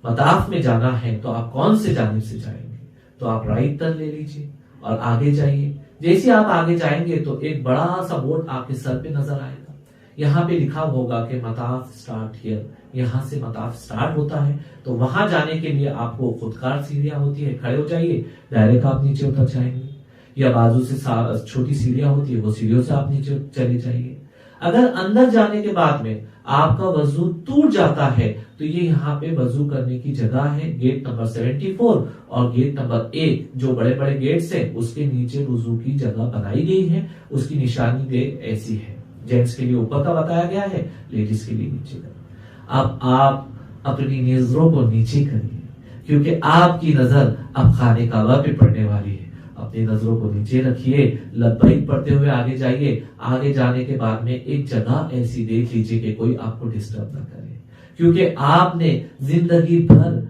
मताफ में जाना है तो आप कौन से जानिब से जाएंगे। तो आप राइट टर्न ले लीजिए और आगे जाइए। जैसे आप आगे जाएंगे तो एक बड़ा सा बोर्ड आपके सर पे नजर आएगा। यहाँ पे लिखा होगा कि मताफ स्टार्ट हियर, यहाँ से मताफ स्टार्ट होता है। तो वहां जाने के लिए आपको खुदकार सीढ़ियां होती है, खड़े हो जाइए, डायरेक्ट आप नीचे उतर जाएंगे, या बाजू से छोटी सीढ़ियां होती है, वो सीढ़ियों से आप नीचे चले जाइए। अगर अंदर जाने के बाद में आपका वजू टूट जाता है तो ये यहाँ पे वजू करने की जगह है, गेट नंबर 74 और गेट नंबर 1 जो बड़े बड़े गेट्स है उसके नीचे वजू की जगह बनाई गई है। उसकी निशानी दे ऐसी है, जेंट्स के लिए ऊपर का बताया गया है, लेडीज के लिए नीचे का। अब आप अपनी नजरों को नीचे करिए, क्योंकि आपकी नजर अब खाने काबा पे पड़ने वाली है। अपनी नजरों को नीचे रखिए, लब्बैक पढ़ते हुए आगे जाइए। आगे जाने के बाद में एक जगह ऐसी देख लीजिए कि कोई आपको डिस्टर्ब ना करे, क्योंकि आपने जिंदगी भर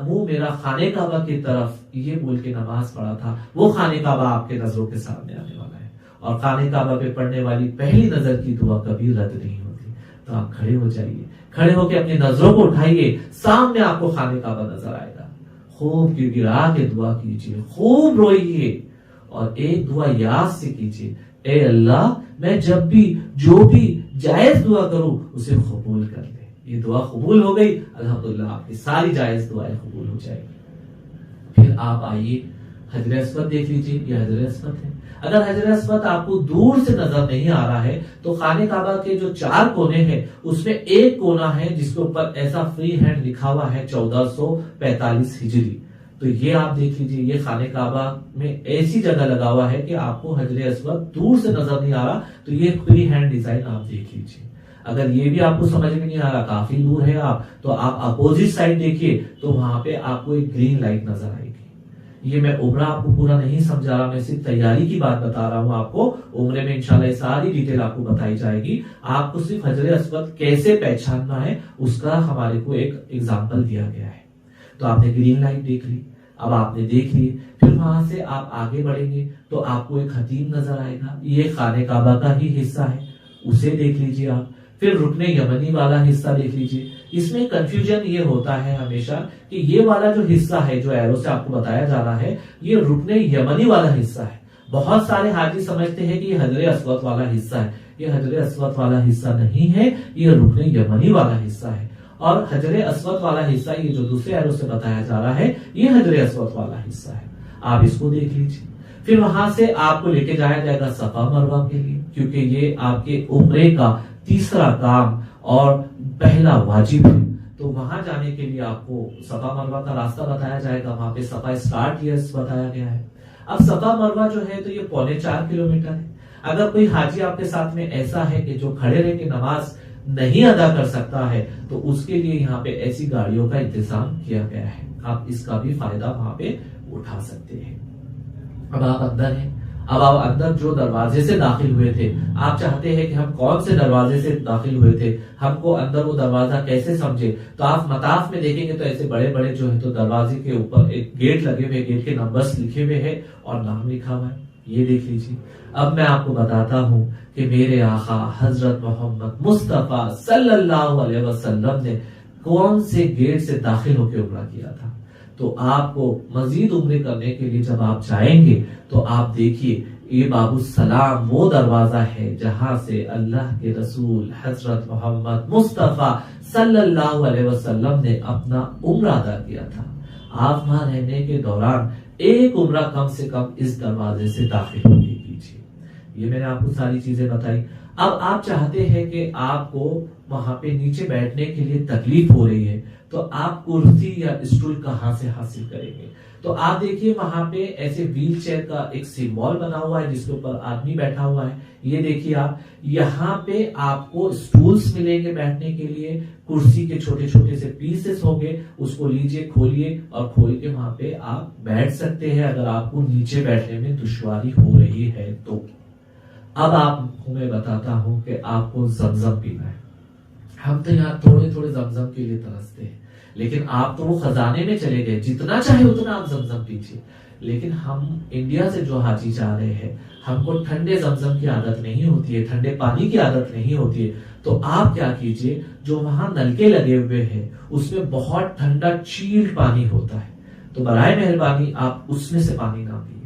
मुंह मेरा खाने काबा की तरफ ये बोल के नमाज पढ़ा था, वो खाने काबा आपके नजरों के सामने आने वाला है। और खाने काबा पे पढ़ने वाली पहली नजर की दुआ कभी रद्द नहीं होती। तो आप खड़े हो जाइए, खड़े होकर अपनी नजरों को उठाइए, सामने आपको खाने काबा नजर आएगा। खूब गिड़गिड़ा के दुआ कीजिए, खूब रोइए और एक दुआ याद से कीजिए, ए अल्लाह मैं जब भी जो भी जायज दुआ करूं उसे कबूल कर ले। ये दुआ कबूल हो गई, अल्हम्दुलिल्लाह आपकी सारी जायज दुआएं कबूल हो जाएगी। फिर आप आइए, हजर अस्वद देख लीजिए, ये हजर अस्वद है। अगर हजर अस्वद आपको दूर से नजर नहीं आ रहा है तो खाने काबा के जो 4 कोने हैं उसमें एक कोना है जिसके ऊपर ऐसा फ्री हैंड लिखा हुआ है 1445 हिजरी। तो ये आप देख लीजिए, ये खाने काबा में ऐसी जगह लगा हुआ है कि आपको हजर अस्वद दूर से नजर नहीं आ रहा, तो ये फ्री हैंड डिजाइन आप देख लीजिए। अगर ये भी आपको समझ में नहीं आ रहा, काफी दूर है आप, तो आप अपोजिट साइड देखिए, तो वहां पे आपको एक ग्रीन लाइट नजर आएगी। ये मैं उम्रा आपको पूरा नहीं समझा रहा, मैं सिर्फ तैयारी की बात बता रहा हूँ आपको। उम्रे में इंशाल्लाह ये सारी डिटेल आपको बताई जाएगी। आपको सिर्फ हजर अस्वद कैसे पहचानना है उसका हमारे को एक एग्जाम्पल दिया गया है। तो आपने ग्रीन लाइट देख ली, अब आपने देख ली, फिर वहां से आप आगे बढ़ेंगे तो आपको एक खतीम नजर आएगा, ये खाने काबा का ही हिस्सा है, उसे देख लीजिए आप। फिर रुकने यमनी वाला हिस्सा देख लीजिए। इसमें कंफ्यूजन ये होता है हमेशा कि ये वाला जो हिस्सा है जो एरो से आपको बताया जा रहा है, ये रुकने यमनी वाला हिस्सा है। बहुत सारे हाजी समझते हैं कि ये हजर अस्वद वाला हिस्सा है। ये हजर अस्वद वाला हिस्सा नहीं है, ये रुकने यमनी वाला हिस्सा है। और हजर अस्वद वाला हिस्सा ये जो दूसरे एरो से बताया जा रहा है, ये हजर अस्वद वाला हिस्सा है। आप इसको देख लीजिए। फिर वहां से आपको लेके जाया जाएगा सफा मरवा के लिए, क्योंकि ये आपके उम्रे का तीसरा काम और पहला वाजिब है। तो वहां जाने के लिए आपको सफा मरवा का रास्ता बताया जाएगा। वहां पे सफा स्टार्ट ईयर्स बताया गया है। अब सफा मरवा जो है तो ये 3.25 किलोमीटर है। अगर कोई हाजी आपके साथ में ऐसा है कि जो खड़े रह के नमाज नहीं अदा कर सकता है, तो उसके लिए यहाँ पे ऐसी गाड़ियों का इंतजाम किया गया है। आप इसका भी फायदा वहां पे उठा सकते हैं। अब आप अंदर हैं, अब आप अंदर जो दरवाजे से दाखिल हुए थे, आप चाहते हैं कि हम कौन से दरवाजे से दाखिल हुए थे, हमको अंदर वो दरवाजा कैसे समझे, तो आप मताफ में देखेंगे तो ऐसे बड़े बड़े जो है तो दरवाजे के ऊपर एक गेट लगे हुए, गेट के नंबर्स लिखे हुए हैं और नाम लिखा हुआ है, ये देख लीजिए। अब मैं आपको बताता हूँ कि मेरे आका हजरत मोहम्मद मुस्तफा सल्लल्लाहु अलैहि वसल्लम ने कौन से गेट से दाखिल होकर उम्रा किया था। तो आपको मजीद उम्रे करने के लिए जब आप जाएंगे तो आप देखिए, ये बाबू सलाम वो दरवाजा है जहां से अल्लाह के रसूल हजरत मोहम्मद मुस्तफा सल्लल्लाहु अलैहि वसल्लम ने अपना उम्रा अदा किया था। आप वहां रहने के दौरान एक उम्रा कम से कम इस दरवाजे से दाखिल होने कीजिए। ये मैंने आपको सारी चीजें बताई। अब आप चाहते हैं कि आपको वहां पे नीचे बैठने के लिए तकलीफ हो रही है, तो आप कुर्सी या स्टूल कहां से हासिल करेंगे। तो आप देखिए वहां पे ऐसे व्हील चेयर का एक सिंबल बना हुआ है जिसके ऊपर आदमी बैठा हुआ है। ये देखिए आप, यहाँ पे आपको स्टूल्स मिलेंगे बैठने के लिए, कुर्सी के छोटे छोटे से पीसेस होंगे, उसको लीजिए, खोलिए और खोल के वहां पे आप बैठ सकते हैं अगर आपको नीचे बैठने में दुश्वारी हो रही है तो। अब आपको मैं बताता हूं कि आपको जमजम पीना है। हम तो यहाँ थोड़े थोड़े जमजम के लिए तरसते हैं, लेकिन आप तो वो खजाने में चले गए, जितना चाहे उतना आप जमजम पीजिए। लेकिन हम इंडिया से जो हाजी जा रहे हैं, हमको ठंडे जमजम की आदत नहीं होती है, ठंडे पानी की आदत नहीं होती है। तो आप क्या कीजिए, जो वहां नलके लगे हुए हैं उसमें बहुत ठंडा चील्ड पानी होता है, तो बराए मेहरबानी आप उसमें से पानी ना पिए।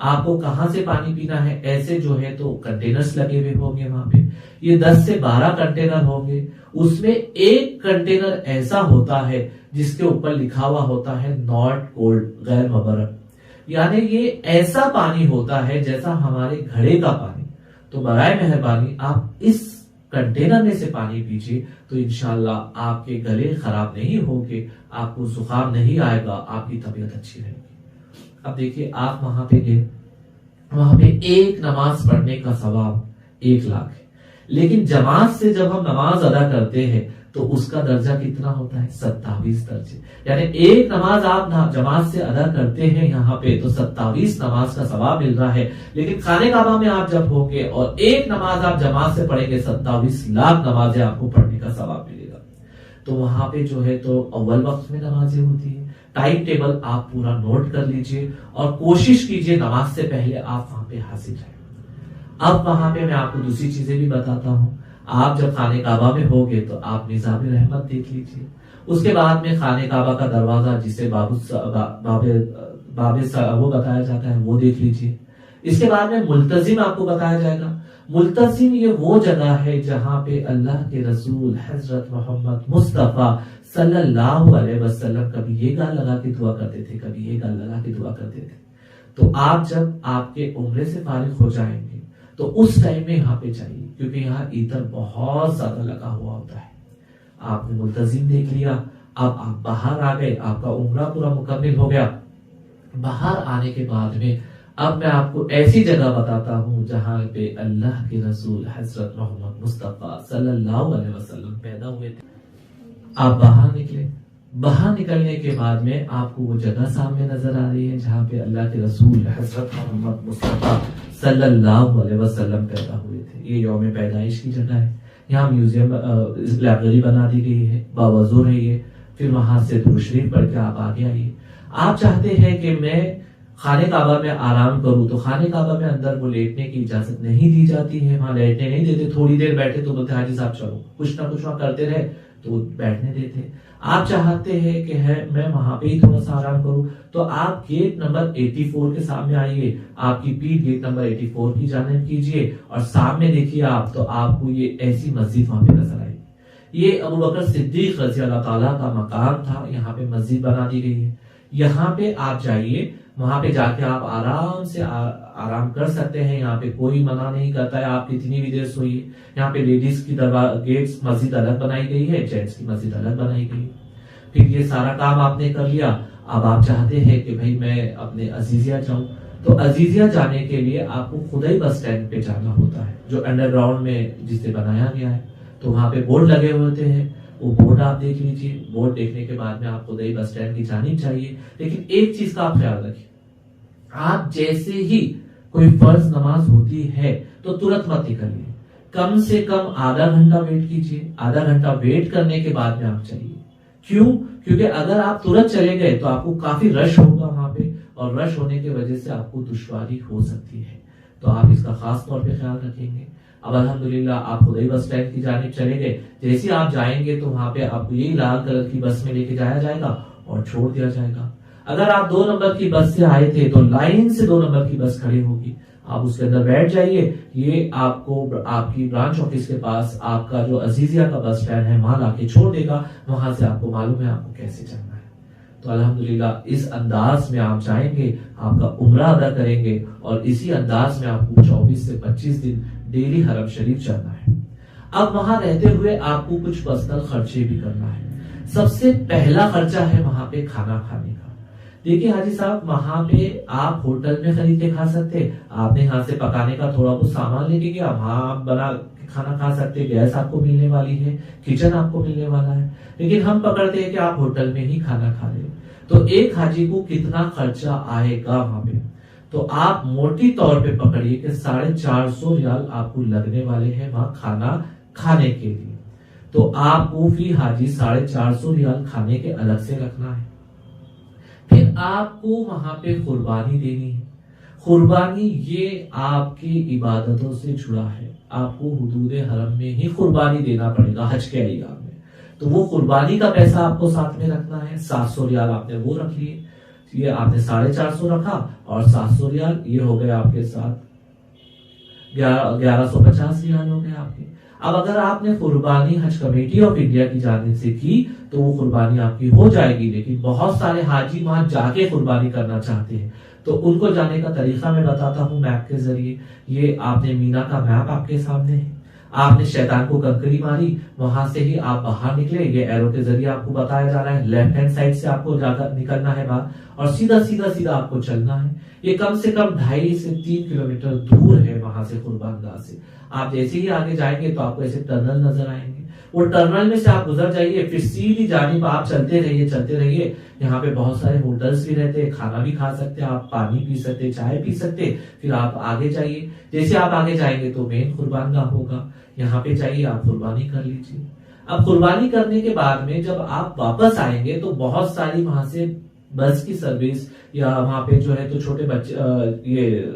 आपको कहां से पानी पीना है, ऐसे जो है तो कंटेनर्स लगे हुए होंगे वहां पे। ये 10 से 12 कंटेनर होंगे। उसमें एक कंटेनर ऐसा होता है जिसके ऊपर लिखा हुआ होता है नॉट कोल्ड, गैर मुबर्रद, यानी ये ऐसा पानी होता है जैसा हमारे घड़े का पानी। तो बराए मेहरबानी आप इस कंटेनर में से पानी पीजिए, तो इंशाल्लाह आपके गले खराब नहीं होंगे, आपको जुकाम नहीं आएगा, आपकी तबीयत अच्छी रहेगी। अब देखिए, आप वहां पे गए, वहां पे एक नमाज पढ़ने का सवाब 1 लाख है, लेकिन जमात से जब हम नमाज अदा करते हैं तो उसका दर्जा कितना होता है? 27 दर्जे। यानी एक नमाज आप जमात से अदा करते हैं यहाँ पे तो 27 नमाज का सवाब मिल रहा है। लेकिन खाने काबा में आप जब होंगे और एक नमाज आप जमात से पढ़ेंगे, 27 लाख नमाजें आपको पढ़ने का सवाब मिलेगा। तो वहां पे जो है तो अव्वल वक्त में नमाजें होती है। टाइम टेबल आप पूरा नोट कर लीजिए और कोशिश कीजिए नमाज से पहले आप वहां पे हाजिर रहें। अब वहां पे मैं आपको दूसरी चीजें भी बताता हूँ। आप जब खाने काबा में होगे तो आप निज़ाम रहमत देख लीजिए। उसके बाद में खाने काबा का दरवाजा, जिसे बाबे वो बताया जाता है, वो देख लीजिए। इसके बाद में मुल्तजिम आपको बताया जाएगा। मुल्तजिम ये वो जगह है जहां पे अल्लाह के रसूल हजरत मोहम्मद मुस्तफा सल्लल्लाहु अलैहि वसल्लम कभी ये गाल लगा के दुआ करते थे, कभी ये गाल लगा के दुआ करते थे। तो आप जब आपके उम्रे से फारिग हो जाएंगे तो उस टाइम में यहाँ पे जाइए, क्योंकि यहाँ ईतर बहुत ज्यादा लगा हुआ होता है। आपने मुल्तजिम देख लिया, अब आप बाहर आ गए, आपका उम्रा पूरा मुकम्मिल हो गया। बाहर आने के बाद में अब मैं आपको ऐसी जगह बताता हूँ जहां पे अल्लाह के रसूल हजरत मोहम्मद मुस्तफा सल्लल्लाहु अलैहि वसल्लम पैदा हुए थे। आप बाहर निकले, बाहर निकलने के बाद में आपको वो जगह सामने नजर आ रही है जहां पे अल्लाह के रसूल हजरत मोहम्मद मुस्तफा सल्लल्लाहु अलैहि वसल्लम पैदा हुए थे। ये यौम पैदाइश की जगह है। यहाँ म्यूजियम, लाइब्रेरी बना दी गई है, बावजूद है ये। फिर वहां से दुरूद शरीफ पढ़ के आप आगे आइए। आप चाहते हैं कि मैं खाने काबा में आराम करूं, तो खाने काबा में अंदर वो लेटने की इजाजत नहीं दी जाती है, वहां लेटने नहीं देते। थोड़ी देर बैठे तो बोलते हाजी साहब चलो, कुछ ना कुछ वहां करते रहे तो बैठने देते। आप चाहते हैं कि है मैं वहां पे ही थोड़ा सा आराम करूं, तो आप गेट नंबर 84 के सामने आइए। आपकी पीठ गेट नंबर 84 की जानिब कीजिए और सामने देखिए आप, तो आपको ये ऐसी मस्जिद वहां पे नजर आएगी। ये अबू बकर सिद्दीक रज़ी अल्लाह ताला का मकाम था, यहाँ पे मस्जिद बना दी गई है। यहाँ पे आप जाइए, वहां पे जाके आप आराम से आराम कर सकते हैं। यहाँ पे कोई मना नहीं करता है आप कितनी भी देर सोइए। यहाँ पे लेडीज की गेट्स मस्जिद अलग बनाई गई है, जेंट्स की मस्जिद अलग बनाई गई है। फिर ये सारा काम आपने कर लिया। अब आप चाहते हैं कि भाई मैं अपने अजीजिया जाऊं, तो अजीजिया जाने के लिए आपको खुदा ही बस स्टैंड पे जाना होता है, जो अंडरग्राउंड में जिसे बनाया गया है। तो वहां पे बोर्ड लगे होते हैं, वो बोर्ड आप देख लीजिए। बोर्ड देखने के बाद में आप खुदा ही बस स्टैंड की जानी चाहिए। लेकिन एक चीज का आप ख्याल रखिए, आप जैसे ही कोई फर्ज नमाज होती है तो तुरंत मत निकलिए। कम से कम आधा घंटा वेट कीजिए। आधा घंटा वेट करने के बाद में आप जाइए। क्यों? क्योंकि अगर आप तुरंत चले गए तो आपको काफी रश होगा वहां पे, और रश होने की वजह से आपको दुश्वारी हो सकती है। तो आप इसका खास तौर पे ख्याल रखेंगे। अब अल्हम्दुलिल्लाह आप खुद ही बस स्टैंड की जानिब चले गए। जैसे आप जाएंगे तो वहां पे आपको यही लाल कलर की बस में लेके जाया जाएगा और छोड़ दिया जाएगा। अगर आप 2 नंबर की बस से आए थे तो लाइन से 2 नंबर की बस खड़ी होगी, आप उसके अंदर बैठ जाइए। ये आपको आपकी ब्रांच ऑफिस के पास आपका जो अजीजिया का बस स्टैंड है वहां लाके छोड़ देगा। वहां से आपको मालूम है आपको कैसे चलना है। तो अल्हम्दुलिल्लाह इस अंदाज में आप जाएंगे, आपका उम्रा अदा करेंगे, और इसी अंदाज में आपको 24 से 25 दिन डेली हरम शरीफ जाना है। अब वहां रहते हुए आपको कुछ पर्सनल खर्चे भी करना है। सबसे पहला खर्चा है वहां पे खाना खाने का। देखिए हाजी साहब, वहां पे आप होटल में खरीद के खा सकते, आपने यहाँ से पकाने का थोड़ा बहुत सामान लेके गया, वहां आप बना खाना खा सकते, गैस आपको मिलने वाली है, किचन आपको मिलने वाला है। लेकिन हम पकड़ते हैं कि आप होटल में ही खाना खा रहे, तो एक हाजी को कितना खर्चा आएगा वहां पे? तो आप मोटी तौर पे पकड़िए कि 450 रियाल आपको लगने वाले हैं वहां खाना खाने के लिए। तो आपको फी हाजी 450 रियाल खाने के अलग से रखना है। फिर आपको वहां पे कुर्बानी देनी है। कुर्बानी ये आपकी इबादतों से जुड़ा है, आपको हुदूद हरम में ही कुर्बानी देना पड़ेगा हज के अय्याम में। तो वो कुर्बानी का पैसा आपको साथ में रखना है। 700 रियाल आपने वो रख लिए। ये आपने 450 रखा और 700 रियाल, ये हो गए आपके साथ 1150 रियाल हो गए आपके। अब अगर आपने कुर्बानी हज कमेटी ऑफ इंडिया की जानिब से की तो वो कुर्बानी आपकी हो जाएगी, लेकिन बहुत सारे हाजी वहां जाके कुर्बानी करना चाहते हैं, तो उनको जाने का तरीका मैं बताता हूँ मैप के जरिए। ये आपने मीना का मैप आपके सामने है, आपने शैतान को कंकड़ी मारी, वहां से ही आप बाहर निकले, ये एरो के जरिए आपको बताया जा रहा है, लेफ्ट हैंड साइड से आपको जाकर निकलना है बाहर और सीधा सीधा सीधा आपको चलना है। ये कम से कम 2.5 से 3 किलोमीटर दूर है वहां से कुर्बानगाह से। आप जैसे ही आगे जाएंगे तो आपको ऐसे टनल नजर आएंगे, वो टनल में से आप गुजर जाइए, फिर सीधी जानिब आप चलते रहिए। यहाँ पे बहुत सारे होटल्स भी रहते हैं, खाना भी खा सकते हैं आप, पानी पी सकते हैं, चाय पी सकते हैं। फिर आप आगे जाइए, जैसे आप आगे जाएंगे तो मेन कुर्बानगाह होगा, यहाँ पे जाइए आप कुर्बानी कर लीजिए। अब कुर्बानी करने के बाद में जब आप वापस आएंगे तो बहुत सारी वहां से बस की सर्विस या वहां पे जो है तो छोटे बच्चे ये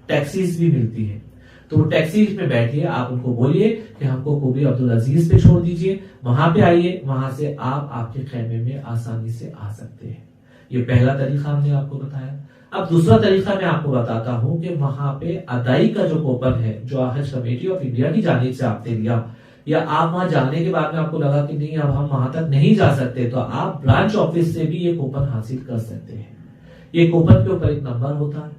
टैक्सीज भी मिलती है, तो टैक्सी में बैठिए, आप उनको बोलिए कि हमको कुबरी अब्दुल अजीज पे छोड़ दीजिए, वहां पे आइए, वहां से आप आपके खेमे में आसानी से आ सकते हैं। ये पहला तरीका हमने आपको बताया। अब दूसरा तरीका मैं आपको बताता हूं कि वहां पे अदाई का जो कूपन है जो हज कमेटी ऑफ इंडिया की जानिब से आपने लिया, या आप वहां जाने के बाद में आपको लगा कि नहीं अब हम वहां तक नहीं जा सकते, तो आप ब्रांच ऑफिस से भी ये कूपन हासिल कर सकते हैं। ये कूपन के ऊपर एक नंबर होता है,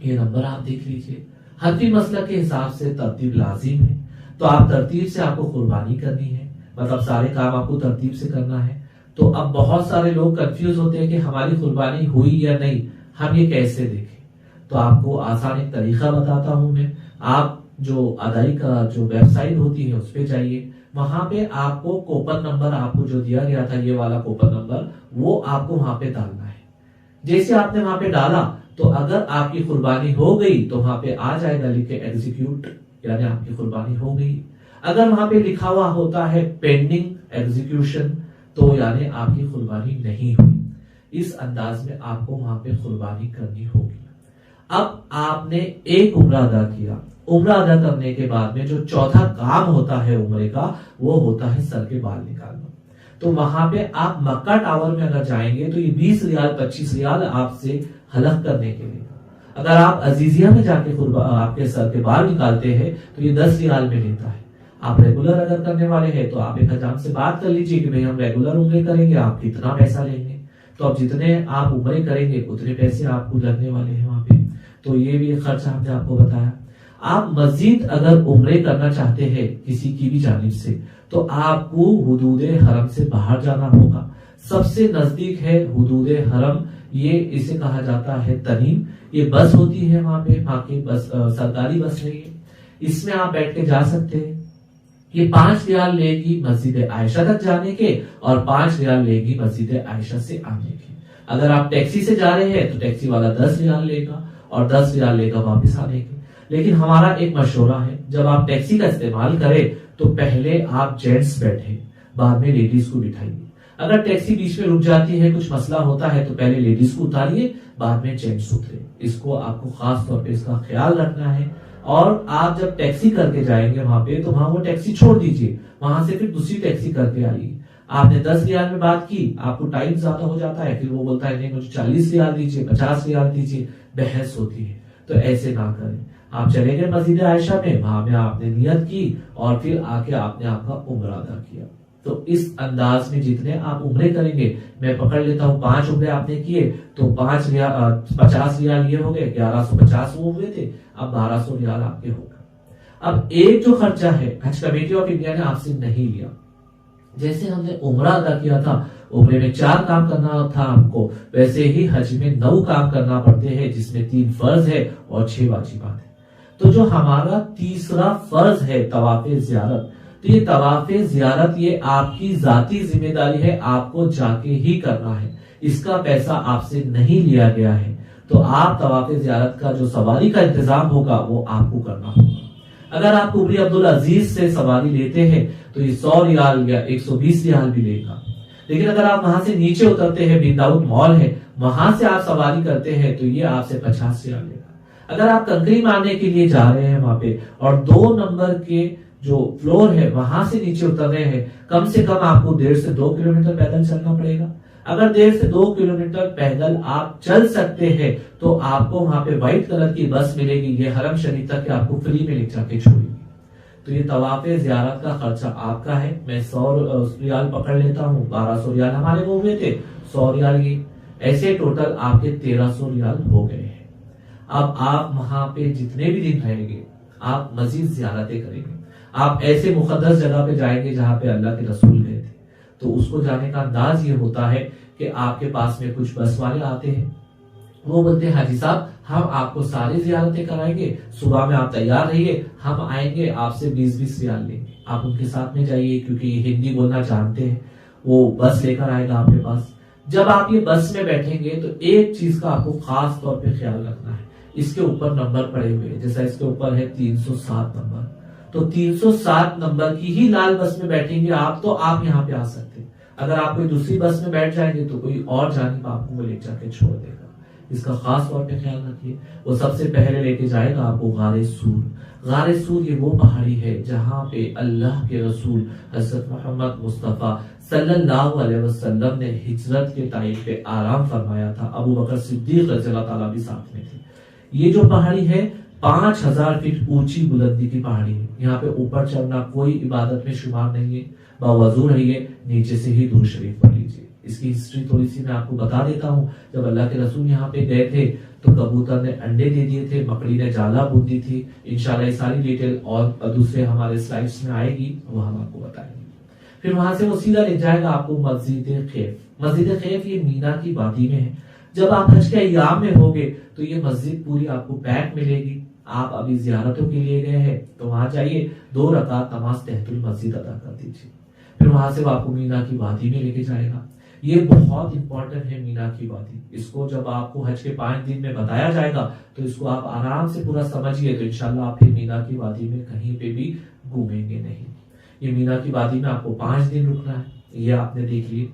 ये नंबर आप देख लीजिए। हनफी मसलक के हिसाब से तरतीब लाजिम है, तो आप तरतीब से आपको कुर्बानी करनी है, मतलब सारे काम आपको तरतीब से करना है। तो अब बहुत सारे लोग कंफ्यूज होते हैं कि हमारी कुर्बानी हुई या नहीं, हम ये कैसे देखें। तो आपको आसान एक तरीका बताता हूं मैं। आप जो अदाई का जो वेबसाइट होती है उस पे जाइए, वहां पे आपको कूपन नंबर आपको जो दिया गया था, ये वाला कूपन नंबर, वो आपको वहां पे डालना है। जैसे आपने वहां पे डाला तो अगर आपकी कुर्बानी हो गई तो वहां पे आ जाएगा लिखे एग्जीक्यूट, यानी आपकी कुर्बानी हो गई। अगर वहां पे लिखा हुआ होता है पेंडिंग एग्जीक्यूशन, तो यानी आपकी कुर्बानी नहीं हुई। इस अंदाज में आपको वहां पे कुर्बानी करनी होगी। अब आपने एक उम्रा अदा किया, उम्रा अदा करने के बाद में जो चौथा काम होता है उम्रे का, वो होता है सर के बाल निकालना। तो वहां पे आप मक्का टावर में अगर जाएंगे तो ये 20 रियाल 25 रियाल आपसे हलक करने के लिए। अगर आप अजीजिया में जाके आपके सर के बाल निकालते हैं तो ये 10 रियाल में लेता है। आप रेगुलर अगर करने वाले हैं तो आप एक हजाम से बात कर लीजिए कि भाई हम रेगुलर उम्रे करेंगे, आप कितना पैसा लेंगे। तो अब जितने आप उम्रे करेंगे उतने पैसे आपको लगने वाले हैं वहां पे। तो ये भी एक खर्चा हमने आपको बताया। आप मजीद अगर उम्रे करना चाहते हैं किसी की भी जानिब से, तो आपको हुदूदे हरम से बाहर जाना होगा। सबसे नजदीक है हुदूदे हरम, ये इसे कहा जाता है तनीम। ये बस होती है वहां पे, वहां की बस सरकारी बस नहीं है, इसमें आप बैठ के जा सकते हैं। ये 5 रियाल लेगी मस्जिद आयशा तक जाने के और 5 रियाल लेगी मस्जिद आयशा से आने के। अगर आप टैक्सी से जा रहे हैं तो टैक्सी वाला 10 रियाल लेगा और 10 रियाल लेगा वापस आने के। लेकिन हमारा एक मशवरा है, जब आप टैक्सी का इस्तेमाल करें तो पहले आप जेंट्स बैठे, बाद में लेडीज को बिठाइए। अगर टैक्सी बीच में रुक जाती है, कुछ मसला होता है, तो पहले लेडीज को उतारिए, बाद में जेंट्स उतरे। इसको आपको खास तौर पे इसका ख्याल रखना है। और आप जब टैक्सी करके जाएंगे वहां पे, तो वहां वो टैक्सी छोड़ दीजिए, वहां से फिर दूसरी टैक्सी करके आइए। आपने 10 रियाल में बात की, आपको टाइम ज्यादा हो जाता है, फिर वो बोलता है नहीं मुझे 40 रियाल दीजिए, 50 रियाल दीजिए, बहस होती है। तो ऐसे ना करें। आप चले गए मस्जिद आयशा में, वहां में आपने नियत की और फिर आके आपने आपका उम्रा अदा किया। तो इस अंदाज में जितने आप उम्रे करेंगे, मैं पकड़ लेता हूँ 5 उम्रे आपने किए तो 5 रियाल 50 रियाल ये हो गए, 1150 वो हुए थे, अब 1200 रियाल आपके हो गए। अब एक जो खर्चा है हज कमेटी ऑफ इंडिया ने आपसे नहीं लिया। जैसे हमने उम्रा अदा किया था, उम्रे में 4 काम करना था हमको, वैसे ही हज में 9 काम करना पड़ते हैं, जिसमें 3 फर्ज है और 6 वाजिबात है। तो जो हमारा तीसरा फर्ज है तवाफे ज़ियारत, तो ये तवाफे ज़ियारत ये आपकी जाती जिम्मेदारी है, आपको जाके ही करना है, इसका पैसा आपसे नहीं लिया गया है। तो आप तवाफे ज़ियारत का जो सवारी का इंतजाम होगा वो आपको करना होगा। अगर आप कुबरी अब्दुल अजीज से सवारी लेते हैं तो ये 100 रियाल या 120 रियाल भी लेगा। लेकिन अगर आप वहां से नीचे उतरते हैं, बिन दाऊद मॉल है, वहां से आप सवारी करते हैं तो ये आपसे 50 रियाल लेगा। अगर आप कंकरी मारने के लिए जा रहे हैं वहां पे और 2 नंबर के जो फ्लोर है वहां से नीचे उतरने हैं, कम से कम आपको 1.5 से 2 किलोमीटर पैदल चलना पड़ेगा। अगर 1.5 से 2 किलोमीटर पैदल आप चल सकते हैं तो आपको वहां पे व्हाइट कलर की बस मिलेगी, ये हरम शरीफ तक आपको फ्री में ले जाके छोड़ेगी। तो ये तवाफ ज़ियारत का खर्चा आपका है। मैं 100 रियाल पकड़ लेता हूँ, 1200 रियाल हमारे वो हुए थे, 100 रियाल ये, ऐसे टोटल आपके 1300 रियाल हो गए हैं। अब आप वहां पे जितने भी दिन रहेंगे आप मजीद ज़ियारतें करेंगे। आप ऐसे मुकद्दस जगह पे जाएंगे जहां पे अल्लाह के रसूल गए थे, तो उसको जाने का अंदाज ये होता है कि आपके पास में कुछ बस वाले आते हैं, वो बोलते हैं हाजी साहब हम आपको सारी ज़ियारतें कराएंगे, सुबह में आप तैयार रहिए, हम आएंगे आपसे 20-20 रियाल लेंगे। आप उनके साथ में जाइए क्योंकि हिंदी बोलना जानते हैं, वो बस लेकर आएगा आपके पास। जब आप ये बस में बैठेंगे तो एक चीज का आपको खास तौर पे ख्याल रखना है, इसके ऊपर नंबर पड़े हुए हैं, जैसा इसके ऊपर है 307 नंबर, तो 307 नंबर की ही लाल बस में बैठेंगे आप तो आप यहाँ पे आ सकते हैं। अगर आप कोई दूसरी बस में बैठ जाएंगे तो कोई और जानिब आपको वो ले जाके छोड़ देगा, इसका खास तौर पे ख्याल रखिए। वो सबसे पहले लेके जाएगा आपको गारे सूर। गारे सूर ये वो पहाड़ी है जहाँ पे अल्लाह के रसूल हज़रत मोहम्मद मुस्तफ़ा सल्लल्लाहु अलैहि वसल्लम ने हिजरत के टाइम पे आराम फरमाया था। अबू बकर सिद्दीक रज़ियल्लाहु ताला भी साथ में थे। ये जो पहाड़ी है 5000 फीट ऊंची बुलंदी की पहाड़ी है। यहाँ पे ऊपर चढ़ना कोई इबादत में शुमार नहीं है, बावजूद रहिए नीचे से ही दुरूद शरीफ पढ़ लीजिए। इसकी हिस्ट्री थोड़ी सी मैं आपको बता देता हूँ। जब अल्लाह के रसूल यहाँ पे गए थे तो कबूतर ने अंडे दे दिए थे, मकड़ी ने जाला बुन दी थी। इंशाल्लाह ये सारी डिटेल और दूसरे हमारे स्लाइड्स में आएगी, वो हम आपको बताएंगे। फिर वहां से वो सीधा ले जाएगा आपको मस्जिद खैफ। मस्जिद खैफ ये मीना की वादी में है। जब आप हज के अय्याम में होगे तो ये मस्जिद पूरी आपको पैक मिलेगी। आप अभी जियारतों के लिए गए हैं तो वहां जाइए, 2 रकात नमाज तहतुल मस्जिद अदा कर दीजिए। फिर वहां से वो आपको मीना की वादी में लेके जाएगा। ये बहुत इंपॉर्टेंट है मीना की वादी। इसको जब आपको हज के 5 दिन में बताया जाएगा तो इसको आप आराम से पूरा समझिए, तो इंशाल्लाह आप फिर मीना की वादी में कहीं पे भी घूमेंगे नहीं। ये मीना की वादी में आपको 5 दिन रुकना है, ये आपने देख लिए।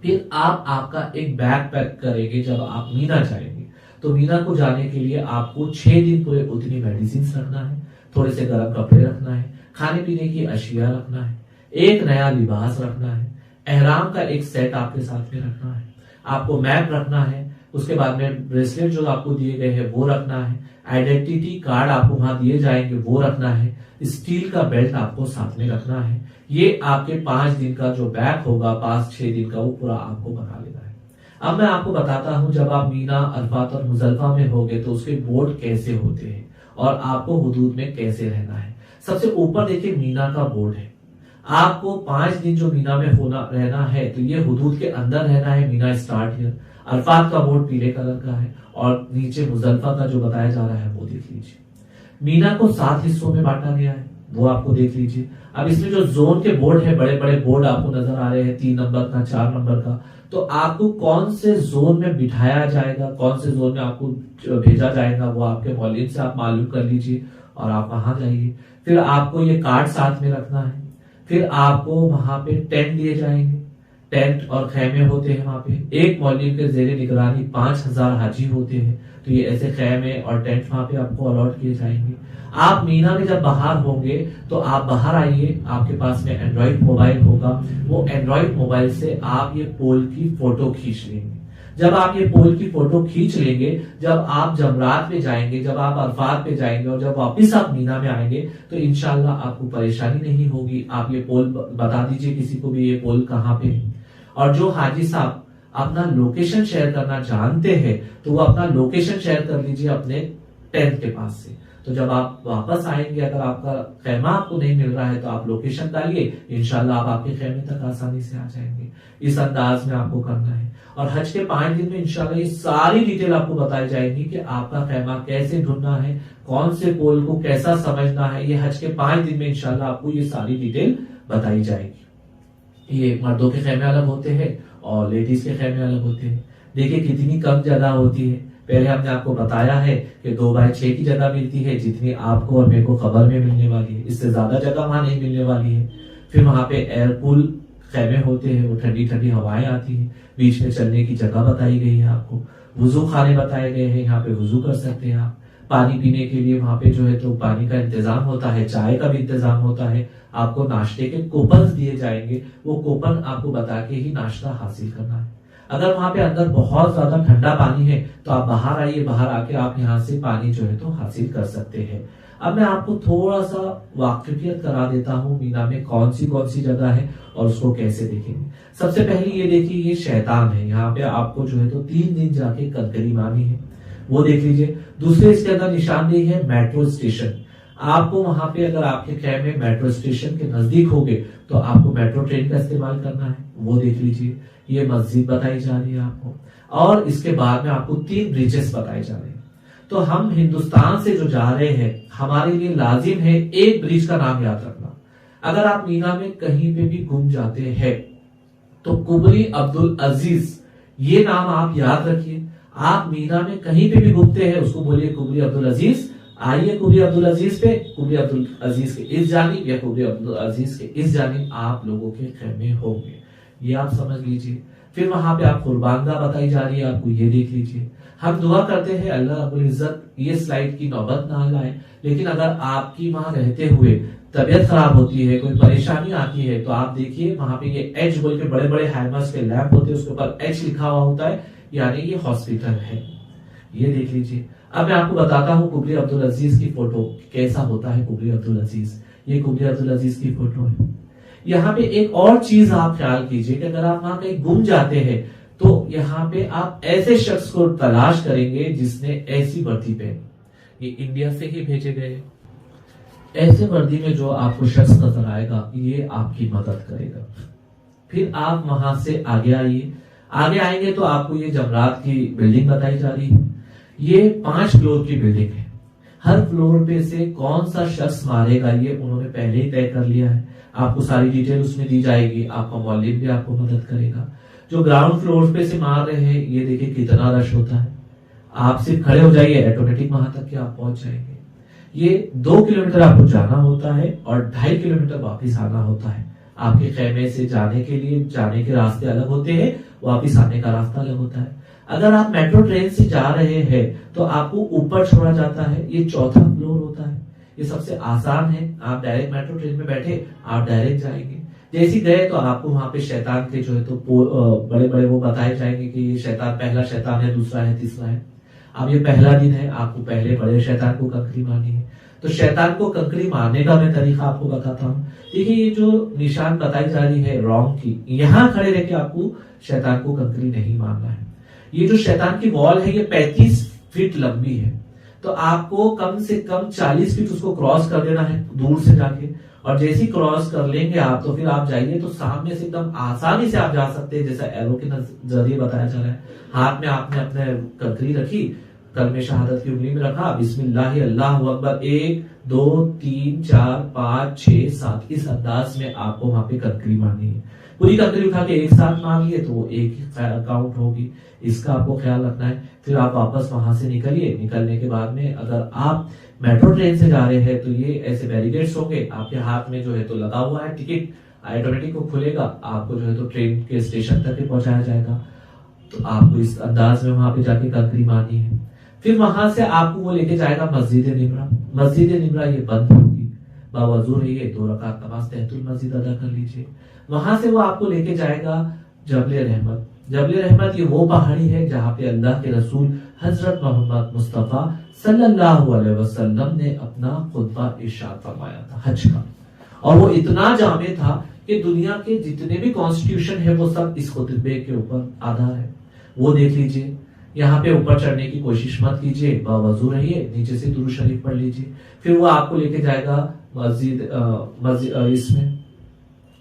फिर आप आपका एक बैग पैक करेंगे। जब आप मीना जाएंगे तो मीना को जाने के लिए आपको 6 दिन पूरे उतनी मेडिसिन रखना है, थोड़े से गर्म कपड़े रखना है, खाने पीने की अशिया रखना है, एक नया लिबास रखना है, एहराम का एक सेट आपके साथ में रखना है, आपको मैप रखना है, उसके बाद में ब्रेसलेट जो आपको दिए गए हैं वो रखना है, आइडेंटिटी कार्ड आपको वहां दिए जाएंगे वो रखना है, स्टील का बेल्ट आपको साथ में रखना है। ये आपके 5 दिन का जो बैग होगा 5-6 दिन का वो पूरा आपको बना लेना है। अब मैं आपको बताता हूं जब आप मीना, अरफात और मुजल्फा में होगे तो उसके बोर्ड कैसे होते हैं और आपको हुदूद में कैसे रहना है। सबसे ऊपर देखिए मीना का बोर्ड है। आपको 5 दिन जो मीना में होना रहना है तो ये हुदूद के अंदर रहना है। Meena start here. अरफात का बोर्ड पीले कलर का है और नीचे मुजल्फा का जो बताया जा रहा है वो देख लीजिए। मीना को 7 हिस्सों में बांटा गया है, वो आपको देख लीजिए। अब इसमें जो जोन के बोर्ड है, बड़े बड़े बोर्ड आपको नजर आ रहे हैं, 3 नंबर का, 4 नंबर का, तो आपको कौन से जोन में बिठाया जाएगा, कौन से जोन में आपको भेजा जाएगा वो आपके मौलिम से आप मालूम कर लीजिए और आप वहां जाइए। फिर आपको ये कार्ड साथ में रखना है। फिर आपको वहां पे टेंट दिए जाएंगे, टेंट और खैमे होते हैं वहां पे। एक मौलवी के जेरे निगरानी 5000 हाजी होते हैं, तो ये ऐसे खैमे और टेंट वहां पे आपको अलॉट किए जाएंगे। आप मीना में जब बाहर होंगे तो आप बाहर आइए, आपके पास में एंड्रॉइड मोबाइल होगा, वो एंड्रॉइड मोबाइल से आप ये पोल की फोटो खींच लेंगे। जब आप ये पोल की फोटो खींच लेंगे, जब आप जमरात पे जाएंगे, जब आप अरफात पे जाएंगे और जब वापिस आप मीना में आएंगे तो इंशाल्लाह आपको परेशानी नहीं होगी। आप ये पोल बता दीजिए किसी को भी ये पोल कहाँ पे है। और जो हाजी साहब अपना लोकेशन शेयर करना जानते हैं तो वो अपना लोकेशन शेयर कर लीजिए अपने टेंट के पास से। तो जब आप वापस आएंगे, अगर आपका खैमा आपको नहीं मिल रहा है तो आप लोकेशन डालिए, इंशाल्लाह आप आपके खैमे तक आसानी से आ जाएंगे। इस अंदाज में आपको करना है। और हज के 5 दिन में इंशाल्लाह ये सारी डिटेल आपको बताई जाएगी कि आपका खैमा कैसे ढूंढना है, कौन से पोल को कैसा समझना है। ये हज के 5 दिन में इंशाल्लाह आपको ये सारी डिटेल बताई जाएगी। ये मर्दों के खैमे अलग होते हैं और लेडीज के खैमे अलग होते हैं। देखिए कितनी कम जगह होती है। पहले हमने आपको बताया है कि 2x6 की जगह मिलती है जितनी आपको और मेरे को खबर में मिलने वाली है, इससे ज्यादा जगह वहां नहीं मिलने वाली है। फिर वहां पे एयर कूल खैमे होते हैं, वो ठंडी ठंडी हवाएं आती है। बीच में चलने की जगह बताई गई है आपको। वुजू खाने बताए गए हैं, यहाँ पे वुजू कर सकते हैं आप। पानी पीने के लिए वहां पे जो है तो पानी का इंतजाम होता है, चाय का भी इंतजाम होता है, आपको नाश्ते के कूपन दिए जाएंगे, वो कूपन आपको बता के ही नाश्ता हासिल करना है। अगर वहां पे अंदर बहुत ज्यादा ठंडा पानी है तो आप बाहर आइए, बाहर आके आप यहाँ से पानी जो है तो हासिल कर सकते हैं। अब मैं आपको थोड़ा सा वाकिफियत करा देता हूँ मीना में कौन सी जगह है और उसको कैसे देखेंगे। सबसे पहले ये देखिए, ये शैतान है, यहाँ पे आपको जो है तो 3 दिन जाके कंकरी मारनी है, वो देख लीजिए। दूसरे इसके अंदर निशानदेही है मेट्रो स्टेशन, आपको वहां पे अगर आपके कैब में मेट्रो स्टेशन के नजदीक होगे तो आपको मेट्रो ट्रेन का इस्तेमाल करना है, वो देख लीजिए। ये मस्जिद बताई जा रही है आपको, और इसके बाद में आपको 3 ब्रिजेस बताए जा रहे हैं। तो हम हिंदुस्तान से जो जा रहे हैं, हमारे लिए लाजिम है एक ब्रिज का नाम याद रखना। अगर आप मीना में कहीं पे भी गुम जाते हैं तो कुबरी अब्दुल अजीज, ये नाम आप याद रखिए। आप मीना में कहीं पे भी घूमते हैं उसको बोलिए कुबरी अब्दुल अजीज, आइए कुबरी अब्दुल अजीज पे, कुबरी अब्दुल अजीज के इस जानिब या कुबरी अब्दुल अजीज के इस जानिब आप लोगों के खेमे होंगे, ये आप समझ लीजिए। फिर वहां पे आप कुर्बानगाह बताई जा रही है आपको, ये देख लीजिए। हम दुआ करते हैं अल्लाह रब्बुल इज्जत ये स्लाइड की नौबत ना लाए, लेकिन अगर आपकी वहां रहते हुए तबियत खराब होती है, कोई परेशानी आती है, तो आप देखिए वहां पे ये एच बोल के बड़े बड़े हैमर्स के लैंप होते हैं, उसके ऊपर एच लिखा हुआ होता है, यानी ये हॉस्पिटल है, ये देख लीजिए। अब मैं आपको बताता हूँ कुबरी अब्दुल अजीज की फोटो कैसा होता है। कुबरी अब्दुल अजीज, ये कुबरी अब्दुल अजीज की फोटो है। यहाँ पे एक और चीज आप ख्याल कीजिए कि अगर आप वहां कहीं गुम जाते हैं तो यहाँ पे आप ऐसे शख्स को तलाश करेंगे जिसने ऐसी वर्दी पहनी, ये इंडिया से ही भेजे गए। ऐसे वर्दी में जो आपको शख्स नजर आएगा ये आपकी मदद करेगा। फिर आप वहां से आगे आइए, आगे आएंगे तो आपको ये जमरात की बिल्डिंग बताई जा रही है। ये 5 फ्लोर की बिल्डिंग है, हर फ्लोर पे से कौन सा शख्स मारेगा ये उन्होंने पहले ही तय कर लिया है। आपको सारी डिटेल उसमें दी जाएगी, आपका मौलिक भी आपको मदद करेगा। जो ग्राउंड फ्लोर पे से मार रहे हैं ये देखिए कितना रश होता है, आप सिर्फ खड़े हो जाइए ऑटोमेटिक वहां तक कि आप पहुंच जाएंगे। ये 2 किलोमीटर आपको जाना होता है और 2.5 किलोमीटर वापिस आना होता है। आपके खेमे से जाने के लिए जाने के रास्ते अलग होते हैं, वापिस आने का रास्ता अलग होता है। अगर आप मेट्रो ट्रेन से जा रहे हैं तो आपको ऊपर छोड़ा जाता है, ये 4था फ्लोर होता है, ये सबसे आसान है। आप डायरेक्ट मेट्रो ट्रेन में बैठे आप डायरेक्ट जाएंगे, जैसे गए तो आपको वहां पे शैतान के जो है तो बड़े बड़े वो बताए जाएंगे कि ये शैतान, पहला शैतान है, दूसरा है, तीसरा है। अब ये पहला दिन है, आपको पहले बड़े शैतान को कंकरी मारनी है। तो शैतान को कंकरी मारने का मैं तरीका आपको बताता हूँ। देखिए ये जो निशान बताई जा रही है रॉन्ग की, यहाँ खड़े रह के आपको शैतान को कंकरी नहीं मारना है। ये जो शैतान की वॉल है ये 35 फीट लंबी है, तो आपको कम से कम 40 फीट उसको क्रॉस कर देना है दूर से जाके, और जैसे ही क्रॉस कर लेंगे आप तो फिर आप जाइए तो सामने से एकदम आसानी से आप जा सकते हैं, जैसा एरो के जरिए बताया जा रहा है। हाथ में आपने अपने कंकरी रखी, कलमे शहादत की उंगली में रखा, बिस्मिल्लाह अल्लाहु अकबर, 1 2 3 4 5 6 7, इस अंदाज में आपको वहां पे कंकरी मारनी है। पूरी कंकरी उठा के एक साथ मार लिए तो वो एक ही काउंट होगी, इसका आपको ख्याल रखना है। फिर आप वापस वहां से निकलिए। निकलने के बाद में अगर आप मेट्रो ट्रेन से जा रहे हैं तो ये ऐसे बैरिकेड्स होंगे, आपके हाथ में जो है तो लगा हुआ है टिकट, ऑटोमेटिक वो खुलेगा, आपको जो है तो ट्रेन के स्टेशन तक पहुंचाया जाएगा। तो आपको इस अंदाज में वहां पे जाके कंकरी मारनी है। फिर वहां से आपको वो लेके जाएगा मस्जिद निमरा। मस्जिद निमरा ये बंद होगी, बावजूद रहिए, 2 रकात नमाज तहतुल मस्जिद अदा कर लीजिए। वहां से वो आपको लेके जाएगा जबले रहमत। जबले रहमत ये वो पहाड़ी है जहाँ पे अल्लाह के रसूल हजरत मोहम्मद मुस्तफा सल्लल्लाहु अलैहि वसल्लम ने अपना खुतबा इरशाद फरमाया था हज का, और वो इतना जामे था कि दुनिया के जितने भी कॉन्स्टिट्यूशन है वो सब इस खुतबे के ऊपर आधार है, वो देख लीजिए। यहाँ पे ऊपर चढ़ने की कोशिश मत कीजिए, बावजू रहिए, नीचे से दुरूद शरीफ पढ़ लीजिए। फिर वो आपको लेके जाएगा मस्जिद इसमें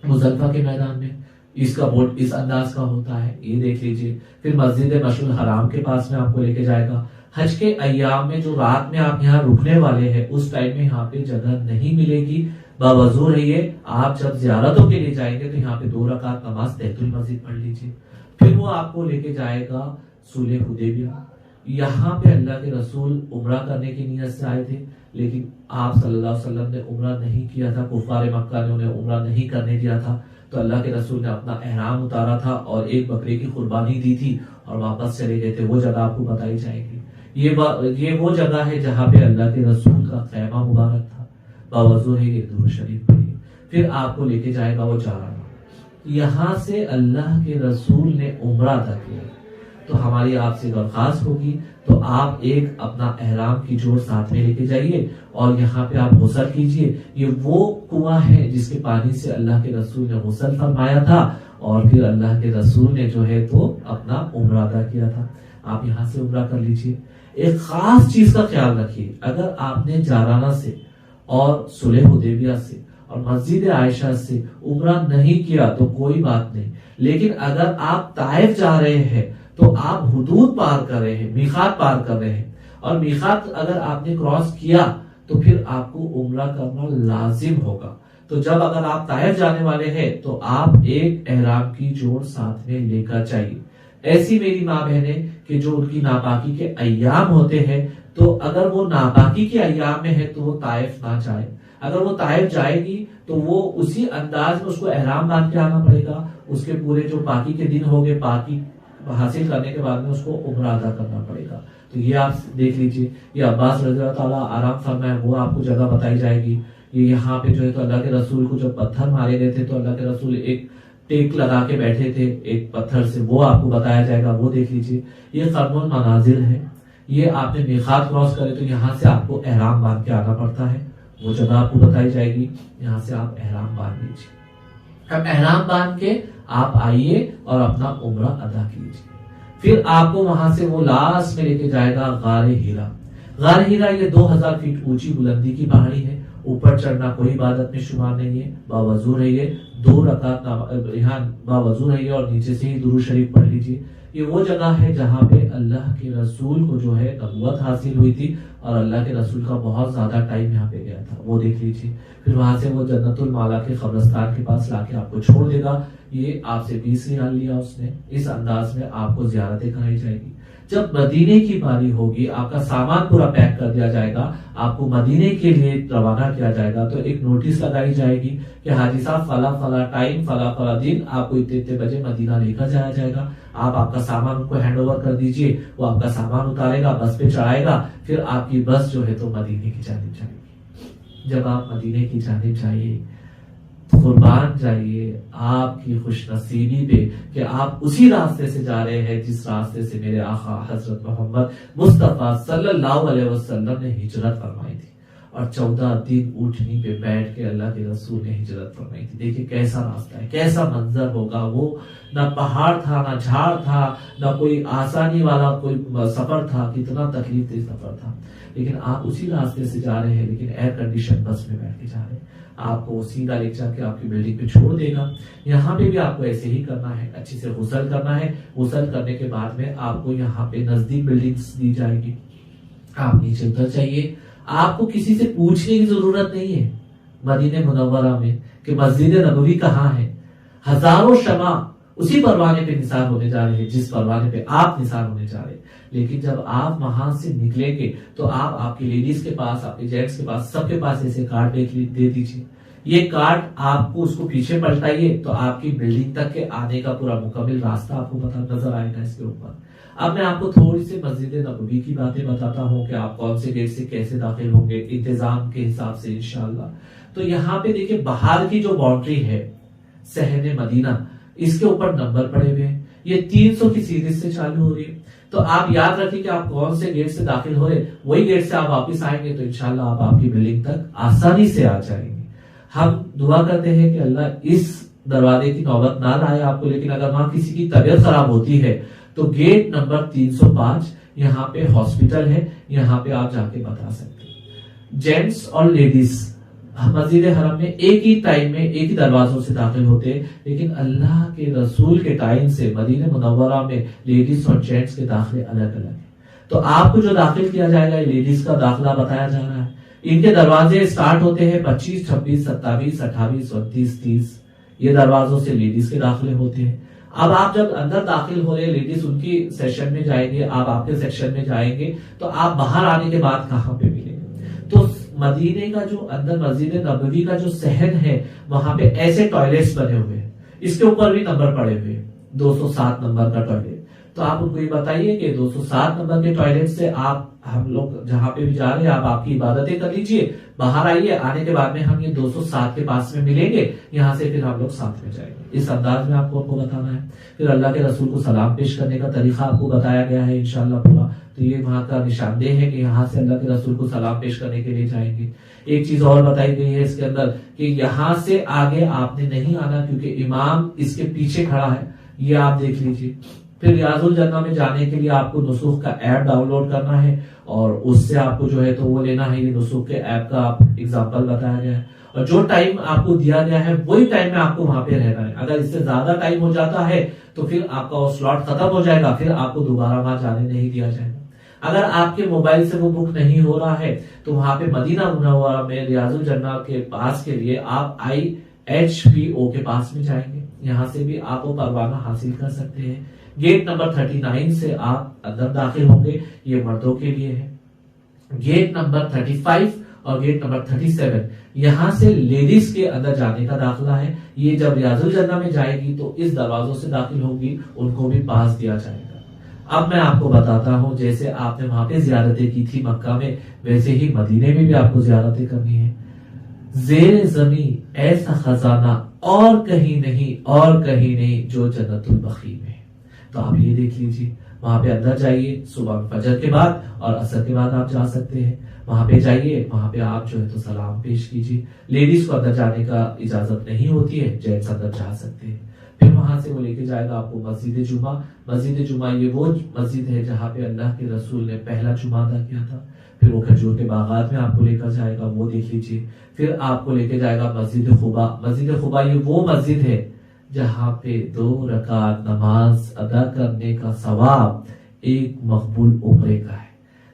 मुजल्फा के मैदान में, इसका बोर्ड इस अंदाज का होता है, ये देख लीजिए। फिर मस्जिद मशहूर हराम के पास में आपको लेके जाएगा। हज के अय्याम में जो रात में आप यहाँ रुकने वाले हैं उस टाइम में यहाँ पे जगह नहीं मिलेगी, बावजू रहिए। आप जब जियारतों के लिए जाएंगे तो यहाँ पे 2 रकात नमाज तहतुल मस्जिद पढ़ लीजिए। फिर वो आपको लेके जाएगा सुलह हुदैबिया। यहाँ पे अल्लाह के रसूल उम्रा करने की नीयत से आए थे, लेकिन आप सल्लल्लाहु अलैहि वसल्लम ने उम्रा नहीं किया था, कुफार मक्का ने उन्हें उम्रा नहीं करने दिया था, तो अल्लाह के रसूल ने अपना एहराम उतारा था और एक बकरे की कुर्बानी दी थी और वापस चले गए थे। वो जगह आपको बताई जाएगी। ये वो जगह है जहाँ पे अल्लाह के रसूल का खैमा मुबारक था। बावजू है ये दुरूद शरीफ पढ़िए। फिर आपको लेके जाएगा वो जाराना। यहाँ से अल्लाह के रसूल ने उम्रा अदा किया। तो हमारी आपसे दरख्वास्त होगी तो आप एक अपना एहराम की जोड़ साथ में लेके जाइए और यहाँ पे आप गुस्ल कीजिए। ये वो कुआं है जिसके पानी से अल्लाह के रसूल ने गुस्ल फरमाया था और फिर अल्लाह के रसूल ने जो है तो अपना उम्रा अदा किया था। आप यहाँ से उम्रा कर लीजिए। एक खास चीज का ख्याल रखिए, अगर आपने जाराना से और सुलह हुदैबिया से और मस्जिद आयशा से उम्रा नहीं किया तो कोई बात नहीं, लेकिन अगर आप ताइफ जा रहे हैं तो आप हुदूद पार कर रहे हैं, मीकात पार कर रहे हैं, और मीकात अगर आपने क्रॉस किया तो फिर आपको उम्रा करना लाजिम होगा। तो जब अगर आप ताइफ जाने वाले हैं तो आप एक एहराम की जोड़ साथ में लेकर चाहिए। ऐसी मेरी माँ बहने कि जो उनकी नापाकी के अय्याम होते हैं, तो अगर वो नापाकी के अय्याम में है तो वो ताइफ ना जाए। अगर वो ताइफ जाएगी तो वो उसी अंदाज में उसको एहराम बांध के आना पड़ेगा। उसके पूरे जो पाकी के दिन होंगे, पाकी हासिल करने के बाद में उसको उम्रा अदा करना पड़ेगा। तो ये आप देख लीजिए, ये अब्बास रज़ियल्लाहु ताला आराम फरमाए, वो आपको जगह बताई जाएगी। ये यहाँ पे जो है तो अल्लाह के रसूल को जब पत्थर मारे गए थे तो अल्लाह के रसूल एक टेक लगा के बैठे थे एक पत्थर से, वो आपको बताया जाएगा, वो देख लीजिए। ये कर्मुल मनाजिल है। ये आपने मीकात क्रॉस करे तो यहाँ से आपको एहराम बांध के आना पड़ता है, वो जगह आपको बताई जाएगी। यहाँ से आप एहराम बांध लीजिए। अब एहराम बांध के आप आइए और अपना उम्रा अदा कीजिए। फिर आपको वहां से वो लास्ट में लेके जाएगा गारे हीरा। गारे हीरा ये 2000 फीट ऊंची बुलंदी की पहाड़ी है। ऊपर चढ़ना कोई इबादत में शुमार नहीं है। बावजू रहिए, 2 रकात यहाँ बावजू रहिए और नीचे से ही दुरूद शरीफ पढ़ लीजिए। ये वो जगह है जहाँ पे अल्लाह के रसूल को जो है नबुव्वत हासिल हुई थी और अल्लाह के रसूल का बहुत ज्यादा टाइम यहाँ पे गया था, वो देख लीजिए। फिर वहां से वो जन्नतुल माला के कब्रिस्तान के पास लाके आपको छोड़ देगा। ये आपसे 20 रियाल लिया उसने। इस अंदाज में आपको जियारतें कराई जाएगी। जब मदीने की बारी होगी, आपका सामान पूरा पैक कर दिया जाएगा, आपको मदीने के लिए रवाना किया जाएगा, तो एक नोटिस लगाई जाएगी कि हाजी साहब फला फला टाइम फला फला दिन आपको इतने इतने बजे मदीना लेकर जाया जाएगा। आप आपका सामान उनको हैंड ओवर कर दीजिए, वो आपका सामान उतारेगा, बस पे चढ़ाएगा, फिर आपकी बस जो है तो मदीने की जानिब जाएगी। जब आप मदीने की जानिब जाइए, कुर्बान जाइए आपकी खुशनसीबी पे कि आप उसी रास्ते से जा रहे हैं जिस रास्ते से मेरे आका हजरत मोहम्मद मुस्तफा सल्लल्लाहु अलैहि वसल्लम ने हिजरत फरमाई थी। और 14 दिन ऊँटनी पे बैठ के अल्लाह के रसूल ने हिजरत फरमाई थी। देखिए कैसा रास्ता है, कैसा मंजर होगा वो। ना पहाड़ था, ना झाड़ था, ना कोई आसानी वाला कोई सफर था, कितना तकलीफ दे सफर था। लेकिन आप उसी रास्ते से जा रहे हैं, लेकिन एयर कंडीशन बस में बैठ के जा रहे हैं। आपको सीधा ले जाके आपकी बिल्डिंग पे छोड़ देगा। यहाँ पे भी आपको ऐसे ही करना है, अच्छे से गुस्ल करना है। गुस्ल करने के बाद में आपको यहाँ पे नजदीक बिल्डिंग्स दी जाएगी, आप नीचे उतर जाइए। आपको किसी से पूछने की जरूरत नहीं है मदीने मुनव्वरा में कि मस्जिद नबवी कहाँ है। हजारों शमा उसी परवाने पे निसार होने जा रहे हैं जिस परवाने पे आप निसार होने जा रहे हैं। लेकिन जब आप वहां से निकलेंगे तो आप आपकी लेडीज के पास, आपके जेंट्स के पास, सबके पास ऐसे कार्ड दे दीजिए। ये कार्ड आपको उसको पीछे पलटाइए तो आपकी बिल्डिंग तक के आने का पूरा मुकम्मल रास्ता आपको पता नजर आएगा इसके ऊपर। अब मैं आपको थोड़ी सी मस्जिद नबवी की बातें बताता हूँ कि आप कौन से गेट से कैसे दाखिल होंगे इंतजाम के हिसाब से इंशाल्लाह। तो यहाँ पे देखिए बाहर की जो बाउंड्री है सहने मदीना, इसके ऊपर नंबर पड़े हुए हैं। ये 300 की सीरीज से चालू हो रही है। तो आप याद रखिए कि आप कौन से गेट से दाखिल हो रहे, वही गेट से आप वापस आएंगे तो इंशाल्लाह आप आपकी बिल्डिंग तक आसानी से आ जाएंगे। हम दुआ करते हैं कि अल्लाह इस दरवाजे की नौबत ना लाए आपको। लेकिन अगर वहां किसी की तबीयत खराब होती है तो गेट नंबर 305 यहाँ पे हॉस्पिटल है, यहाँ पे आप जाके बता सकते हैं। जेंट्स और लेडीज मस्जिद हरम में एक ही टाइम में एक ही दरवाजों से दाखिल होते हैं। लेकिन अल्लाह के रसूल के टाइम से मदीने मुनव्वरा में लेडीज और जेंट्स के दाखिले अलग अलग है। तो आपको जो दाखिल किया जाएगा लेडीज का दाखिला बताया जा रहा है। इनके दरवाजे स्टार्ट होते हैं 25, 26, 27, 28, 29, 30। ये दरवाजों से लेडीज के दाखिले होते हैं। अब आप जब अंदर दाखिल हो रहे लेडीज उनकी सेक्शन में जाएंगे, आप आपके सेक्शन में जाएंगे, तो आप बाहर आने के बाद कहाँ पे मिलेंगे? तो मदीने का जो अंदर मस्जिद नबवी का जो सहन है वहां पे ऐसे टॉयलेट्स बने हुए हैं। इसके ऊपर भी नंबर पड़े हुए हैं, 207 नंबर का टॉयलेट। तो आप उनको ये बताइए कि 207 नंबर के टॉयलेट से आप हम लोग जहां पे भी जा रहे हैं आप आपकी इबादतें कर लीजिए, बाहर आइए, आने के बाद में हम ये 207 के पास में मिलेंगे, यहाँ से फिर हम लोग साथ में जाएंगे। इस अंदाज में आपको बताना है। फिर अल्लाह के रसूल को सलाम पेश करने का तरीका आपको बताया गया है इंशाअल्लाह पूरा। तो ये वहां का निशानदेह है कि यहाँ से अल्लाह के रसूल को सलाम पेश करने के लिए जाएंगे। एक चीज और बताई गई है इसके अंदर कि यहाँ से आगे आपने नहीं आना, क्योंकि इमाम इसके पीछे खड़ा है, ये आप देख लीजिए। फिर रियाजुल जन्ना में जाने के लिए आपको नुसूख का ऐप डाउनलोड करना है और उससे आपको जो है तो वो लेना है। ये नुसूख के ऐप का आप एग्जांपल बताया गया है और जो टाइम आपको दिया गया है वही टाइम में आपको वहां पे रहना है। अगर इससे ज्यादा टाइम हो जाता है तो फिर आपका वो स्लॉट खत्म हो जाएगा, फिर आपको दोबारा वहां जाने नहीं दिया जाएगा। अगर आपके मोबाइल से वो बुक नहीं हो रहा है तो वहां पे मदीना मुनव्वरा में रियाजुल जन्ना के पास के लिए आप IHPO के पास में जाएंगे। यहाँ से भी आप वो परवाना हासिल कर सकते हैं। गेट नंबर 39 से आप अंदर दाखिल होंगे, ये मर्दों के लिए है। गेट नंबर 35 और गेट नंबर 37 यहाँ से लेडीज के अंदर जाने का दाखिला है। ये जब रियाजुल जन्ना में जाएगी तो इस दरवाजों से दाखिल होगी, उनको भी पास दिया जाएगा। अब मैं आपको बताता हूँ, जैसे आपने वहां पे जियारतें की थी मक्का में, वैसे ही मदीने में भी आपको जियारतें करनी है। जेर जमीन ऐसा खजाना और कहीं नहीं जो जन्नतुल बकी में। तो आप ये देख लीजिए, वहां पे अंदर जाइए, सुबह फजर के बाद और असर के बाद आप जा सकते हैं। वहां पे जाइए, वहां पे आप जो है तो सलाम पेश कीजिए। लेडीज को अंदर जाने का इजाजत नहीं होती है, जेंट्स अंदर जा सकते हैं। फिर वहां से वो लेके जाएगा आपको मस्जिद जुमा। मस्जिद जुमा ये वो मस्जिद है जहाँ पे अल्लाह के रसूल ने पहला जुमा अदा किया था। फिर वो खजूर के बागात में आपको लेकर जाएगा, वो देख लीजिए। फिर आपको लेके जाएगा मस्जिद खुबा। मस्जिद खुबा ये वो मस्जिद है जहाँ पे 2 रकात नमाज अदा करने का सवाब एक मकबूल उम्रे का है,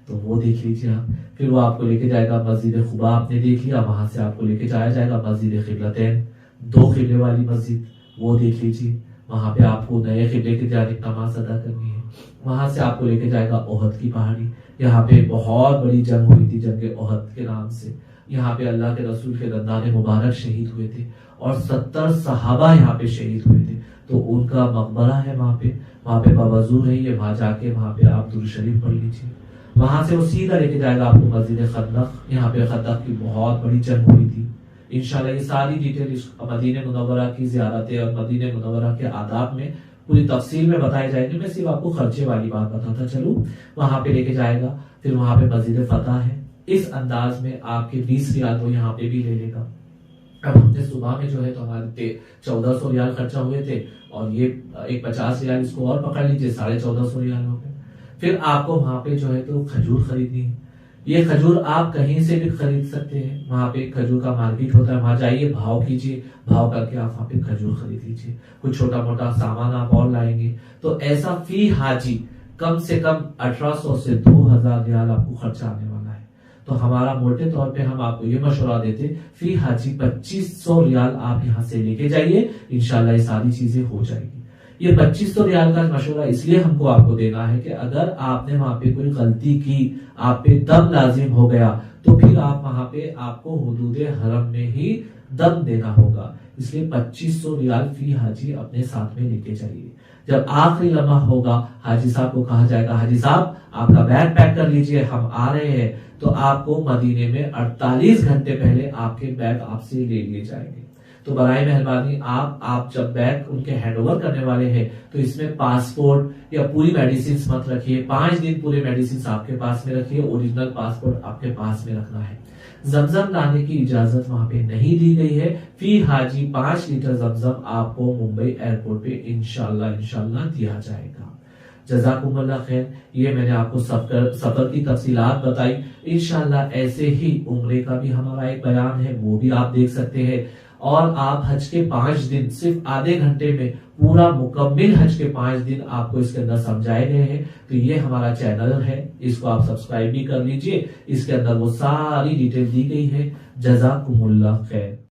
तो वो देख लीजिए आप। फिर वो आपको लेके जाएगा मस्जिद खुबा, आपने देख लिया। वहां से आपको लेके जाया जाएगा मस्जिद किबलतैन, 2 किबले वाली मस्जिद, वो देख लीजिए। वहां पे आपको नए किबले की जानिब नमाज अदा करनी है। वहां से आपको लेके जाएगा ओहद की पहाड़ी। यहाँ पे बहुत बड़ी जंग हुई थी, जंग ओहद के नाम से। यहाँ पे अल्लाह के रसूल के दंदाने मुबारक शहीद हुए थे और 70 सहाबा यहाँ पे शहीद हुए थे। तो उनका मकबरा है वहां पे बावजूद है ये, वहां जाके वहां पे आप दुरूद शरीफ पढ़ लीजिए। वहां से वो सीधा लेके जाएगा आपको मस्जिद खंदक। यहाँ पे खंदक की बहुत बड़ी जंग हुई थी। इंशाल्लाह ये सारी डिटेल इस मदीने मुनव्वरा की ज़ियारतें और मदीने मुनव्वरा के आदाब में पूरी तफसील में बताए जाएंगे। मैं सिर्फ आपको खर्चे वाली बात बताता चलूं। वहां पे लेके जाएगा, फिर वहां पे मस्जिद फतह है। इस अंदाज में आपके 20 रियाल वो यहाँ पे भी ले लेगा। अब हमने सुबह में जो है तो हमारे 1400 रियाल खर्चा हुए थे और ये एक 50 रियाल इसको और पकड़ लीजिए, 1450 रियाल हो गए। फिर आपको वहां पे जो है तो खजूर खरीदनी है। ये खजूर आप कहीं से भी खरीद सकते हैं। वहां पे खजूर का मार्केट होता है, वहां जाइए, भाव कीजिए, भाव करके आप वहां पे खजूर खरीद लीजिए। कुछ छोटा मोटा सामान आप और लाएंगे तो ऐसा फी हाजी कम से कम 1800 से 2000 रियाल आपको खर्चा आने वाला है। तो हमारा मोटे तौर पे हम आपको ये मशवरा देते, फी हाजी 2500 रियाल आप यहाँ से लेके जाइए, इंशाल्लाह ये सारी चीजें हो जाएगी। ये 2500 रियाल का मशवरा इसलिए हमको आपको देना है कि अगर आपने वहां पे कोई गलती की, आप पे दम लाजिम हो गया, तो फिर आप वहां पे आपको हुदूदे हरम में ही दम देना होगा। इसलिए 2500 रियाल फी हाजी अपने साथ में लेके जाइए। जब आखिरी लम्हा होगा, हाजी साहब को कहा जाएगा, हाजी साहब आपका बैग पैक कर लीजिए, हम आ रहे हैं। तो आपको मदीने में 48 घंटे पहले आपके बैग आपसे ले लिए जाएंगे। तो बराए मेहरबानी आप जब बैग उनके हैंडओवर करने वाले हैं तो इसमें पासपोर्ट या पूरी मेडिसिन मत रखिए। 5 दिन पूरे मेडिसिन आपके पास में रखिए, ओरिजिनल पासपोर्ट आपके पास में रखना है। जमजम लाने की इजाजत वहां पे नहीं दी गई है। फी हाजी 5 लीटर जमजम आपको मुंबई एयरपोर्ट पे इंशाल्लाह दिया जाएगा। जज़ाकुमुल्लाह खैर। ये मैंने आपको सफर की तफसीलात बताई। इंशाल्लाह ऐसे ही उम्रे का भी हमारा एक बयान है, वो भी आप देख सकते हैं। और आप हज के 5 दिन सिर्फ आधे घंटे में पूरा मुकम्मिल हज के 5 दिन आपको इसके अंदर समझाए गए हैं। तो ये हमारा चैनल है, इसको आप सब्सक्राइब भी कर लीजिए। इसके अंदर वो सारी डिटेल दी गई है। जज़ाकुमुल्लाह खैर।